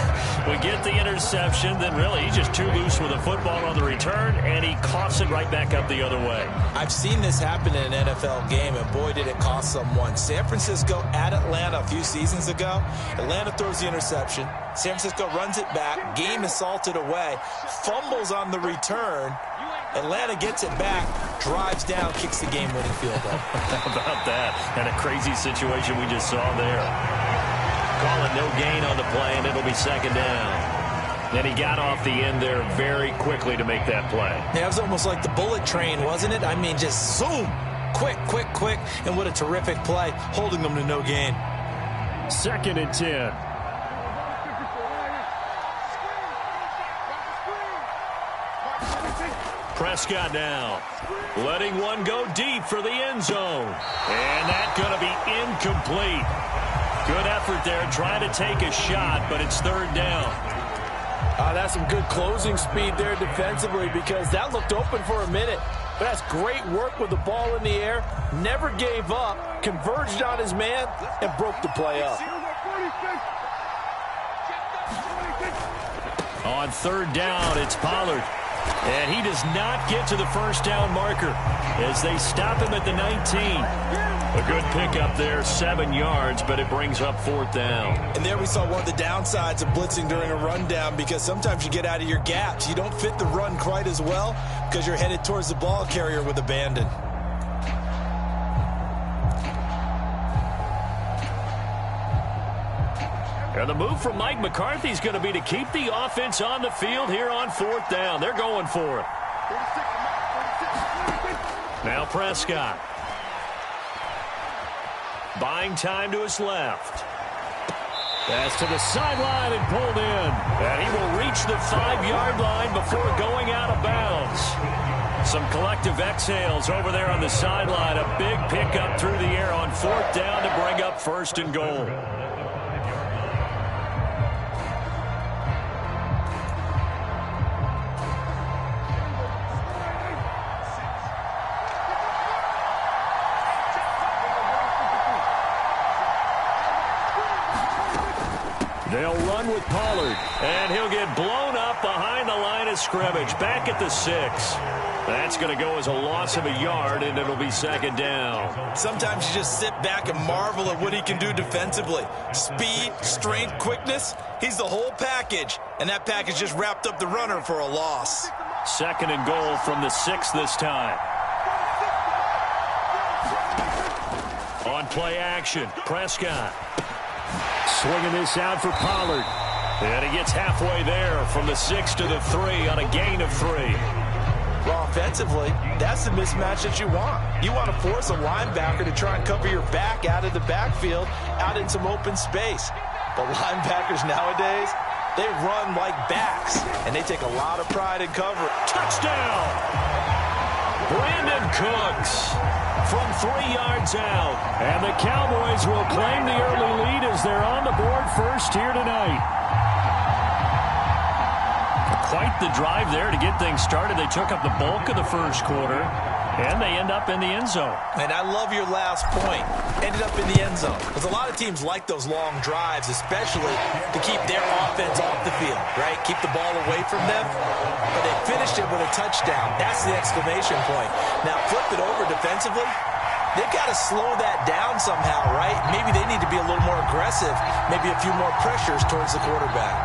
We get the interception, then really he's just too loose with the football on the return, and he coughs it right back up the other way. I've seen this happen in an NFL game, and boy, did it cost someone. San Francisco at Atlanta a few seasons ago. Atlanta throws the interception. San Francisco runs it back. Game is salted away. Fumbles on the return. Atlanta gets it back, drives down, kicks the game-winning field goal. How about that? And a crazy situation we just saw there. Calling no gain on the play, and it'll be second down. And he got off the end there very quickly to make that play. Yeah, it was almost like the bullet train, wasn't it? I mean, just zoom, quick, quick, quick, and what a terrific play, holding them to no gain. 2nd and 10. Prescott now, letting one go deep for the end zone. And that's going to be incomplete. Good effort there, trying to take a shot, but it's 3rd down. That's some good closing speed there defensively, because that looked open for a minute. But that's great work with the ball in the air. Never gave up, converged on his man, and broke the play up. On 3rd down, it's Pollard. And he does not get to the first down marker as they stop him at the 19. A good pickup there, 7 yards, but it brings up 4th down. And there we saw one of the downsides of blitzing during a rundown, because sometimes you get out of your gaps. You don't fit the run quite as well because you're headed towards the ball carrier with abandon. And the move from Mike McCarthy is going to be to keep the offense on the field here on 4th down. They're going for it. Now Prescott. Buying time to his left. Pass to the sideline and pulled in. And he will reach the 5-yard line before going out of bounds. Some collective exhales over there on the sideline. A big pickup through the air on 4th down to bring up 1st and goal. They'll run with Pollard, and he'll get blown up behind the line of scrimmage, back at the 6. That's going to go as a loss of a yard, and it'll be 2nd down. Sometimes you just sit back and marvel at what he can do defensively. Speed, strength, quickness, he's the whole package, and that package just wrapped up the runner for a loss. 2nd and goal from the 6 this time. On play action, Prescott. Swinging this out for Pollard. And he gets halfway there from the 6 to the 3 on a gain of 3. Well, offensively, that's the mismatch that you want. You want to force a linebacker to try and cover your back out of the backfield, out in some open space. But linebackers nowadays, they run like backs, and they take a lot of pride in coverage. Touchdown! Brandon Cooks from 3 yards out. And the Cowboys will claim the early lead as they're on the board first here tonight. Quite the drive there to get things started. They took up the bulk of the first quarter, and they end up in the end zone. And I love your last point. Ended up in the end zone. Because a lot of teams like those long drives, especially to keep their offense off the field, right? Keep the ball away from them. But they finished it with a touchdown. That's the exclamation point. Now, flip it over defensively. They've got to slow that down somehow, right? Maybe they need to be a little more aggressive. Maybe a few more pressures towards the quarterback.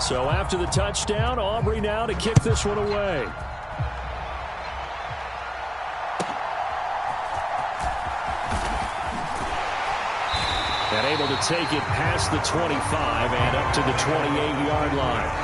So after the touchdown, Aubrey now to kick this one away. And able to take it past the 25 and up to the 28-yard line.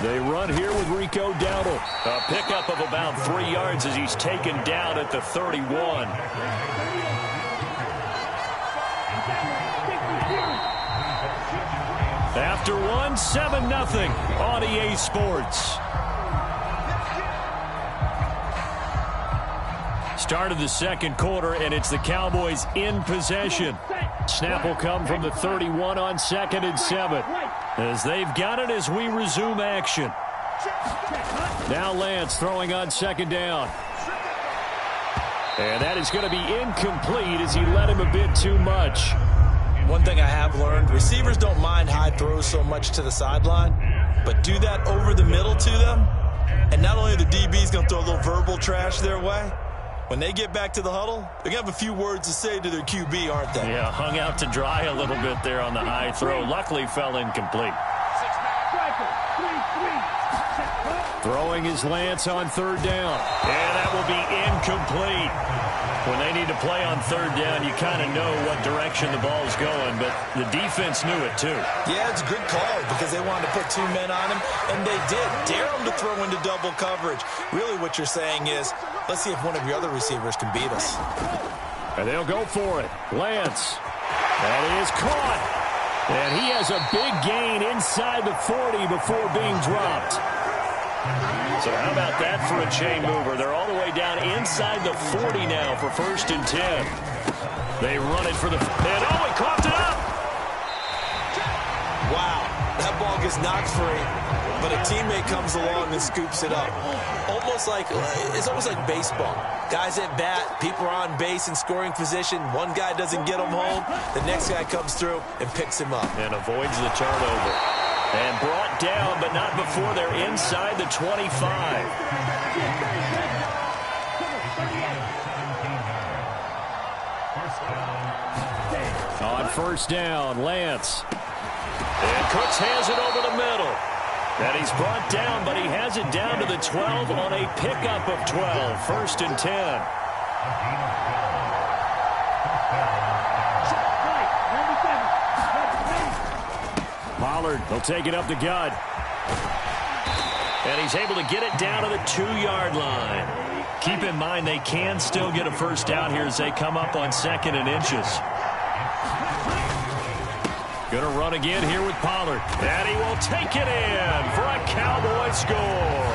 They run here with Rico Dowdle. A pickup of about 3 yards as he's taken down at the 31. After one, 7-0 on EA Sports. Start of the second quarter, and it's the Cowboys in possession. Snap will come from the 31 on 2nd and 7. As they've got it as we resume action. Now Lance throwing on 2nd down. And that is going to be incomplete as he led him a bit too much. One thing I have learned, receivers don't mind high throws so much to the sideline, but do that over the middle to them, and not only are the DBs going to throw a little verbal trash their way, when they get back to the huddle, they're going to have a few words to say to their QB, aren't they? Yeah, hung out to dry a little bit there on the high throw. Luckily fell incomplete. Throwing his Lance on 3rd down. And that will be incomplete. When they need to play on 3rd down, you kind of know what direction the ball is going, but the defense knew it too. Yeah, it's a good call because they wanted to put 2 men on him, and they did. Dare him to throw into double coverage. Really what you're saying is, let's see if one of your other receivers can beat us. And they'll go for it. Lance. That is caught. And he has a big gain inside the 40 before being dropped. So how about that for a chain mover? They're all the way down inside the 40 now for 1st and 10. They run it for the... And oh, he coughed it up! Wow, that ball gets knocked free, but a teammate comes along and scoops it up. It's almost like baseball. Guys at bat, people are on base in scoring position. One guy doesn't get him home. The next guy comes through and picks him up. And avoids the turnover. And brought down, but not before they're inside the 25. On 1st down, Lance. And Cooks has it over the middle. And he's brought down, but he has it down to the 12 on a pickup of 12. 1st and 10. Pollard, they'll take it up the gut. And he's able to get it down to the 2-yard line. Keep in mind they can still get a 1st down here as they come up on 2nd and inches. Going to run again here with Pollard. And he will take it in for a Cowboy score.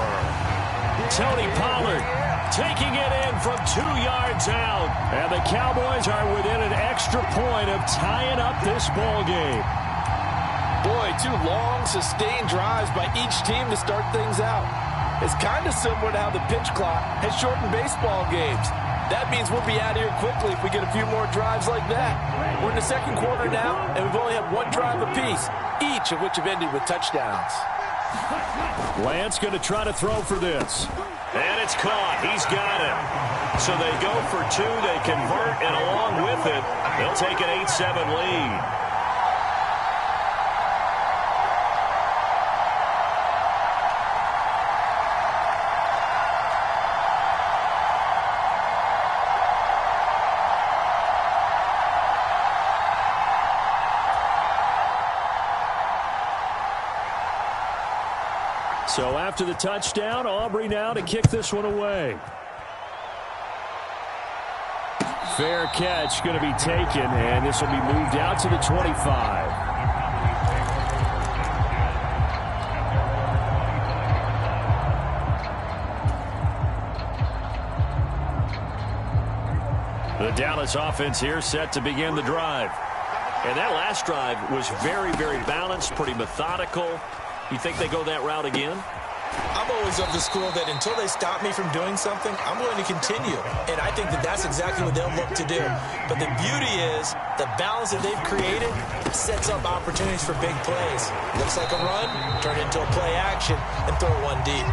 Tony Pollard taking it in from 2 yards out. And the Cowboys are within an extra point of tying up this ball game. Boy, 2 long, sustained drives by each team to start things out. It's kind of similar to how the pitch clock has shortened baseball games. That means we'll be out of here quickly if we get a few more drives like that. We're in the second quarter now, and we've only had 1 drive apiece, each of which have ended with touchdowns. Lance going to try to throw for this. And it's caught. He's got it. So they go for 2. They convert, and along with it, they'll take an 8-7 lead. So after the touchdown, Aubrey now to kick this one away. Fair catch going to be taken, and this will be moved out to the 25. The Dallas offense here set to begin the drive. And that last drive was very, very balanced, pretty methodical. You think they go that route again? I'm always of the school that until they stop me from doing something, I'm going to continue. And I think that that's exactly what they'll look to do. But the beauty is the balance that they've created sets up opportunities for big plays. Looks like a run, turn it into a play action, and throw one deep.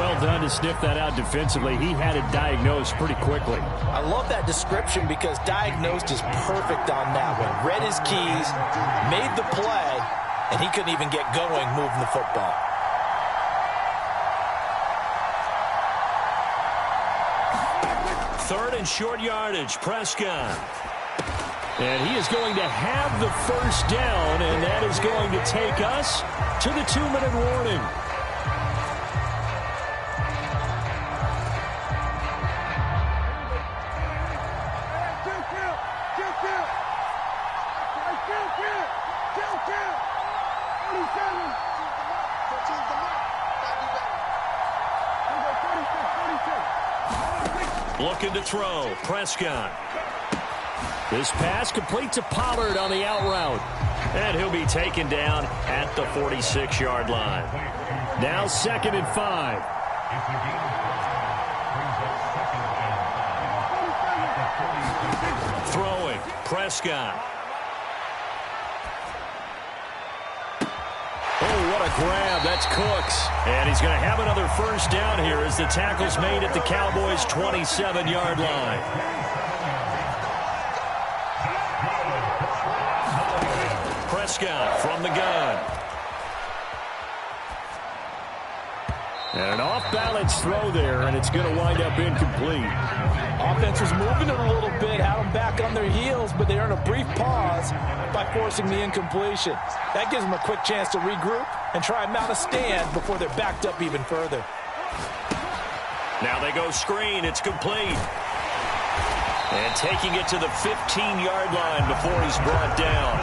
Well done to sniff that out defensively. He had it diagnosed pretty quickly. I love that description because diagnosed is perfect on that one. Read his keys, made the play, and he couldn't even get going moving the football. Third and short yardage, Prescott. And he is going to have the first down, and that is going to take us to the 2-minute warning. Looking to throw, Prescott. This pass complete to Pollard on the out route. And he'll be taken down at the 46-yard line. Now 2nd and 5. Throwing, Prescott. Oh, what a grab. That's Cooks. And he's going to have another first down here as the tackle's made at the Cowboys' 27-yard line. Prescott from the gun. And an off-balance throw there, and it's going to wind up incomplete. Offense was moving it a little bit, had them back on their heels, but they earned a brief pause by forcing the incompletion. That gives them a quick chance to regroup and try and mount a stand before they're backed up even further. Now they go screen. It's complete. And taking it to the 15-yard line before he's brought down.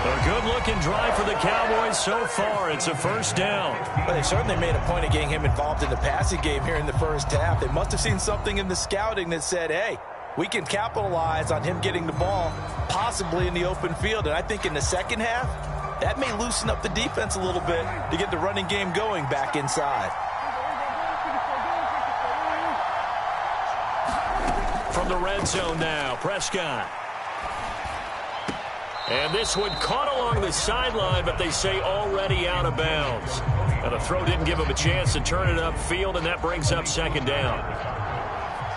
A good-looking drive for the Cowboys so far. It's a first down. Well, they certainly made a point of getting him involved in the passing game here in the first half. They must have seen something in the scouting that said, hey, we can capitalize on him getting the ball, possibly in the open field. And I think in the second half, that may loosen up the defense a little bit to get the running game going back inside. From the red zone now, Prescott. And this one caught along the sideline, but they say already out of bounds. Now the throw didn't give him a chance to turn it upfield, and that brings up 2nd down.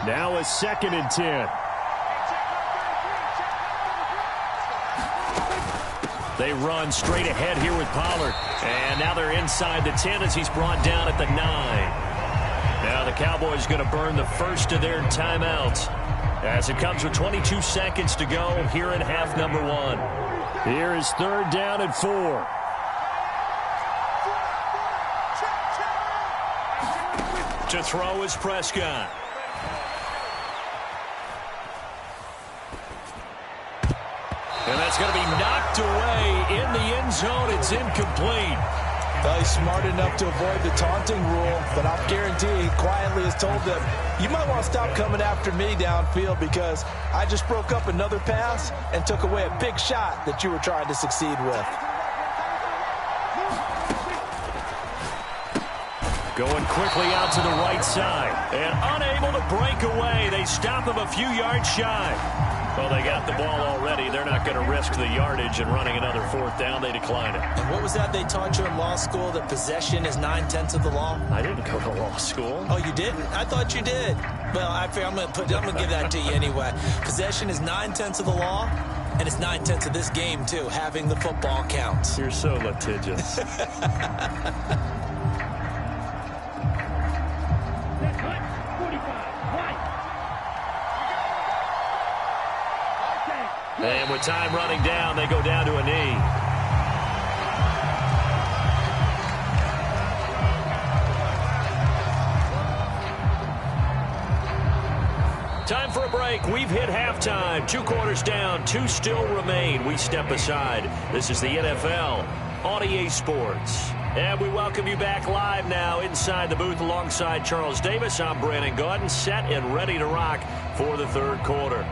Now a 2nd and 10. They run straight ahead here with Pollard. And now they're inside the 10 as he's brought down at the 9. Now the Cowboys going to burn the first of their timeouts as it comes with 22 seconds to go here in half number 1. Here is 3rd down and 4. To throw is Prescott. And that's going to be knocked away in the end zone. It's incomplete. Well, he's smart enough to avoid the taunting rule, but I'll guarantee he quietly has told them, you might want to stop coming after me downfield because I just broke up another pass and took away a big shot that you were trying to succeed with. Going quickly out to the right side and unable to break away. They stop him a few yards shy. Well, they got the ball already. They're not going to risk the yardage and running another 4th down. They decline it. And what was that they taught you in law school, that possession is 9/10 of the law? I didn't go to law school. Oh, you didn't? I thought you did. Well, I'm going to give that to you anyway. Possession is 9/10 of the law, and it's 9/10 of this game, too. Having the football counts. You're so litigious. And with time running down, they go down to a knee. Time for a break. We've hit halftime. 2 quarters down, 2 still remain. We step aside. This is the NFL on EA Sports. And we welcome you back live now inside the booth alongside Charles Davis. I'm Brandon Gaudin, set and ready to rock for the 3rd quarter.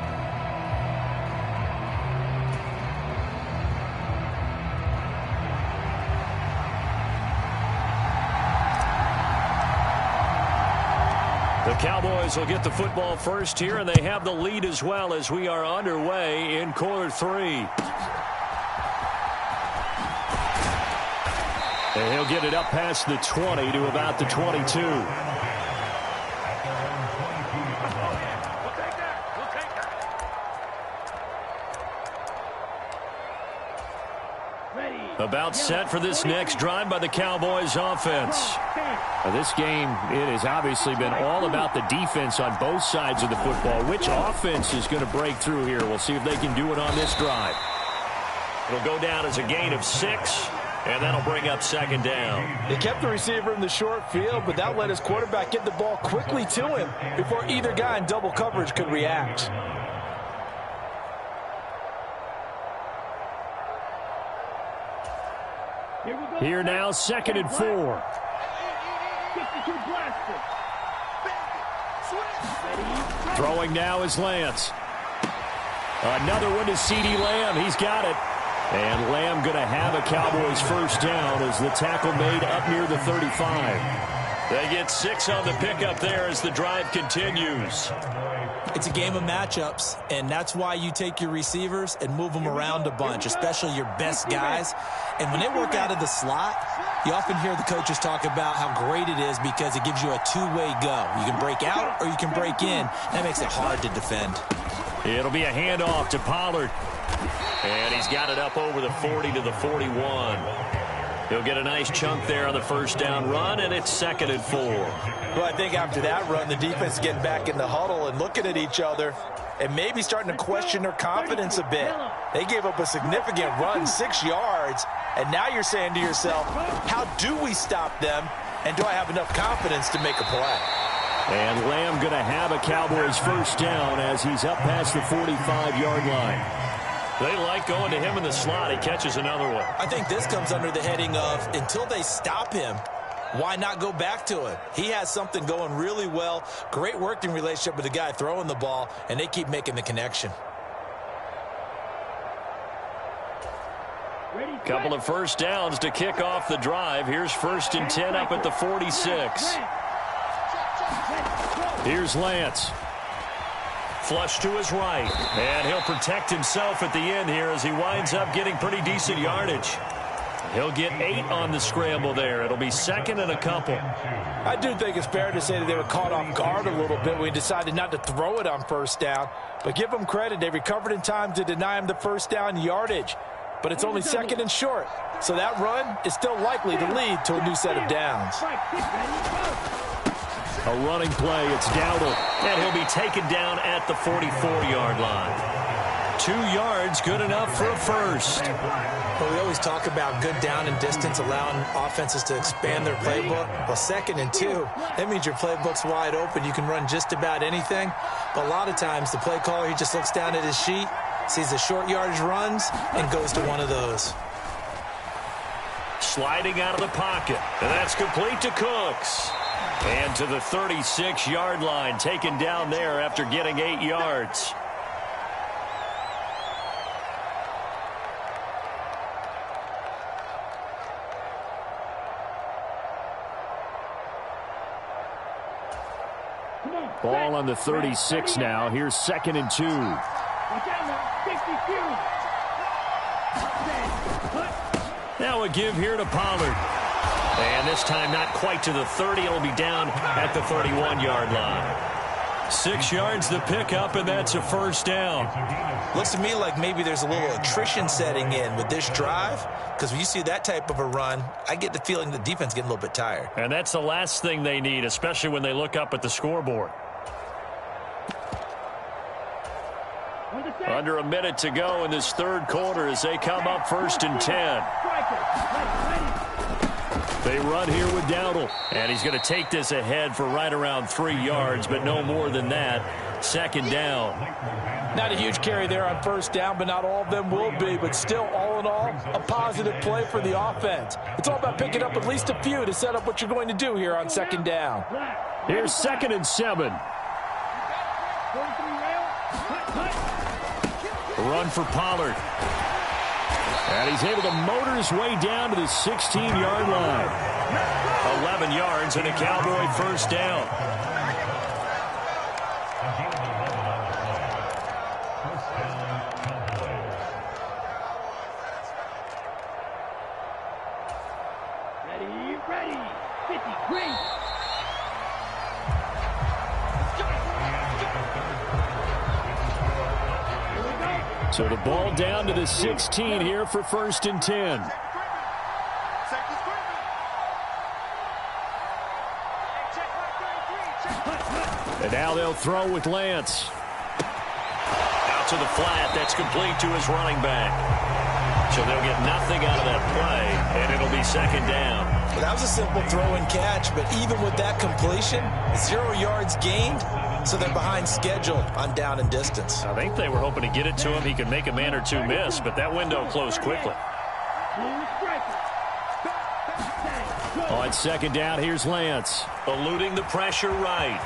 Cowboys will get the football first here, and they have the lead as well as we are underway in quarter 3. And he'll get it up past the 20 to about the 22. About set for this next drive by the Cowboys offense. Now, this game, it has obviously been all about the defense on both sides of the football. Which offense is going to break through here? We'll see if they can do it on this drive. It'll go down as a gain of 6, and that'll bring up second down. They kept the receiver in the short field, but that let his quarterback get the ball quickly to him before either guy in double coverage could react. Here now, 2nd and 4. Throwing now is Lance. Another one to C.D. Lamb. He's got it. And Lamb going to have a Cowboys first down as the tackle made up near the 35. They get 6 on the pickup there as the drive continues. It's a game of matchups, and that's why you take your receivers and move them around a bunch, especially your best guys. And when they work out of the slot, you often hear the coaches talk about how great it is because it gives you a two-way go. You can break out or you can break in. That makes it hard to defend. It'll be a handoff to Pollard. And he's got it up over the 40 to the 41. He'll get a nice chunk there on the first down run, and it's 2nd and 4. Well, I think after that run, the defense getting back in the huddle and looking at each other and maybe starting to question their confidence a bit. They gave up a significant run, 6 yards, and now you're saying to yourself, how do we stop them, and do I have enough confidence to make a play? And Lamb going to have a Cowboys first down as he's up past the 45-yard line. They like going to him in the slot. He catches another one. I think this comes under the heading of until they stop him, why not go back to him? He has something going really well, great working relationship with the guy throwing the ball, and they keep making the connection. Couple of first downs to kick off the drive. Here's 1st and 10 up at the 46. Here's Lance. Flush to his right, and he'll protect himself at the end here as he winds up getting pretty decent yardage. He'll get 8 on the scramble there. It'll be 2nd and a couple. I do think it's fair to say that they were caught off guard a little bit when we decided not to throw it on first down. But give them credit. They recovered in time to deny him the first down yardage. But it's only 2nd and short. So that run is still likely to lead to a new set of downs. A running play, it's Dowdle, and he'll be taken down at the 44-yard line. 2 yards, good enough for a first. But we always talk about good down and distance, allowing offenses to expand their playbook. Well, 2nd and 2, that means your playbook's wide open. You can run just about anything. But a lot of times, the play caller, he just looks down at his sheet, sees the short yardage runs, and goes to one of those. Sliding out of the pocket, and that's complete to Cooks. And to the 36-yard line, taken down there after getting 8 yards. Ball on the 36 now. Here's 2nd and 2. Now a give here to Pollard. And this time not quite to the 30. It'll be down at the 31-yard line. 6 yards the pickup, and that's a first down. Looks to me like maybe there's a little attrition setting in with this drive, because when you see that type of a run, I get the feeling the defense getting a little bit tired. And that's the last thing they need, especially when they look up at the scoreboard. Under a minute to go in this third quarter as they come up 1st and 10. They run here with Dowdle, and he's going to take this ahead for right around 3 yards, but no more than that. 2nd down. Not a huge carry there on first down, but not all of them will be. But still, all in all, a positive play for the offense. It's all about picking up at least a few to set up what you're going to do here on 2nd down. Here's 2nd and 7. Run for Pollard. And he's able to motor his way down to the 16-yard line. 11 yards and a Cowboy first down. So the ball down to the 16 here for 1st and 10. And now they'll throw with Lance. Out to the flat. That's complete to his running back. So they'll get nothing out of that play, and it'll be 2nd down. Well, that was a simple throw and catch, but even with that completion, 0 yards gained, so they're behind schedule on down and distance. I think they were hoping to get it to him. He could make a man or two miss, but that window closed quickly. On 2nd down, here's Lance. Eluding the pressure right.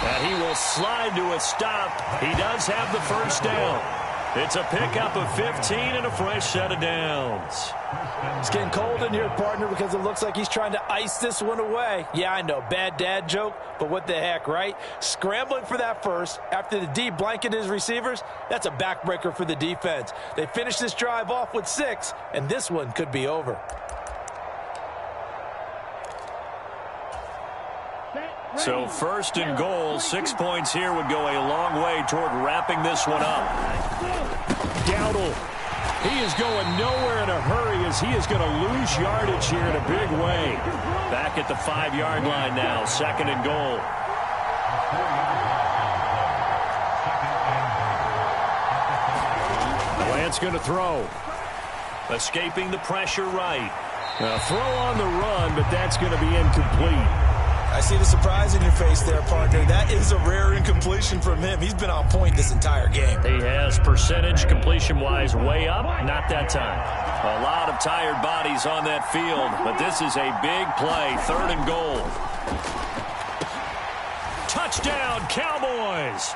And he will slide to a stop. He does have the 1st down. It's a pickup of 15 and a fresh set of downs. It's getting cold in here, partner, because it looks like he's trying to ice this one away. Yeah, I know, bad dad joke, but what the heck, right? Scrambling for that first after the D blanketed his receivers, that's a backbreaker for the defense. They finish this drive off with 6, and this one could be over. So 1st and goal, 6 points here would go a long way toward wrapping this one up. Dowdle, he is going nowhere in a hurry as he is going to lose yardage here in a big way. Back at the 5-yard line now, 2nd and goal. Lance going to throw. Escaping the pressure right. A throw on the run, but that's going to be incomplete. I see the surprise in your face there, partner. That is a rare incompletion from him. He's been on point this entire game. He has percentage completion-wise way up. Not that time. A lot of tired bodies on that field, but this is a big play. 3rd and goal. Touchdown, Cowboys.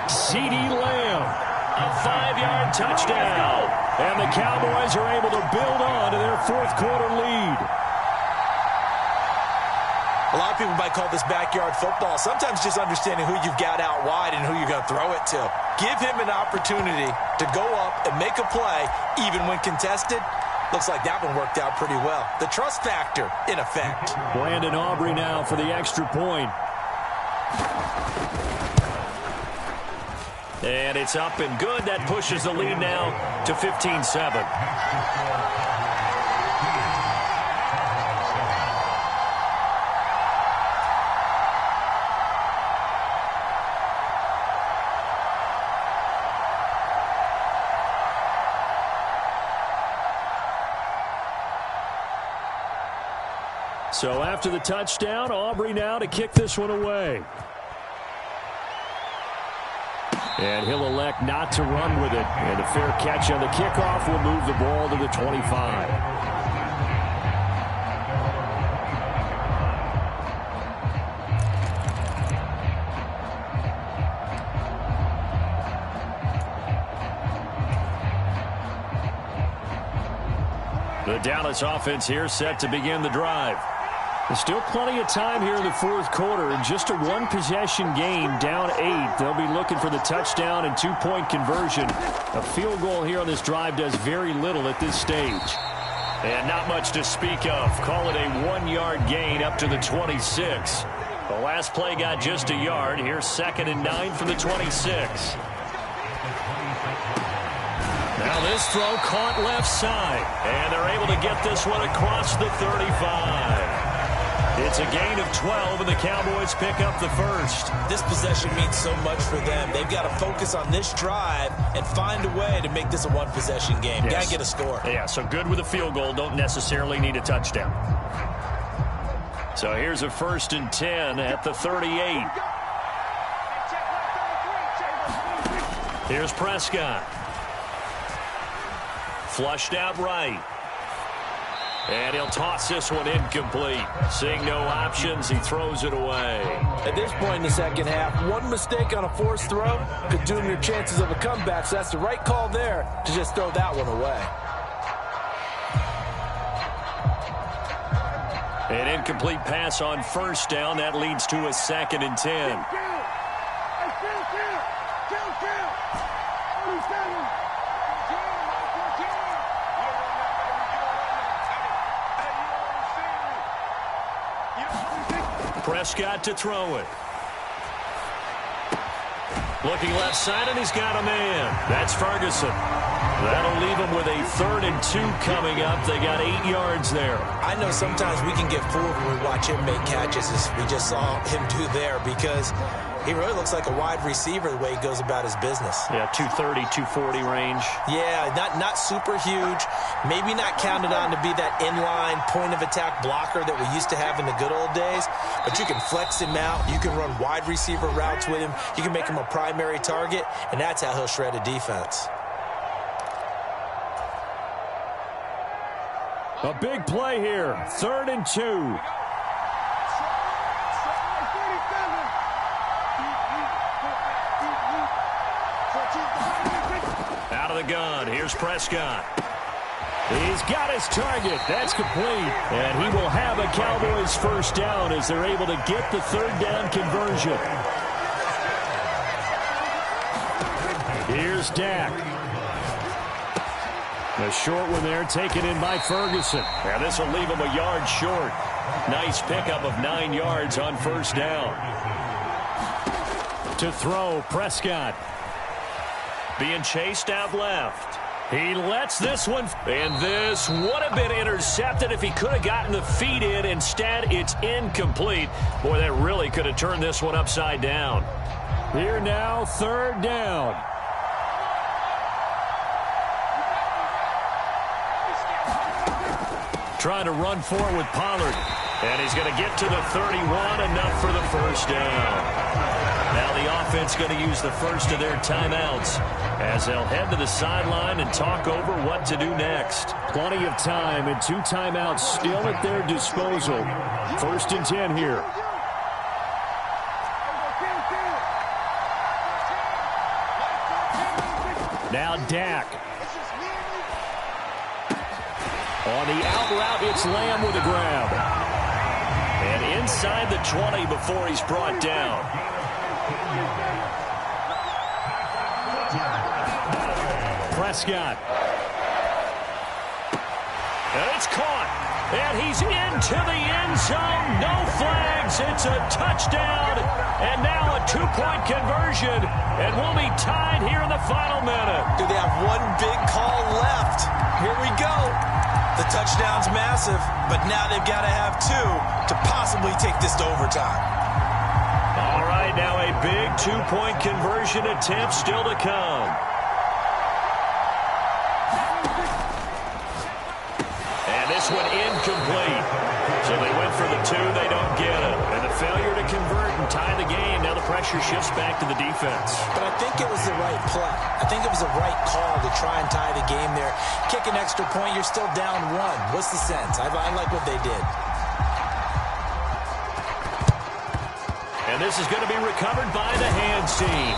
CeeDee Lamb, a 5-yard touchdown. And the Cowboys are able to build on to their 4th quarter lead. A lot of people might call this backyard football. Sometimes just understanding who you've got out wide and who you're going to throw it to. Give him an opportunity to go up and make a play, even when contested. Looks like that one worked out pretty well. The trust factor in effect. Brandon Aubrey now for the extra point. And it's up and good. That pushes the lead now to 15-7. So after the touchdown, Aubrey now to kick this one away. And he'll elect not to run with it. And a fair catch on the kickoff will move the ball to the 25. The Dallas offense here set to begin the drive. There's still plenty of time here in the 4th quarter. And just a 1-possession game, down 8. They'll be looking for the touchdown and 2-point conversion. A field goal here on this drive does very little at this stage. And not much to speak of. Call it a 1-yard gain up to the 26. The last play got just a yard. Here's 2nd and 9 from the 26. Now this throw caught left side. And they're able to get this one across the 35. It's a gain of 12, and the Cowboys pick up the 1st. This possession means so much for them. They've got to focus on this drive and find a way to make this a 1-possession game. Yes. Got to get a score. Yeah, so good with a field goal. Don't necessarily need a touchdown. So here's a 1st and 10 at the 38. Here's Prescott. Flushed out right. And he'll toss this one incomplete. Seeing no options, he throws it away. At this point in the second half, one mistake on a forced throw could doom your chances of a comeback. So that's the right call there to just throw that one away. An incomplete pass on 1st down. That leads to a 2nd and 10. Prescott to throw it. Looking left side, and he's got a man. That's Ferguson. That'll leave him with a 3rd and 2 coming up. They got 8 yards there. I know sometimes we can get fooled when we watch him make catches, as we just saw him do there, because he really looks like a wide receiver the way he goes about his business. Yeah, 230, 240 range. Yeah, not super huge. Maybe not counted on to be that inline point-of-attack blocker that we used to have in the good old days. But you can flex him out. You can run wide receiver routes with him. You can make him a primary target, and that's how he'll shred a defense. A big play here. 3rd and 2. Out of the gun. Here's Prescott. He's got his target. That's complete. And he will have a Cowboys first down as they're able to get the 3rd down conversion. Here's Dak. A short one there, taken in by Ferguson. Yeah, this will leave him a yard short. Nice pickup of 9 yards on first down. To throw, Prescott. Being chased out left. He lets this one, and this would have been intercepted if he could have gotten the feet in. Instead, it's incomplete. Boy, that really could have turned this one upside down. Here now, 3rd down. Trying to run forward with Pollard. And he's going to get to the 31, enough for the first down. Now the offense going to use the first of their timeouts as they'll head to the sideline and talk over what to do next. Plenty of time and 2 timeouts still at their disposal. 1st and 10 here. Now Dak. On the out route, it's Lamb with a grab. And inside the 20 before he's brought down. Prescott. And it's caught. And he's into the end zone. No flags. It's a touchdown. And now a 2-point conversion. And we'll be tied here in the final minute. Do they have one big call left? Here we go. The touchdown's massive, but now they've got to have 2 to possibly take this to overtime. All right, now a big 2-point conversion attempt still to come. And this one incomplete. So they went for the 2, they don't get it. And the failure to convert and tie the game, now the pressure shifts back to the defense. But I think it was the right play. I think it was the right call to try and tie the game there. Kick an extra point, you're still down 1. What's the sense? I like what they did. And this is going to be recovered by the hands team.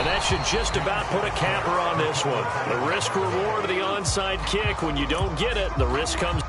And that should just about put a capper on this one. The risk reward of the onside kick, when you don't get it, the risk comes.